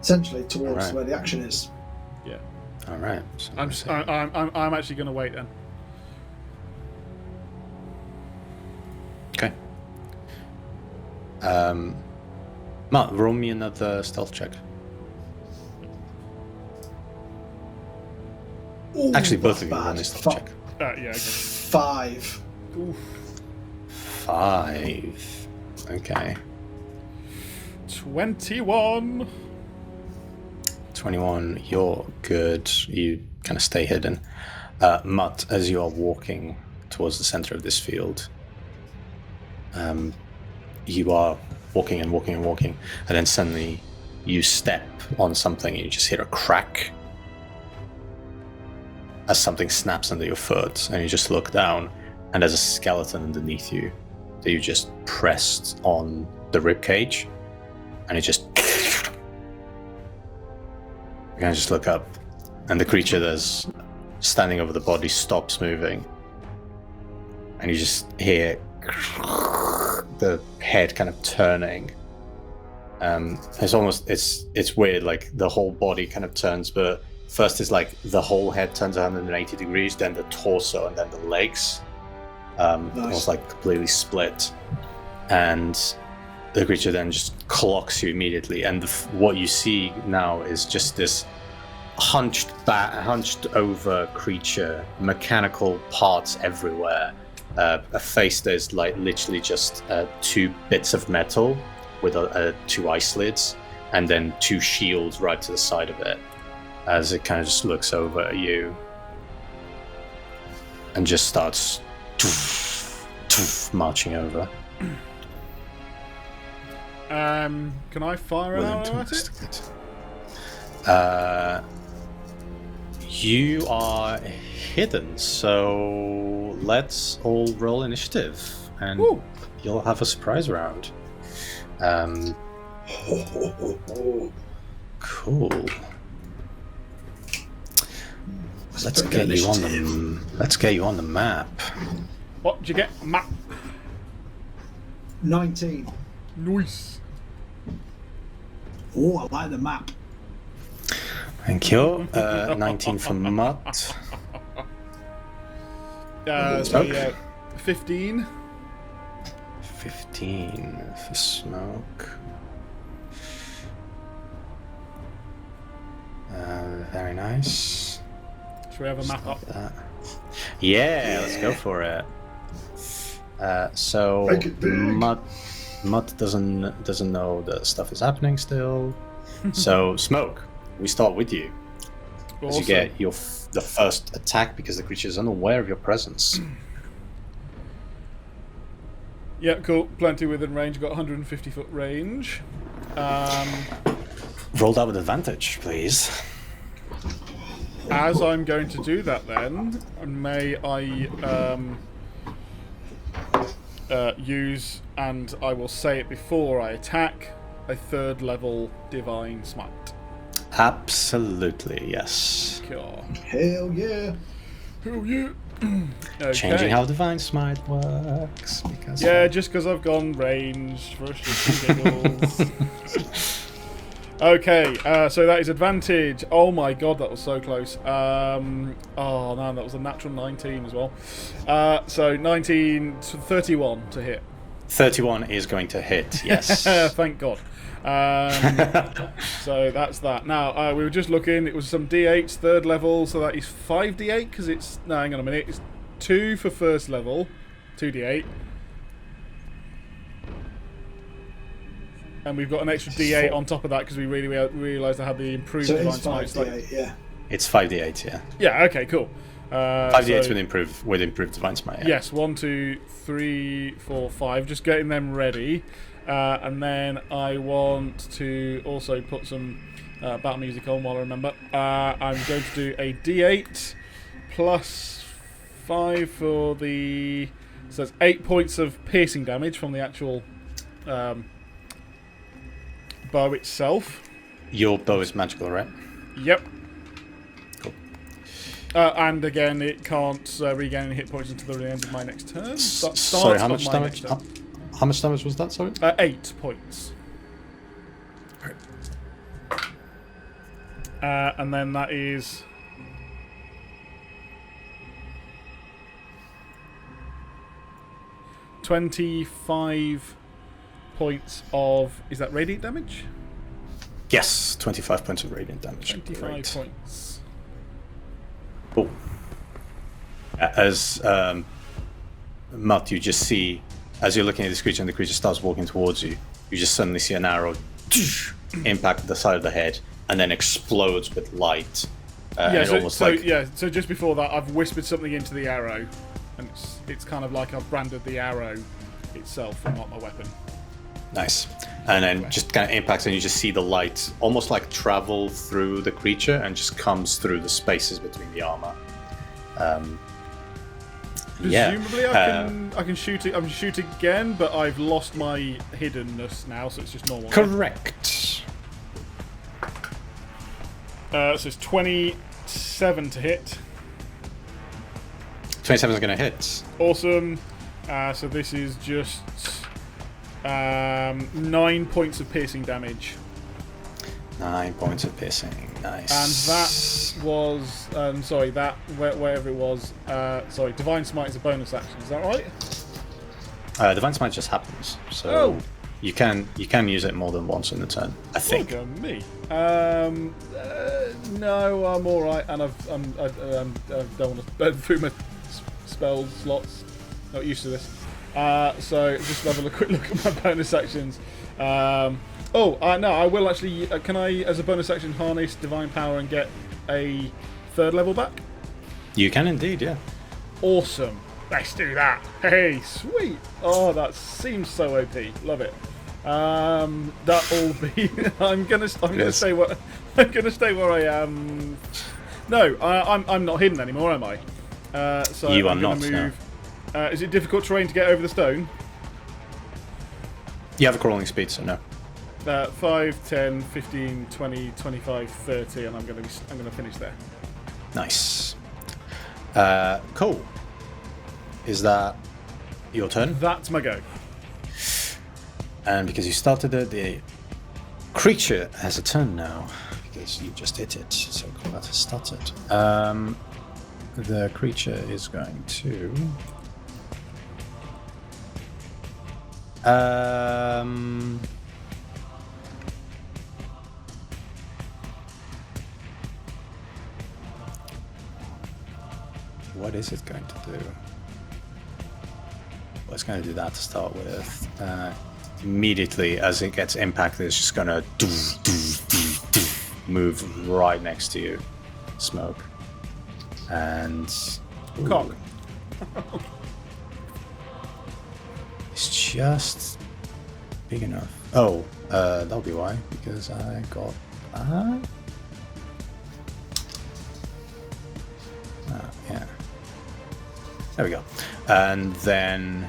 Essentially towards where the action is. Yeah. All right. So I'm actually going to wait then. Okay. Matt, roll me another stealth check. Ooh, actually, both of you bad. roll a stealth check. Yeah, okay. 5. Oof. 5. Okay. 21. 21, you're good. You kind of stay hidden. Mutt, as you are walking towards the center of this field, you are walking and walking and walking, and then suddenly you step on something and you just hear a crack as something snaps under your foot, and you just look down, and there's a skeleton underneath you that you just pressed on the rib cage, and it just... You can just look up, and the creature that's standing over the body stops moving, and you just hear the head kind of turning. It's weird, like the whole body kind of turns, but first is like the whole head turns 180 degrees, then the torso, and then the legs, almost like completely split, and the creature then just clocks you immediately, and what you see now is just this hunched over creature, mechanical parts everywhere, a face that is like literally just 2 bits of metal with 2 eye slits, and then 2 shields right to the side of it, as it kind of just looks over at you and just starts marching over. Can I fire an arrow at it? You are hidden, so let's all roll initiative, and you'll have a surprise round. Cool. Let's get you on the map. What'd you get? Map. 19. Nice. Oh, I like the map. Thank you. 19 for Mutt. 15. 15 for Smoke. Very nice. Should we have a map up? Yeah, let's go for it. So Mutt doesn't know that stuff is happening still. So Smoke, we start with you. Awesome. As you get the first attack because the creature is unaware of your presence. Yeah, cool. Plenty within range. Got 150 foot range. Roll that with advantage, please. As I'm going to do that, then may I use, and I will say it before I attack, a 3rd level Divine Smite. Absolutely, yes. Cool. Hell yeah. Hell yeah. Okay. Changing how Divine Smite works. Just because I've gone range for giggles. Okay, so that is advantage. Oh my god, that was so close. Oh man, that was a natural 19 as well. So 19, 31 to hit. 31 is going to hit, yes. Thank god. So that's that. Now, we were just looking, it was some D8s, 3rd level, so that is 5D8, because it's... No, hang on a minute. It's 2 for 1st level, 2D8. And we've got an extra D8 on top of that, because we really realised I had the improved So Divine it's Smite. 5D8, yeah. It's 5d8, yeah. Yeah. Okay. Cool. 5d8 so, with improved Divine Smite. Yeah. Yes. 1, 2, 3, 4, 5. Just getting them ready, and then I want to also put some battle music on while I remember. I'm going to do a d8 plus 5 for the. So it's 8 points of piercing damage from the actual bow itself. Your bow is magical, right? Yep. Cool. And again, it can't regain any hit points until the end of my next turn. Sorry, how much damage? How much damage was that? Sorry. 8 points. And then that is 25 points of. Is that radiant damage? Yes, 25 points of radiant damage. 25 Great. points. Cool. As Mutt, you just see, as you're looking at this creature and the creature starts walking towards you, you just suddenly see an arrow impact the side of the head and then explodes with light. So just before that, I've whispered something into the arrow, and it's kind of like I've branded the arrow itself and not my weapon. Nice. And then just kind of impacts, and you just see the light almost like travel through the creature and just comes through the spaces between the armor. Presumably, I can shoot it. I'm shoot again, but I've lost my hiddenness now, so it's just normal. Correct. So it's 27 to hit. 27 is going to hit. Awesome. So this is just 9 points of piercing damage. 9 points of piercing. Nice. And that was, wherever it was. Sorry, Divine Smite is a bonus action. Is that right? Divine Smite just happens, so you can use it more than once in the turn. I think. Look at me. No, I'm all right, and I don't want to burn through my spell slots. Not used to this. So just have a quick look at my bonus actions. No, I will actually. Can I, as a bonus action, harness Divine Power and get a 3rd level back? You can indeed, yeah. Awesome. Let's do that. Hey, sweet. Oh, that seems so OP. Love it. That'll be. I'm gonna stay where I am. No, I'm not hidden anymore, am I? So you I'm are gonna not. move. No. Is it difficult terrain to get over the stone? You have a crawling speed, so no. 5, 10, 15, 20, 25, 30, and I'm gonna finish there. Nice. Cool. Is that your turn? That's my go. And because you started it, the creature has a turn now. Because you just hit it, so combat has started. The creature is going to. What is it going to do? Well, it's going to do that to start with. Immediately as it gets impacted, it's just going to move right next to you. Smoke. And... Cock. It's just big enough. Oh, that'll be why, because I got that. Yeah. There we go. And then,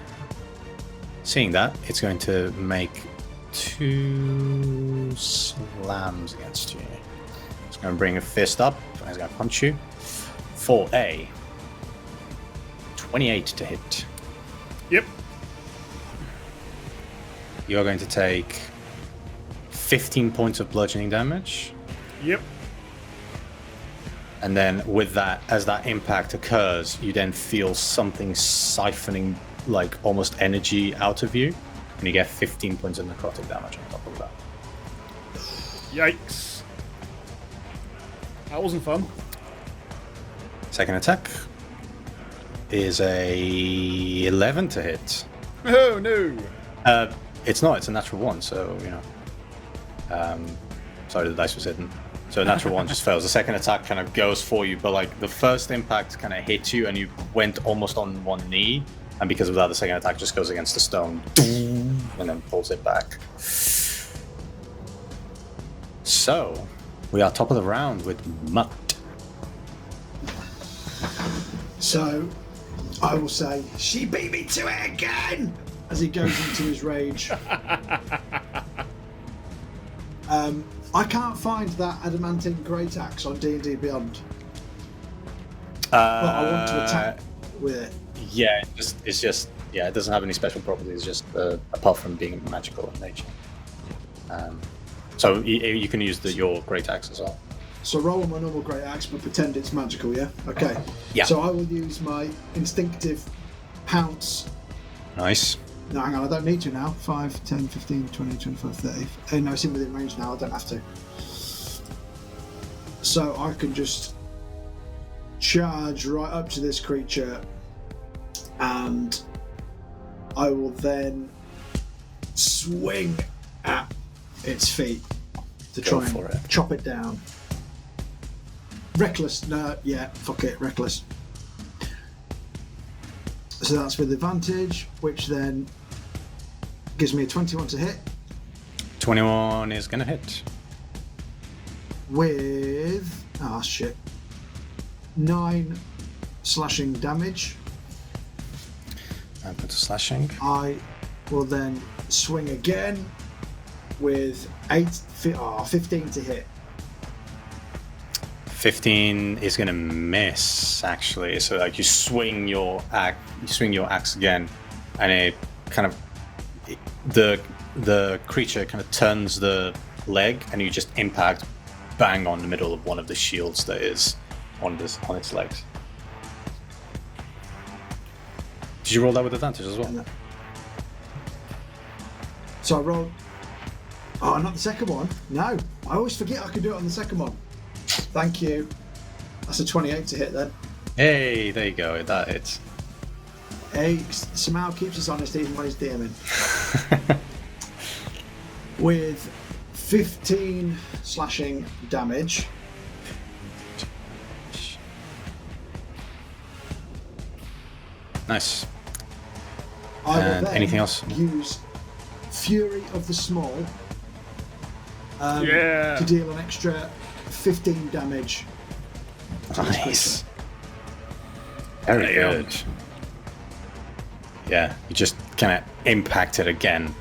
seeing that, it's going to make 2 slams against you. It's going to bring a fist up, and it's going to punch you for a 28 to hit. Yep. You're going to take 15 points of bludgeoning damage. Yep. And then with that, as that impact occurs, you then feel something siphoning like almost energy out of you. And you get 15 points of necrotic damage on top of that. Yikes. That wasn't fun. Second attack is a 11 to hit. Oh, no. It's not, it's a natural 1, so, you know. Sorry, the dice was hidden. So So a natural one just fails. The second attack kind of goes for you, but like the first impact kind of hit you and you went almost on one knee, and because of that the second attack just goes against the stone and then pulls it back. So we are top of the round with Mutt. So I will say, she beat me to it again, as he goes into his rage. I can't find that adamantine great axe on D&D Beyond. But I want to attack with it. Yeah, it doesn't have any special properties, just apart from being magical in nature. So you can use your great axe as well. So roll on my normal great axe, but pretend it's magical, yeah? Okay. Yeah. So I will use my instinctive pounce. Nice. No, hang on, I don't need to now. 5, 10, 15, 20, 25, 30. No, it's in within range now, I don't have to. So I can just charge right up to this creature, and I will then swing at its feet to try and chop it down. Reckless, no, yeah, fuck it, reckless. So that's with advantage, which then gives me a 21 to hit. 21 is gonna hit. With, 9 slashing damage. And put a slashing. I will then swing again with 15 to hit. 15 is gonna miss, actually. So like you swing your axe again, and it kind of the creature kind of turns the leg, and you just impact bang on the middle of one of the shields that is on its legs. Did you roll that with advantage as well? No. So I rolled. Oh, not the second one. No, I always forget I can do it on the second one. Thank you. That's a 28 to hit then. Hey, there you go. That hits. Hey, Simao keeps us honest even when he's DMing. With 15 slashing damage. Nice. I will then anything else? Use Fury of the Small Yeah. to deal an extra 15 damage. Nice. Very good. Yeah, you just kind of impact it again,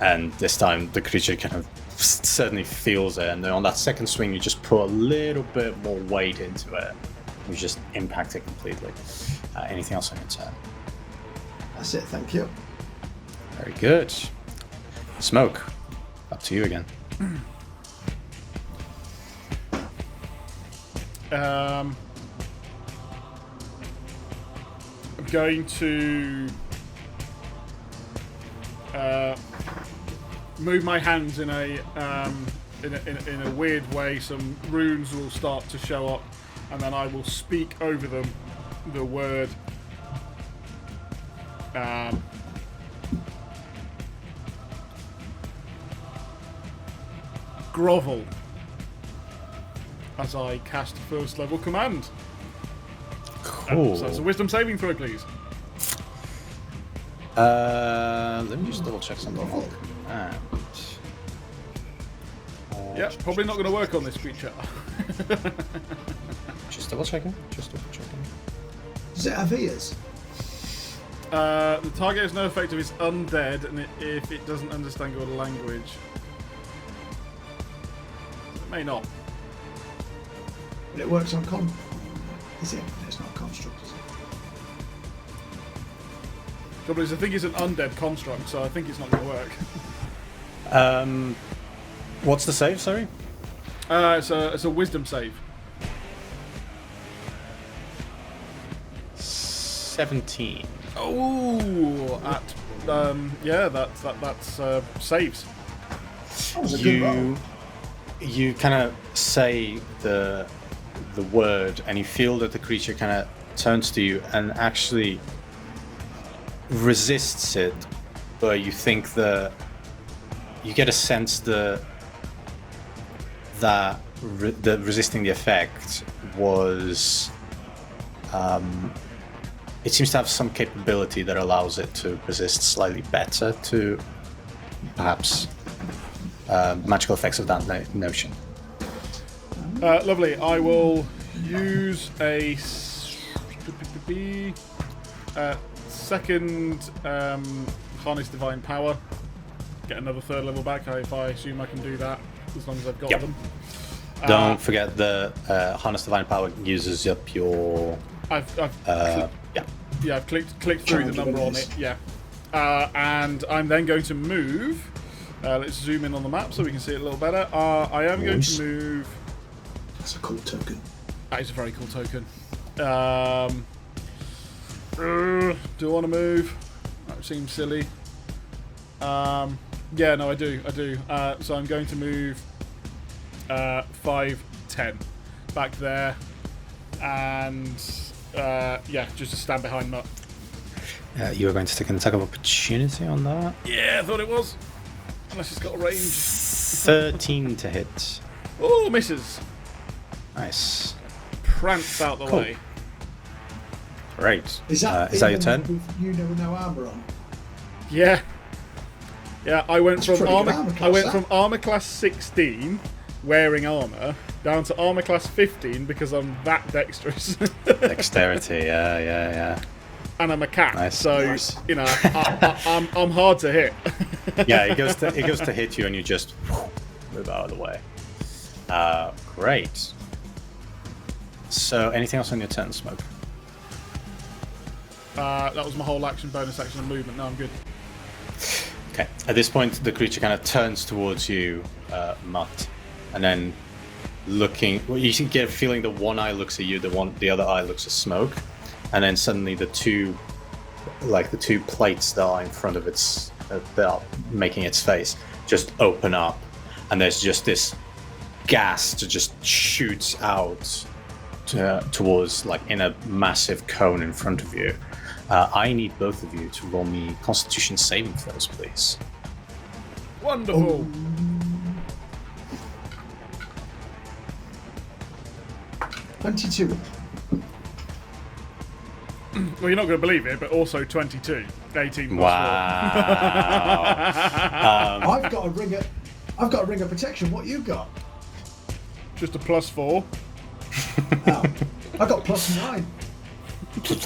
and this time the creature kind of certainly feels it, and then on that second swing you just put a little bit more weight into it. You just impact it completely. Anything else on your turn? That's it, thank you. Very good. Smoke, up to you again. I'm going to move my hands in a weird way. Some runes will start to show up, and then I will speak over them the word grovel as I cast first level command. Cool. So it's a wisdom saving throw, please. Let me just double check something. Yeah, probably not going to work on this creature. Just double checking. Does it have ears? The target has no effect if it's undead, and if it doesn't understand your language. It may not. But it works on Is it? It's not construct, is it? Trouble is, I think it's an undead construct, so I think it's not going to work. What's the save? Sorry. It's a wisdom save. 17. Oh, that's saves. That was a good roll. You kind of say the word, and you feel that the creature kind of turns to you and actually resists it, but you think you get a sense that resisting the effect was it seems to have some capability that allows it to resist slightly better to perhaps magical effects of that notion. Lovely. I will use a second harness divine power. Get another 3rd level back. I assume I can do that as long as I've got them. Don't forget the harness divine power uses up your. I've clicked through the number on it. Yeah, and I'm then going to move. Let's zoom in on the map so we can see it a little better. I am going to move. That's a cool token. That is a very cool token. Do I want to move? That seems silly. Yeah, no, I do. So I'm going to move 5, 10 back there, and just to stand behind Mutt. You are going to take an attack of opportunity on that. Yeah, I thought it was. Unless it's got a range. 13 to hit. Oh, misses. Nice. Pranced out the way. Great. Is that your turn? With no armor on. Yeah. Yeah, I went That's from pretty good armor. armor I went class, from armor class 16, wearing armor, down to armor class 15 because I'm that dexterous. Dexterity. Yeah. And I'm a cat, Nice. you know, I'm hard to hit. Yeah, it goes to hit you, and you just move out of the way. Great. So, anything else on your turn, Smoke? That was my whole action, bonus action, and movement. No, I'm good. Okay. At this point, the creature kind of turns towards you, Mutt, and then looking. Well, you can get a feeling that one eye looks at you, the other eye looks at Smoke, and then suddenly the two plates that are in front of its, that are making its face, just open up, and there's just this gas that just shoots out towards, like, in a massive cone in front of you. I need both of you to roll me Constitution saving throws, please. Wonderful. 22. Well, you're not going to believe it, but also 22. 18 plus Wow. I've got a ring of protection. What you got? 4. Just a plus 4. Oh, I got +9.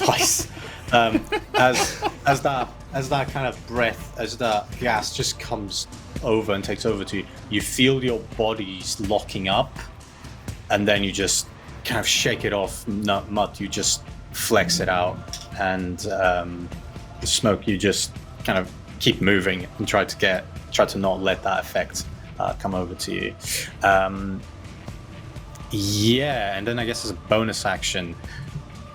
Nice. As that kind of breath, as that gas just comes over and takes over to you, you feel your body's locking up, and then you just kind of shake it off. Mutt, you just flex it out, and Smoke, you just kind of keep moving and try to not let that effect come over to you. Yeah, and then I guess as a bonus action,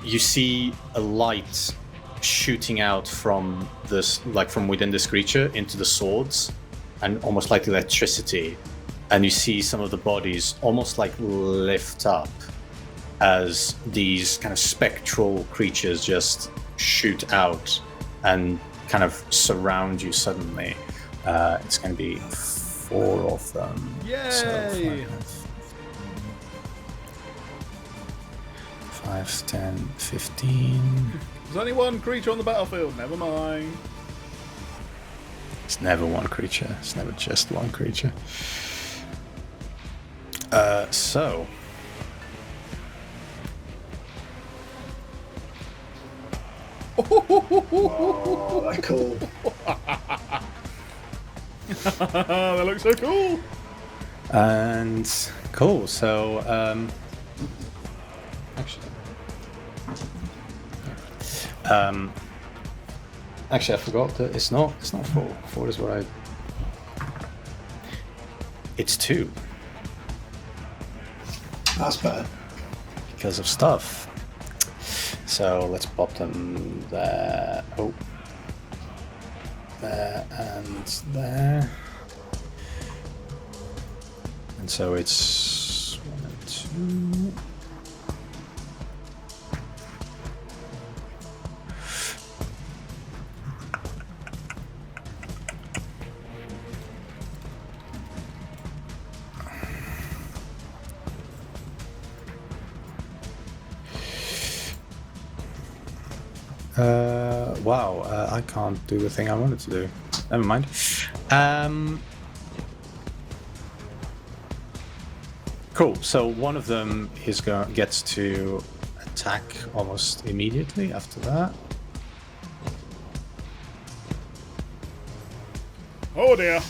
you see a light shooting out from this, like from within this creature into the swords, and almost like electricity. And you see some of the bodies almost like lift up as these kind of spectral creatures just shoot out and kind of surround you suddenly. It's going to be 4 of them. Yay! So 5, 10, 15. There's only one creature on the battlefield. Never mind. It's never one creature. It's never just one creature. So. Oh, that's cool. That looks so cool. And cool. So, actually, I forgot that it's not 4. 4 is what I. It's 2 That's better. because of stuff. So let's pop them there. Oh, there and there. And so it's 1 and 2. Wow, I can't do the thing I wanted to do. Never mind. Cool. So one of them gets to attack almost immediately after that. Oh dear.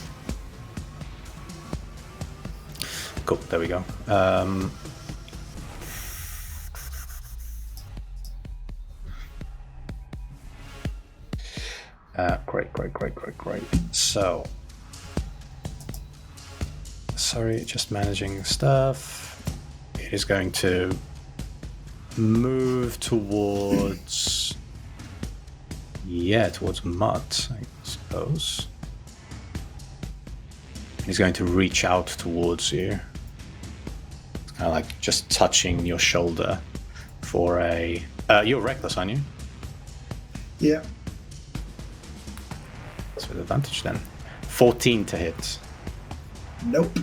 Cool. There we go. Great. So, sorry, just managing stuff. It is going to move towards, towards Mutt, I suppose. He's going to reach out towards you. It's kind of like just touching your shoulder for a. You're reckless, aren't you? Yeah. That's with advantage then. 14 to hit. Nope.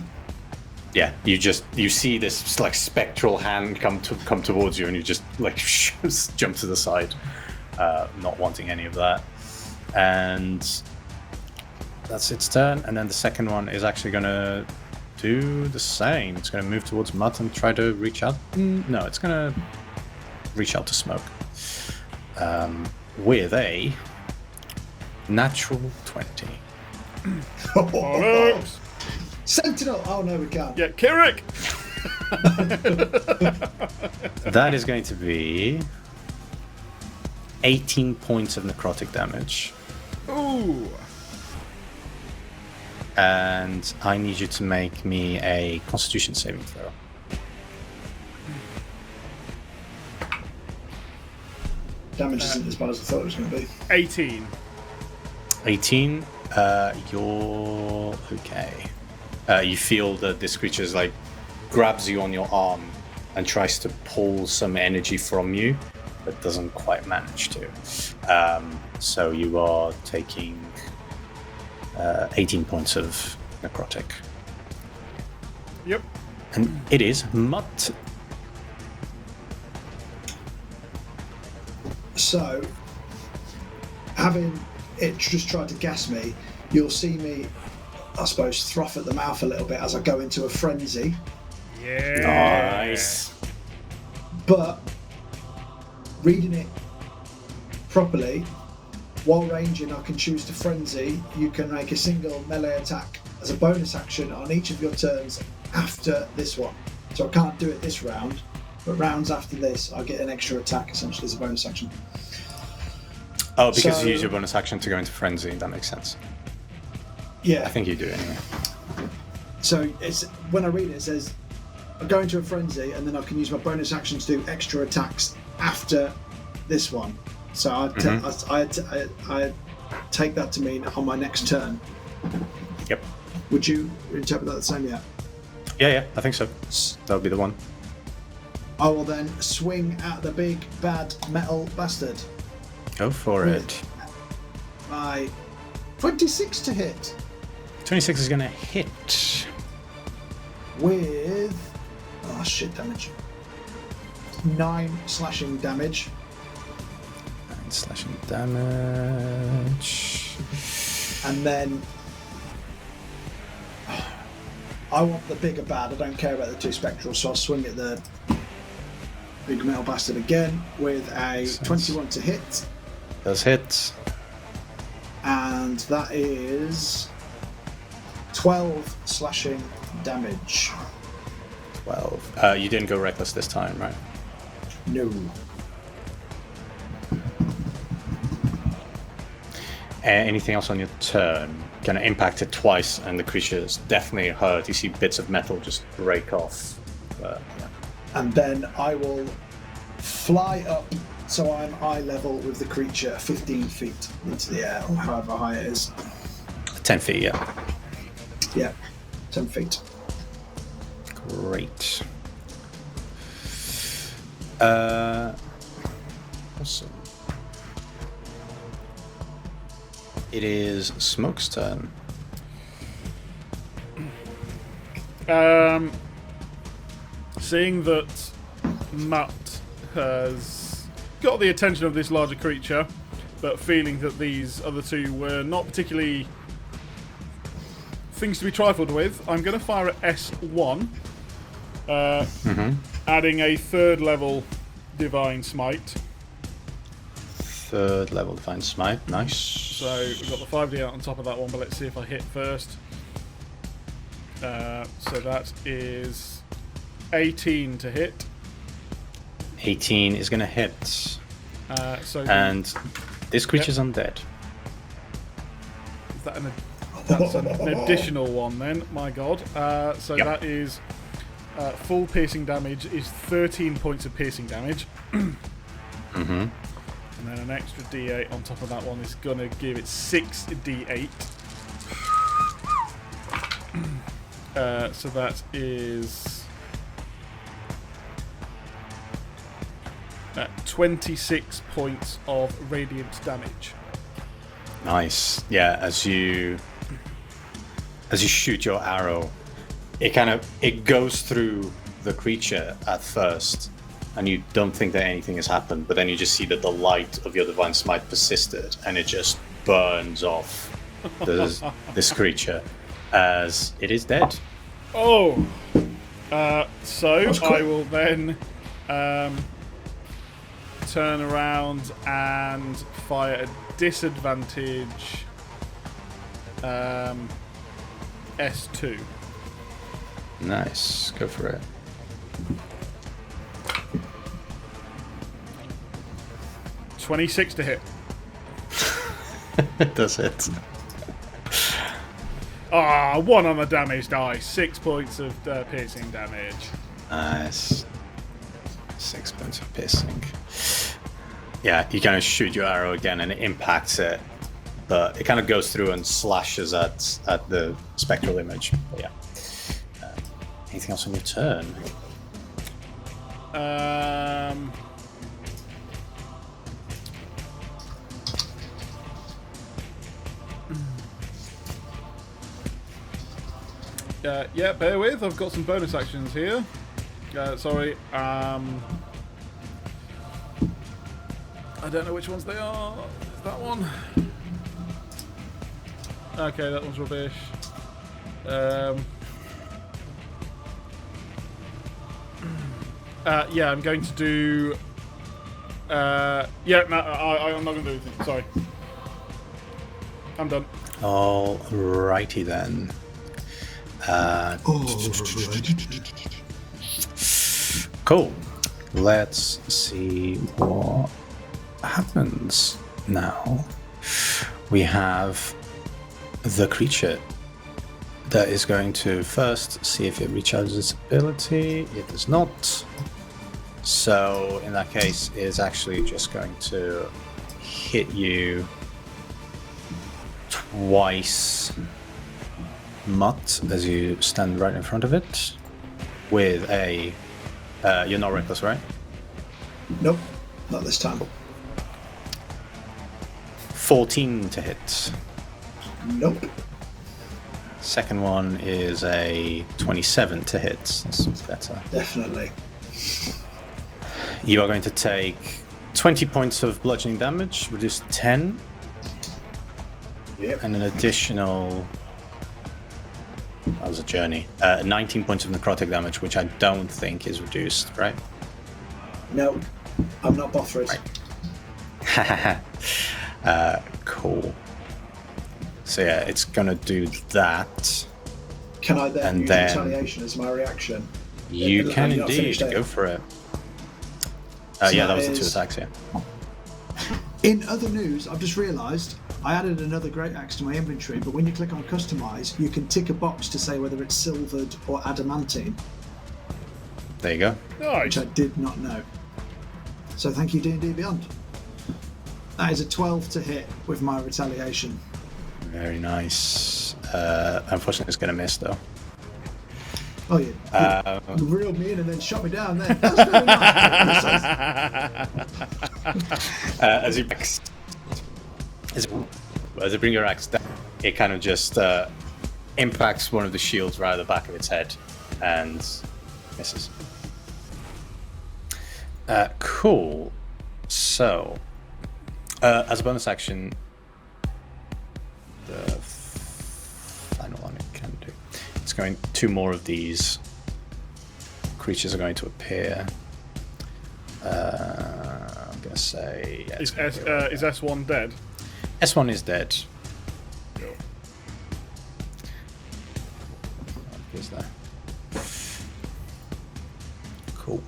Yeah, you see this like spectral hand come towards you, and you just like jump to the side, not wanting any of that. And that's its turn. And then the second one is actually going to do the same. It's going to move towards Mutt and try to reach out. No, it's going to reach out to Smoke with a natural 20. Sentinel! Oh no, we can't. Yeah, Kirik! That is going to be 18 points of necrotic damage. Ooh! And I need you to make me a Constitution saving throw. Damage isn't as bad as I thought it was going to be. 18. 18. You're okay. You feel that this creature like grabs you on your arm and tries to pull some energy from you, but doesn't quite manage to. So you are taking 18 points of necrotic. Yep. And it is Mutt. So, having it just tried to gas me, you'll see me, I suppose, froth at the mouth a little bit as I go into a frenzy. Yeah. Nice. But reading it properly, while ranging, I can choose to frenzy. You can make a single melee attack as a bonus action on each of your turns after this one. So I can't do it this round, but rounds after this, I get an extra attack essentially as a bonus action. Oh, because you use your bonus action to go into frenzy. That makes sense. Yeah. I think you do anyway. So it's when I read it, it says I go into a frenzy and then I can use my bonus action to do extra attacks after this one. So I take that to mean on my next turn. Yep. Would you interpret that the same? Yeah. Yeah, I think so. That'll be the one. I will then swing at the big bad metal bastard. Go for it. My 26 to hit. 26 is going to hit. With damage. 9 slashing damage. 9 slashing damage. And then I want the bigger bad. I don't care about the two spectrals, so I'll swing at the big metal bastard again with a 21 to hit. Does hit. And that is 12 slashing damage. 12. You didn't go reckless this time, right? No. Anything else on your turn? Gonna impact it twice, and the creature is definitely hurt. You see bits of metal just break off. Yeah. And then I will fly up so I'm eye level with the creature 15 feet into the air, or however high it is. 10 feet, yeah. Yeah, 10 feet. Great. Awesome. It is Smoke's turn. Seeing that Mutt has got the attention of this larger creature, but feeling that these other two were not particularly things to be trifled with, I'm going to fire at S1, adding a 3rd level Divine Smite. 3rd level Divine Smite, nice. So we've got the 5d on top of that one, but let's see if I hit first. So that is 18 to hit. 18 is going to hit. And this creature's undead. Is that that's an additional one then? My god. So that is full piercing damage is 13 points of piercing damage. And then an extra d8 on top of that one is going to give it 6 d8. So that is 26 points of radiant damage. Nice. Yeah, as you shoot your arrow, it goes through the creature at first, and you don't think that anything has happened, but then you just see that the light of your Divine Smite persisted, and it just burns off this creature as it is dead. Oh! So I will then turn around and fire a disadvantage S2. Nice, go for it. $26 to hit. Does it? 1 on the damage die. 6 points of piercing damage. Nice. 6 points of piercing. Yeah, you kind of shoot your arrow again and it impacts it, but it kind of goes through and slashes at the spectral image. But yeah. Anything else on your turn? Yeah, bear with. I've got some bonus actions here. Sorry. I don't know which ones they are. Is that one? Okay, that one's rubbish. Yeah, I'm going to do... I'm not going to do anything. Sorry. I'm done. Alrighty then. Cool. Let's see what happens now. We have the creature that is going to first see if it recharges its ability. It does not. So in that case, it's actually just going to hit you twice, Mutt, as you stand right in front of it with a... you're not reckless, right? Nope, not this time. 14 to hit. Nope. Second one is a 27 to hit. That's better. Definitely. You are going to take 20 points of bludgeoning damage, reduced to 10. Yep. And an additional... That was a journey. 19 points of necrotic damage, which I don't think is reduced, right? No, I'm not bothered. Right. Cool. So yeah, it's gonna do that. Can I then use then retaliation as my reaction? You can indeed. Go for it. Yeah, that was the 2 attacks, yeah. In other news, I've just realised I added another great axe to my inventory, but when you click on customize, you can tick a box to say whether it's silvered or adamantine. There you go. Nice. Which I did not know. So thank you, D&D Beyond. That is a 12 to hit with my retaliation. Very nice. Unfortunately, it's going to miss, though. Oh, yeah. You reeled me in and then shot me down there. That's very nice. As you bring your axe down, it kind of just impacts one of the shields right at the back of its head and misses. Cool. So, as a bonus action, the final one it can do. It's going. 2 more of these creatures are going to appear. I'm gonna say. Yeah, Is S1 dead? S1 is dead. Is there? Cool.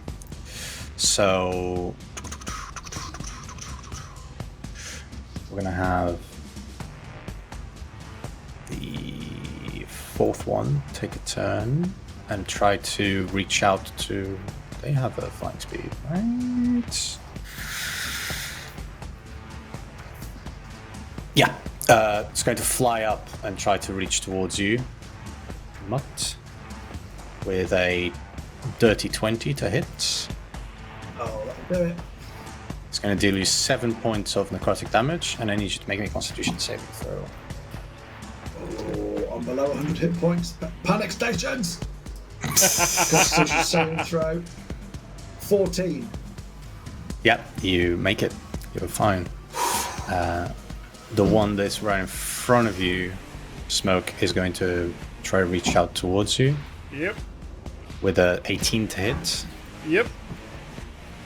So we're gonna have the 4th one take a turn and try to reach out to. They have a flying speed, right? Yeah. It's going to fly up and try to reach towards you, Mutt, with a dirty 20 to hit. Oh, that'll do it. It's going to deal you 7 points of necrotic damage, and I need you to make me a Constitution saving throw. Oh, I'm below 100 hit points. Panic stations! Constitution saving throw. 14. Yep, you make it. You're fine. The one that's right in front of you, Smoke, is going to try to reach out towards you. Yep. With a 18 to hit. Yep.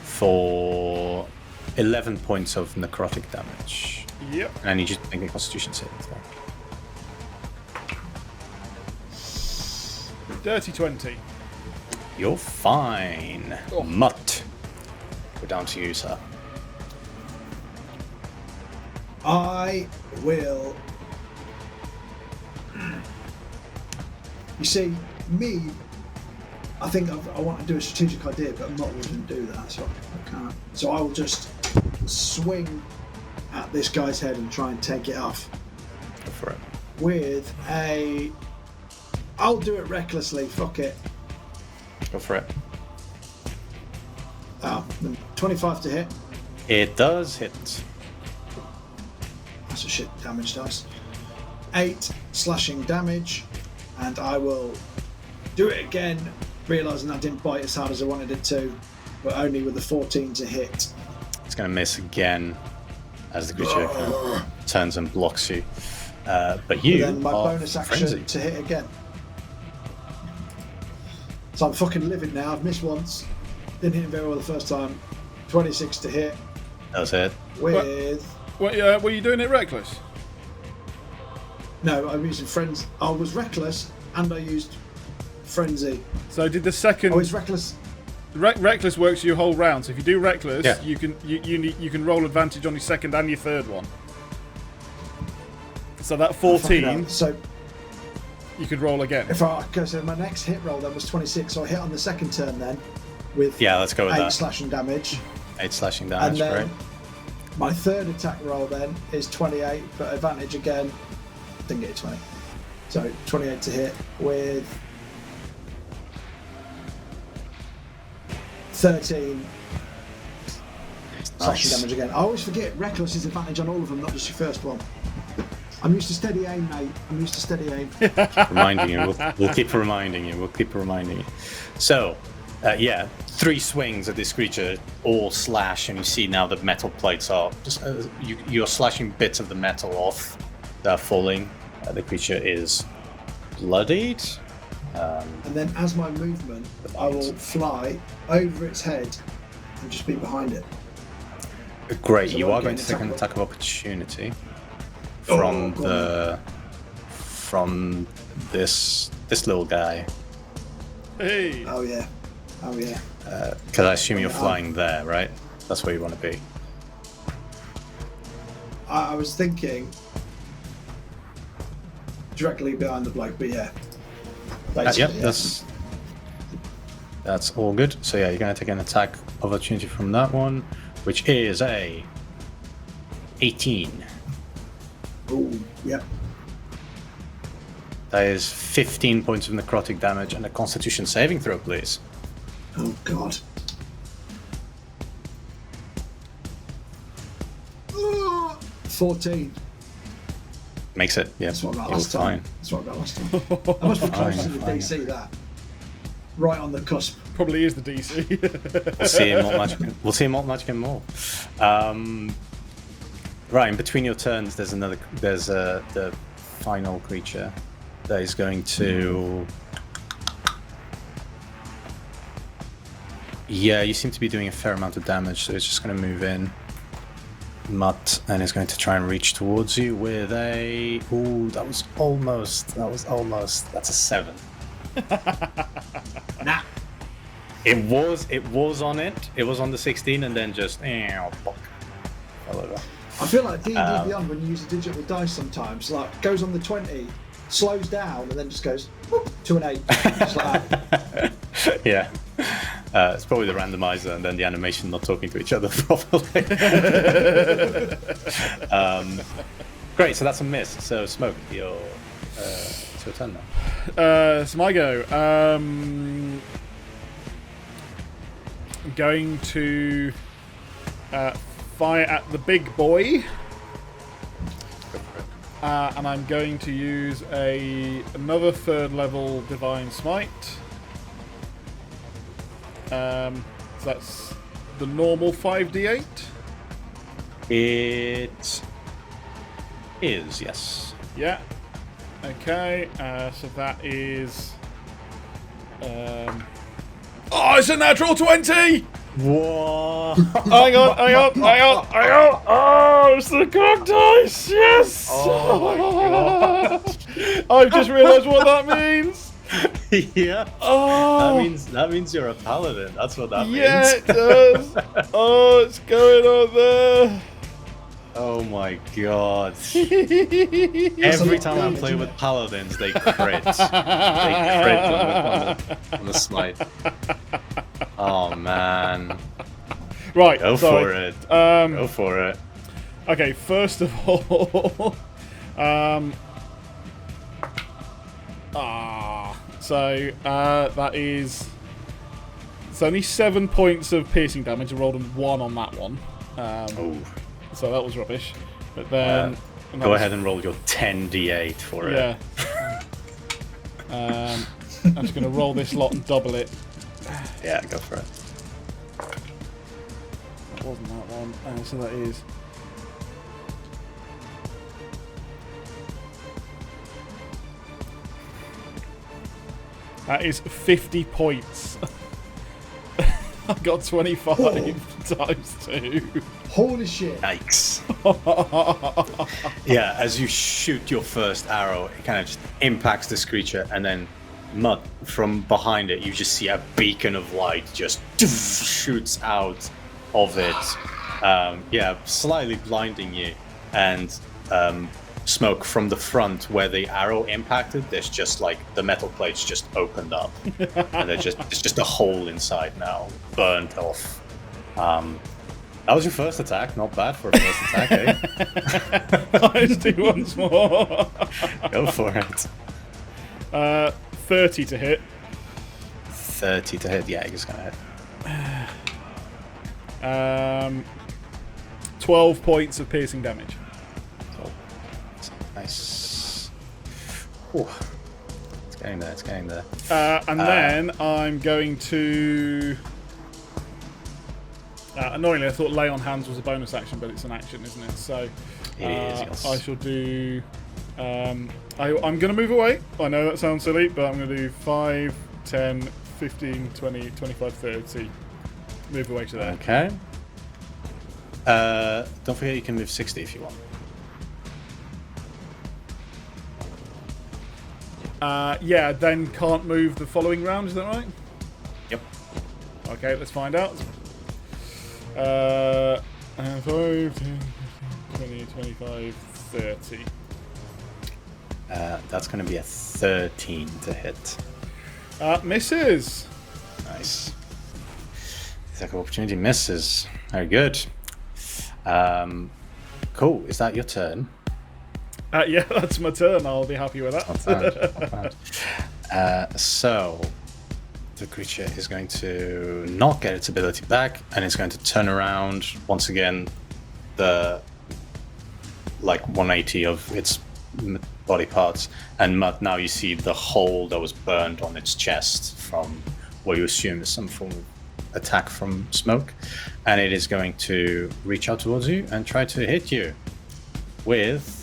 For 11 points of necrotic damage. Yep. And I need you to make a Constitution saving throw. Dirty 20. You're fine. Oh. Mutt. We're down to you, sir. I will. You see, me, I think I want to do a strategic idea, but Mutt wouldn't do that, so I can't. So I will just swing at this guy's head and try and take it off. Go for it. With a. I'll do it recklessly, fuck it. Go for it. 25 to hit. It does hit. That's a shit damage dice. 8 slashing damage, and I will do it again, realising that didn't bite as hard as I wanted it to, but only with a 14 to hit. It's going to miss again as the creature kind of turns and blocks you. But you And then my are bonus action frenzied. to hit again. So I'm fucking living now. I've missed once. Didn't hit him very well the first time. 26 to hit. That's it. With... Were you doing it reckless? No, I'm using Frenzy. I was reckless, and I used Frenzy. So did the second... I was reckless. Reckless works your whole round. So if you do reckless, Yeah. you can roll advantage on your second and your third one. So that 14, So you could roll again. if I go, so my next hit roll then was 26. So I hit on the second turn then with Yeah, let's go with 8 that. slashing damage. 8 slashing And damage, then right? my third attack roll then is 28, but advantage again. Didn't get a 20. So 28 to hit with 13 slashing damage again. I always forget reckless is advantage on all of them, not just your first one. I'm used to steady aim, mate. I'm used to steady aim. Reminding you. We'll keep reminding you. We'll keep reminding you. So, yeah, 3 swings at this creature, all slash, and you see now the metal plates are just you're slashing bits of the metal off. They're falling. The creature is bloodied. And then as my movement, I will fly over its head and just be behind it. Great. So You I'll are get going an to take an attack attack of opportunity Oh, from this little guy. Hey. Oh yeah. Oh yeah. Because I assume you're flying there, right? That's where you want to be. I was thinking directly behind the bloke, but yeah. Yep, Basically, that's all good. So yeah, you're going to take an attack of opportunity from that one, which is a 18. Oh, yep. That is 15 points of necrotic damage and a Constitution saving throw, please. Oh god. 14. Makes it. Yeah, That's what I got you're last time. fine. That's what I got last time. I must be close to the Fine. DC that. Right on the cusp. probably is the DC. We'll see in Malt Magic. We'll see in Malt Magic and more. Right, in between your turns, there's the final creature that is going to. Yeah, you seem to be doing a fair amount of damage, so it's just going to move in. Mutt, and is going to try and reach towards you with a. Ooh, that was almost. That's a 7. Nah. It was on it. It was on the 16, and then just fell over. I feel like D&D Beyond, when you use the digital dice sometimes, like goes on the 20, slows down, and then just goes whoop, to an 8. Just like that. Yeah. It's probably the randomizer and then the animation not talking to each other properly. Great, so that's a miss. So, Smoke, it's your turn now. It's my go. I'm going to fire at the big boy. And I'm going to use another 3rd level Divine Smite. So that's the normal 5d8. It is, yes. Yeah. Okay. So that is. Oh, it's a natural 20. Whoa! Hang on. Oh, it's the cock dice. Yes. Oh I've just realised what that means. Yeah. Oh. That means you're a paladin. That's what that means. Yeah, it does. Oh, it's going on there. Oh my god. Every time I play with paladins, they crit. They crit on the smite. Oh man. Right. Go for it. Go for it. Okay, first of all, so that is. It's only 7 points of piercing damage. I rolled a 1 on that one. So that was rubbish. But then go ahead and roll your 10d8 for it. Yeah. I'm just going to roll this lot and double it. Yeah, go for it. That wasn't that one. So that is. That is 50 points. I got 25 times 2. Holy shit. Yikes. Yeah, as you shoot your first arrow, it kind of just impacts this creature, and then Mutt, from behind it, you just see a beacon of light just shoots out of it. Yeah, slightly blinding you. And Smoke, from the front where the arrow impacted, there's just like the metal plates just opened up. And it's just a hole inside now, burnt off. That was your first attack. Not bad for a first attack, eh? Let's do once more. Go for it. 30 to hit. 30 to hit. Yeah, he's gonna hit. 12 points of piercing damage. Oh, nice. Whew. It's getting there. And then I'm going to. Annoyingly, I thought lay on hands was a bonus action, but it's an action, isn't it? So it is, yes. I shall do. I'm going to move away. I know that sounds silly, but I'm going to do 5, 10, 15, 20, 25, 30. Move away to there. Okay. Don't forget you can move 60 if you want. Yeah, then can't move the following round, is that right? Yep. Okay, let's find out. 5, 10, 15, 20, 25, 30. That's going to be a 13 to hit. Misses. Nice. Second opportunity misses. Very good. Cool. Is that your turn? Yeah, that's my turn. I'll be happy with that. Not bad. So the creature is going to not get its ability back, and it's going to turn around once again. The 180 of its body parts, and Mutt, now you see the hole that was burned on its chest from what you assume is some form of attack from smoke, and it is going to reach out towards you and try to hit you with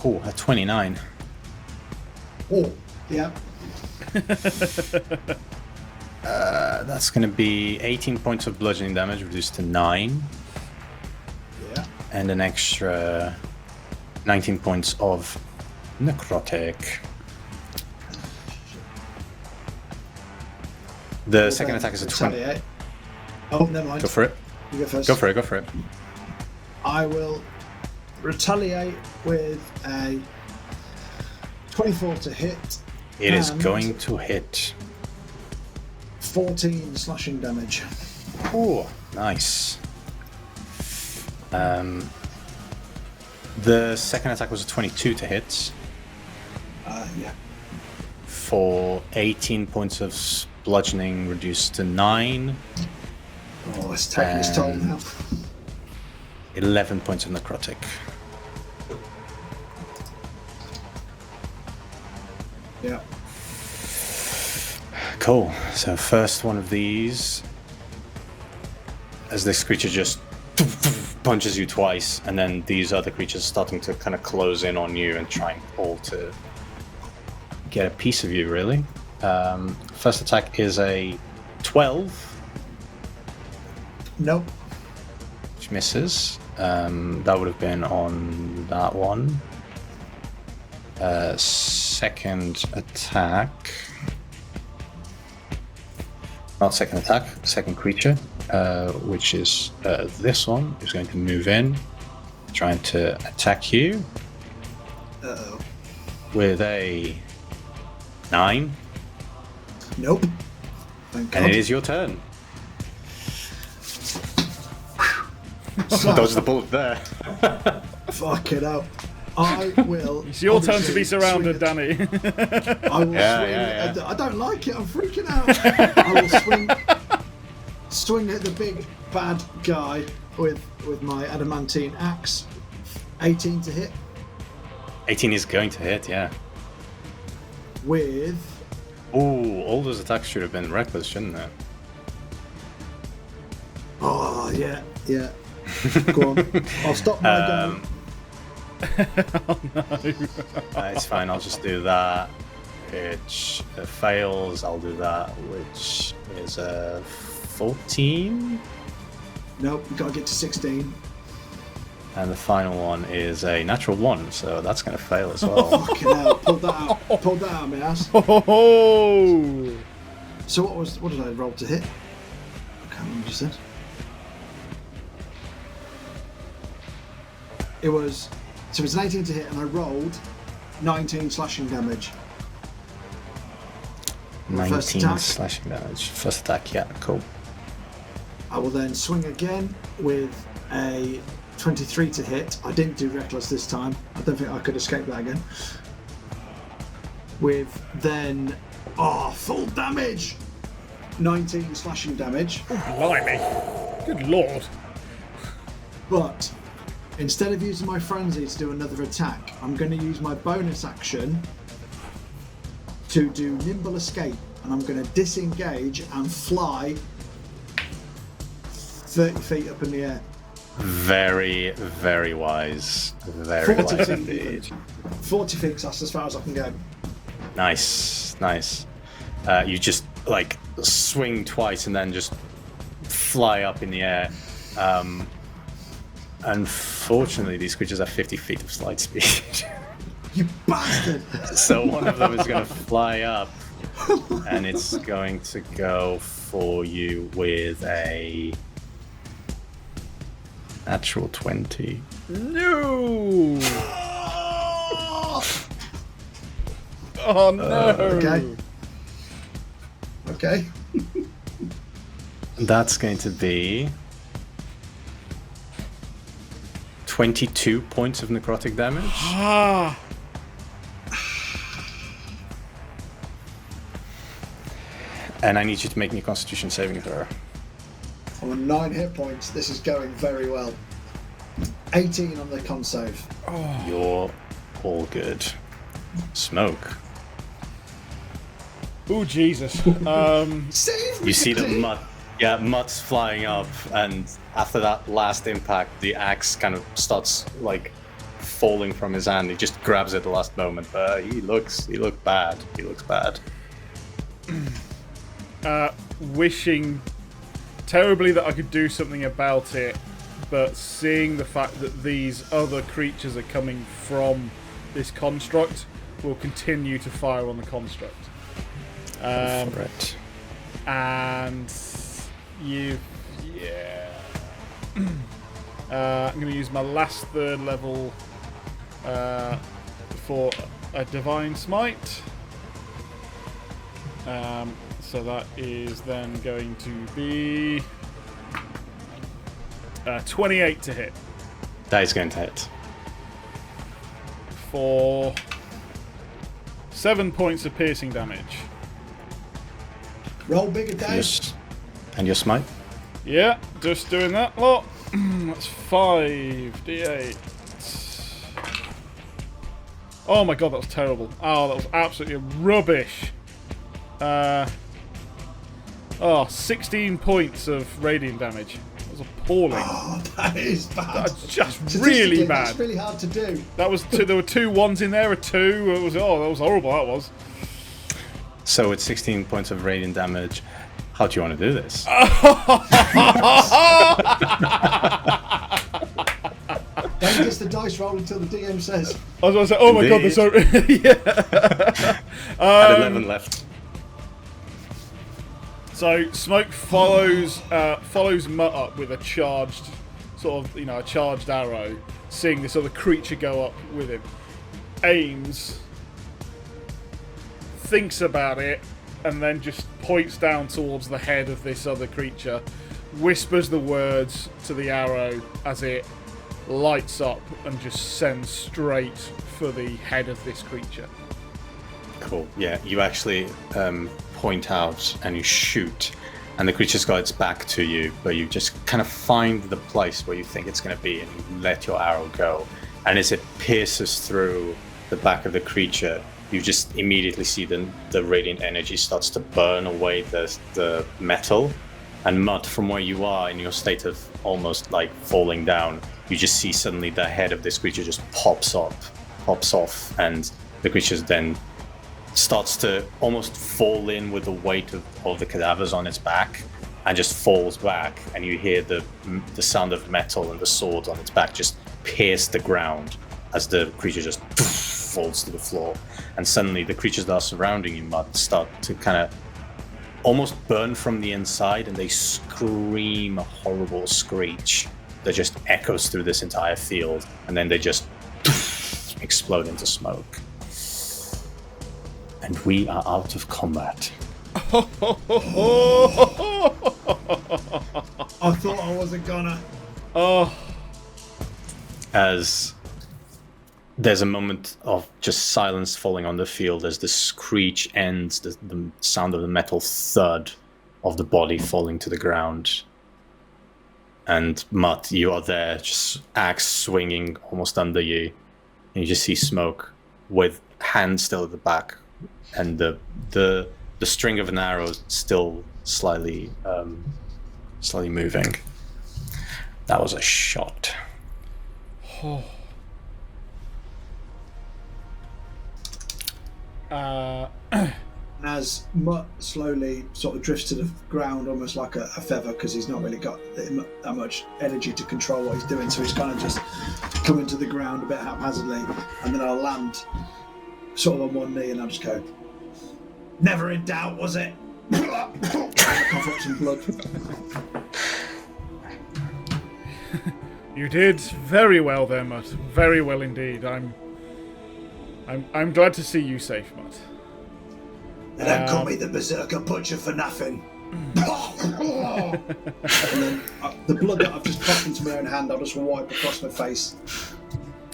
a 29. Oh, yeah. That's going to be 18 points of bludgeoning damage reduced to 9. Yeah. And an extra 19 points of necrotic. The second attack is a 20. Oh, never mind. Go for it. You go first. Go for it. I will retaliate with a 24 to hit. It is going to hit. 14 slashing damage. Oh, nice. The second attack was a 22 to hit. Yeah. For 18 points of bludgeoning reduced to 9. Oh, it's taking its toll now. 11 points of necrotic. Yeah. Cool. So first one of these, as this creature just punches you twice, and then these other creatures starting to kind of close in on you and trying all to get a piece of you, really. First attack is a 12. Nope. Which misses. That would have been on that one. Second attack. Not second attack, second creature, which is this one, is going to move in, trying to attack you. Uh-oh. With a 9. Nope. Thank God. And it is your turn. Dodge the bullet there. Fuck it out. I will. It's your turn to be surrounded, Danny. I will swing. Yeah. I don't like it. I'm freaking out. I will swing at the big bad guy with my adamantine axe. 18 to hit. 18 is going to hit, yeah. With. Ooh, all those attacks should have been reckless, shouldn't they? Oh yeah. Go on. I'll stop my gun. Oh no. It's fine, I'll just do that. Which fails, I'll do that, which is a 14. Nope, you gotta get to 16. And the final one is a natural 1, so that's going to fail as well. Fucking hell, pulled that out of my ass. Oh. So what did I roll to hit? I can't remember what you said. It was an 18 to hit, and I rolled 19 slashing damage. 19 slashing damage. First attack, yeah, cool. I will then swing again with a 23 to hit. I didn't do reckless this time. I don't think I could escape that again. With then full damage. 19 slashing damage. Blimey. Good lord. But instead of using my frenzy to do another attack, I'm going to use my bonus action to do nimble escape, and I'm going to disengage and fly 30 feet up in the air. Very, very wise. Very 40 wise feet indeed. 40 feet, that's as far as I can go. Nice. You just like swing twice and then just fly up in the air. Unfortunately, these creatures have 50 feet of slide speed. You bastard! So one of them is going to fly up, and it's going to go for you with a natural 20. No. Oh no. Okay. That's going to be 22 points of necrotic damage. Ah. And I need you to make me a Constitution saving throw. I'm on 9 hit points. This is going very well. 18 on the con save. You're all good. Smoke. Oh Jesus! Save me, You see the Dick. Mutt's flying up, and after that last impact, the axe kind of starts like falling from his hand. He just grabs it at the last moment. He looks bad. He looks bad. Wishing terribly that I could do something about it, but seeing the fact that these other creatures are coming from this construct, will continue to fire on the construct. Right. And I'm going to use my last 3rd level for a Divine Smite. So that is then going to be 28 to hit. That is going to hit. For 7 points of piercing damage. Roll bigger dice. And your smite? Yeah, just doing that lot. That's 5d8. Oh my god, that was terrible. Oh, that was absolutely rubbish. 16 points of radiant damage. That was appalling. Oh, that is bad. That's just really bad. That's really hard to do. That was there were 2 1s in there, a 2. That was horrible. That was. So with 16 points of radiant damage, how do you want to do this? Don't miss the dice roll until the DM says. I was going to say, oh my god, there's so... yeah. At 11 left. So Smoke follows Mutt up with a charged a charged arrow, seeing this other creature go up with him. Aims, thinks about it, and then just points down towards the head of this other creature, whispers the words to the arrow as it lights up and just sends straight for the head of this creature. Cool. Yeah, you actually point out and you shoot, and the creature's got its back to you, but you just kind of find the place where you think it's going to be, and you let your arrow go. And as it pierces through the back of the creature, you just immediately see the radiant energy starts to burn away the metal. And Mutt, from where you are in your state of almost like falling down, you just see suddenly the head of this creature just pops off, and the creature then starts to almost fall in with the weight of the cadavers on its back, and just falls back, and you hear the sound of metal and the swords on its back just pierce the ground as the creature just falls to the floor. And suddenly the creatures that are surrounding you, Mutt, start to kind of almost burn from the inside, and they scream a horrible screech that just echoes through this entire field, and then they just explode into smoke. And we are out of combat. I thought I wasn't gonna. Oh. As there's a moment of just silence falling on the field as the screech ends, the sound of the metal thud of the body falling to the ground. And Mutt, you are there, just axe swinging almost under you. And you just see smoke with hand still at the back, and the string of an arrow still slightly moving. That was a shot. Oh. As Mutt slowly sort of drifts to the ground, almost like a feather, because he's not really got that much energy to control what he's doing, so he's kind of just coming to the ground a bit haphazardly, and then I'll land sort of on one knee and I'll just go, "Never in doubt, was it?" And I cough up some blood. You did very well there, Mutt. Very well indeed. I'm glad to see you safe, Mutt. They don't call me the Berserker Butcher for nothing. And then the blood that I've just popped into my own hand, I'll just wipe across my face.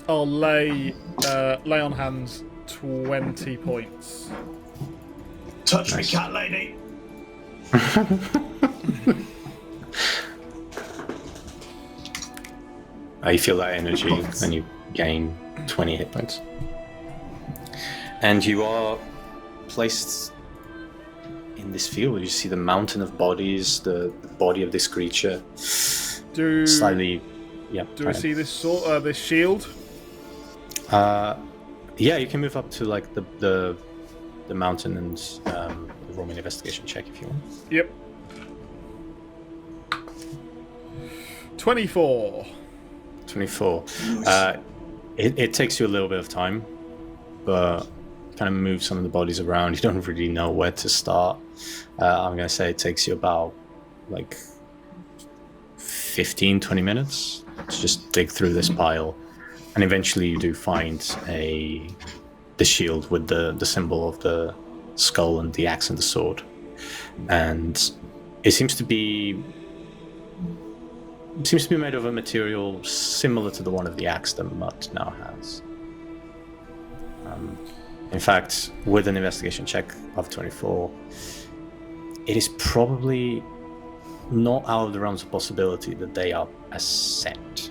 I'll lay on hands 20 points. Touch me, cat lady. You feel that energy, and you gain 20 hit points. And you are placed in this field. You see the mountain of bodies, the body of this creature. Slightly, yeah. Do I see this this shield? Yeah, you can move up to like the mountain and roll me an investigation check if you want. Yep. 24. 24. It takes you a little bit of time, but kind of move some of the bodies around. You don't really know where to start. I'm going to say it takes you about like 15-20 minutes to just dig through this pile, and eventually you do find the shield with the symbol of the skull and the axe and the sword, and it seems to be made of a material similar to the one of the axe that Mutt now has. In fact, with an investigation check of 24, it is probably not out of the realms of possibility that they are a set.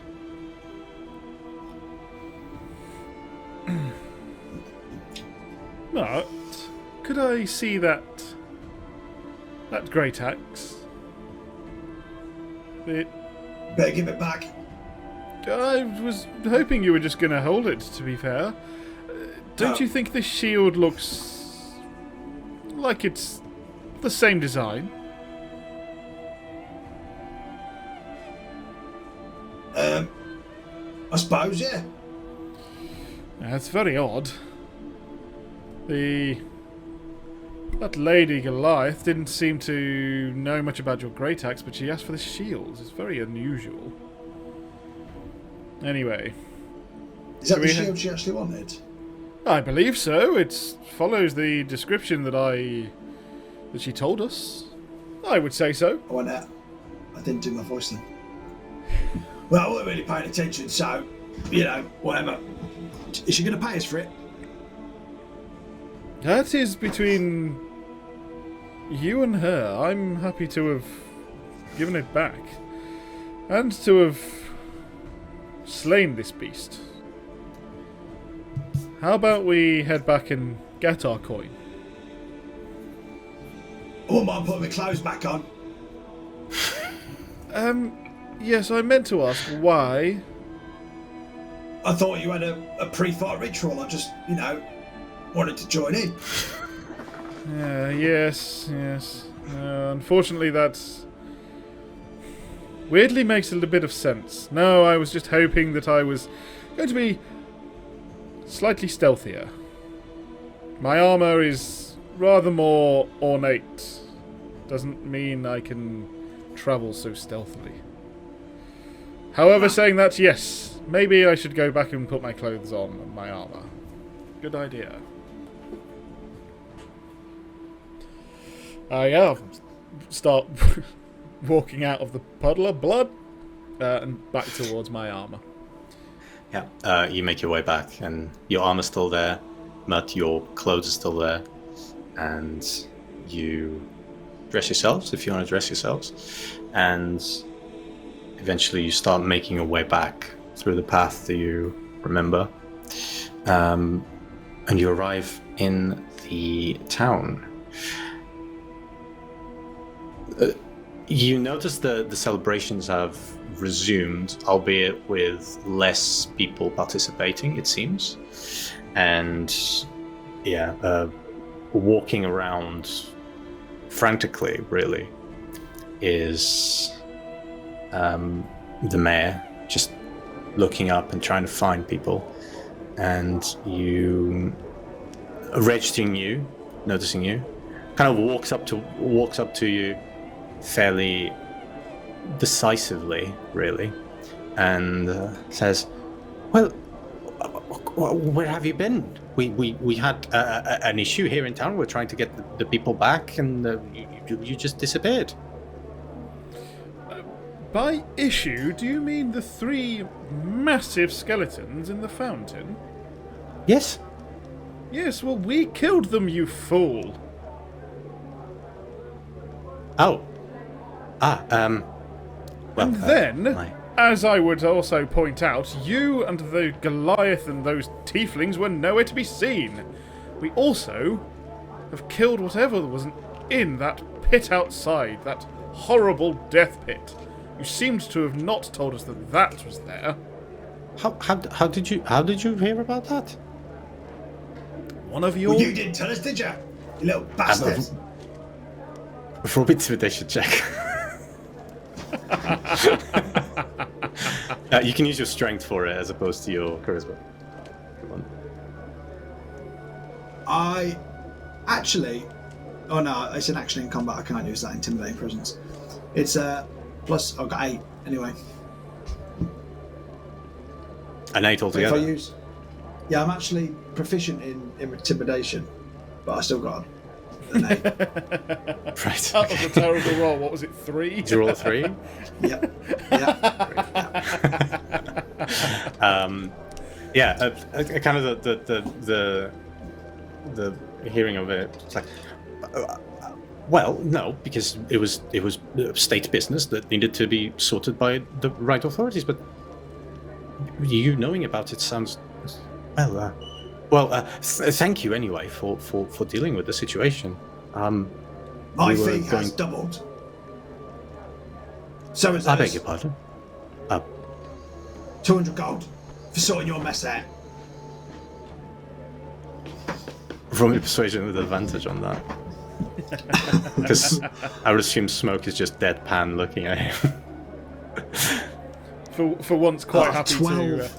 But could I see that great axe? Better give it back. I was hoping you were just going to hold it, to be fair. Don't you think this shield looks like it's the same design? I suppose, yeah. That's very odd. That lady Goliath didn't seem to know much about your great axe, but she asked for the shield. It's very unusual. Anyway. Is that the shield she actually wanted? I believe so. It follows the description that she told us. I would say so. I went out. I didn't do my voice then. Well, I wasn't really paying attention, so, whatever. Is she going to pay us for it? That is between you and her. I'm happy to have given it back. And to have slain this beast. How about we head back and get our coin? I wouldn't mind putting my clothes back on. Yes, I meant to ask why. I thought you had a pre-fight ritual. I just, wanted to join in. Yes. Unfortunately, that's weirdly makes a little bit of sense. No, I was just hoping that I was going to be slightly stealthier. My armor is rather more ornate. Doesn't mean I can travel so stealthily. However, saying that, yes, maybe I should go back and put my clothes on and my armor. Good idea. I'll start walking out of the puddle of blood and back towards my armor. Yeah, you make your way back, and your armor's still there, Mutt, your clothes are still there, and you dress yourselves if you want to dress yourselves, and eventually you start making your way back through the path that you remember, and you arrive in the town. You notice the celebrations have resumed, albeit with less people participating, it seems. And walking around frantically, really, is the mayor, just looking up and trying to find people. And you, registering you, noticing you, kind of walks up to you fairly decisively, really, and says, "Well, where have you been? We had an issue here in town. We're trying to get the people back, and you just disappeared." By issue, do you mean the 3 massive skeletons in the fountain? Yes. Yes, well, we killed them, you fool. Oh. Well, and then, as I would also point out, you and the Goliath and those tieflings were nowhere to be seen. We also have killed whatever was in that pit outside, that horrible death pit. You seemed to have not told us that that was there. How did you hear about that? One of your... Well, you didn't tell us, did you? You little bastard. Roll me intimidation check. You can use your strength for it as opposed to your charisma. Come on. I actually... Oh no, it's an action in combat. I can't use that intimidating presence. It's plus... I've got 8 anyway. An 8 altogether? If I use... Yeah, I'm actually proficient in intimidation, but I still got an 8. Right. That was a terrible roll. What was it, 3? Did you roll a 3? Yep. Kind of the hearing of it. It's like, well, no, because it was state business that needed to be sorted by the right authorities. But you knowing about it sounds thank you anyway for dealing with the situation. My fee has doubled. So is I beg your pardon. 200 gold for sorting your mess out. Roll me persuasion with advantage on that. Because I would assume Smoke is just deadpan looking at him. For once, quite happy 12. to...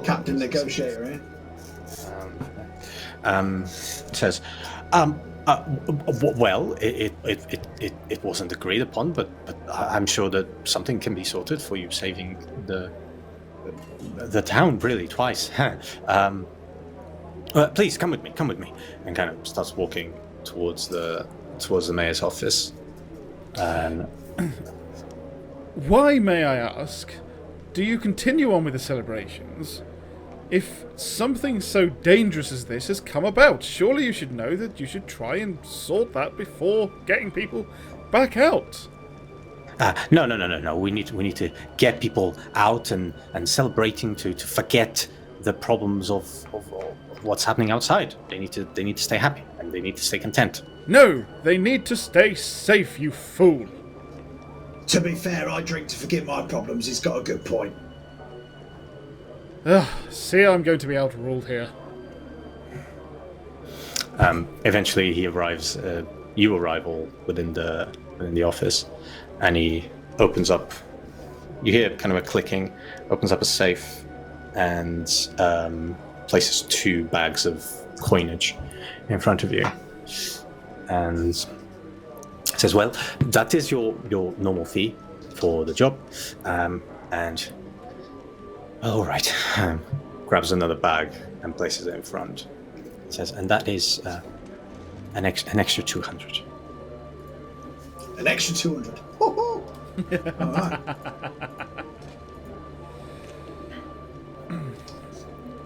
Captain Negotiator, eh? Says, well, it wasn't agreed upon, but I'm sure that something can be sorted for you, saving the town really twice. Please come with me, and kind of starts walking towards the mayor's office. Why, may I ask, do you continue on with the celebrations? If something so dangerous as this has come about, surely you should know that you should try and sort that before getting people back out. No. We need to get people out and celebrating to forget the problems of what's happening outside. They need to stay happy and they need to stay content. No, they need to stay safe, you fool. To be fair, I drink to forget my problems. He's got a good point. See, I'm going to be outruled here. Eventually, he arrives. You arrive all within the office, and he opens up. You hear kind of a clicking. Opens up a safe, and places 2 bags of coinage in front of you, and says, "Well, that is your normal fee for the job, and." All right. Grabs another bag and places it in front. Says, and that is an extra 200. An extra 200. All right.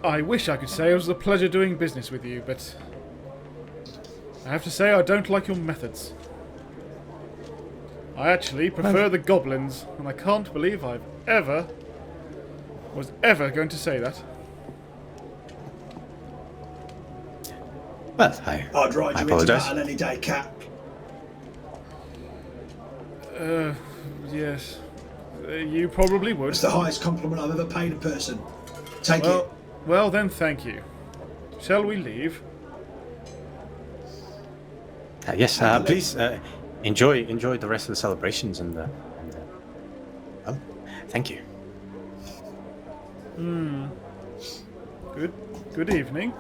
I wish I could say it was a pleasure doing business with you, but I have to say I don't like your methods. I actually prefer the goblins, and I can't believe I was ever going to say that. Well, I'd ride you into battle any day, Cap. Yes. You probably would. It's the highest compliment I've ever paid a person. Take it. Well then, thank you. Shall we leave? Yes, please enjoy the rest of the celebrations and well, thank you. Good evening.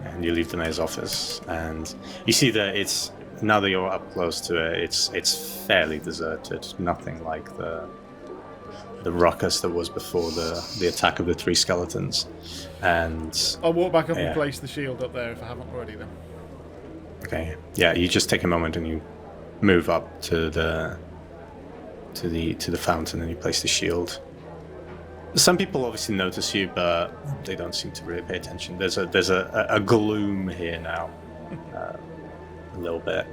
And you leave the mayor's office, and you see that it's, now that you're up close to it, it's fairly deserted. Nothing like the ruckus that was before the attack of the 3 skeletons. And I'll walk back up and place the shield up there if I haven't already then. Okay. Yeah, you just take a moment and you move up to the fountain and you place the shield. Some people obviously notice you, but they don't seem to really pay attention. There's a gloom here now, a little bit.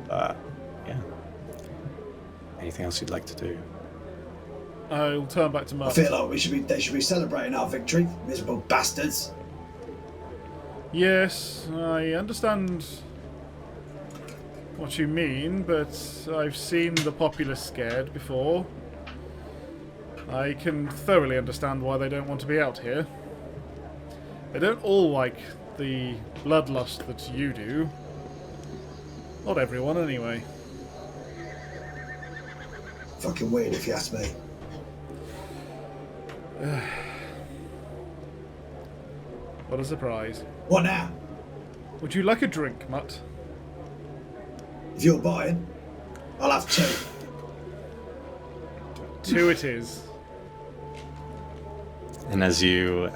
But yeah. Anything else you'd like to do? I'll turn back to Mutt. I feel like they should be celebrating our victory, miserable bastards. Yes, I understand what you mean, but I've seen the populace scared before. I can thoroughly understand why they don't want to be out here. They don't all like the bloodlust that you do. Not everyone, anyway. Fucking weird, if you ask me. What a surprise. What now? Would you like a drink, Mutt? If you're buying, I'll have two. Two it is. And as you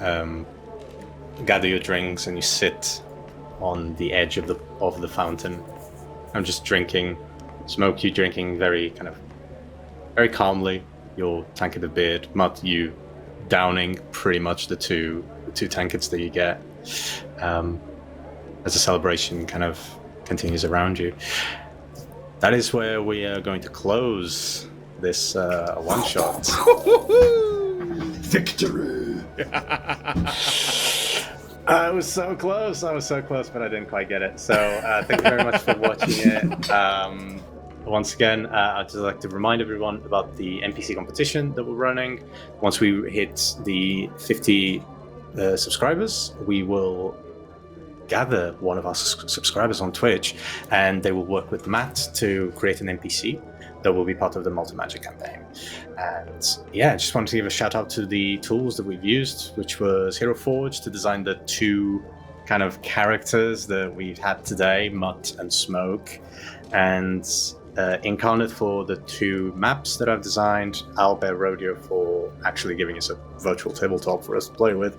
gather your drinks and you sit on the edge of the fountain, I'm just drinking, Smoke, you drinking very calmly your tankard of beer. Mutt, you downing pretty much the two tankards that you get as the celebration kind of continues around you. That is where we are going to close this one-shot. Victory! I was so close, but I didn't quite get it. So thank you very much for watching it. Once again, I'd just like to remind everyone about the NPC competition that we're running. Once we hit the 50 subscribers, we will gather one of our subscribers on Twitch, and they will work with Matt to create an NPC that will be part of the Multi-Magic campaign. And yeah, I just wanted to give a shout out to the tools that we've used, which was Hero Forge to design the two kind of characters that we've had today, Mutt and Smoke, and Incarnate for the two maps that I've designed, Owlbear Rodeo for actually giving us a virtual tabletop for us to play with,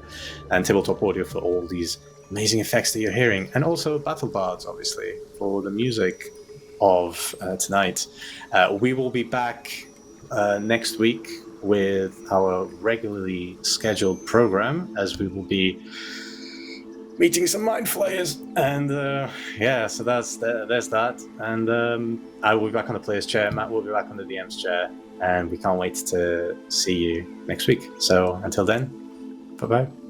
and Tabletop Audio for all these amazing effects that you're hearing, and also Battle Bards, obviously, for the music of tonight. We will be back next week with our regularly scheduled program, as we will be meeting some mind flayers, and so there's that, and I will be back on the player's chair, Matt will be back on the DM's chair, and we can't wait to see you next week. So until then, bye bye.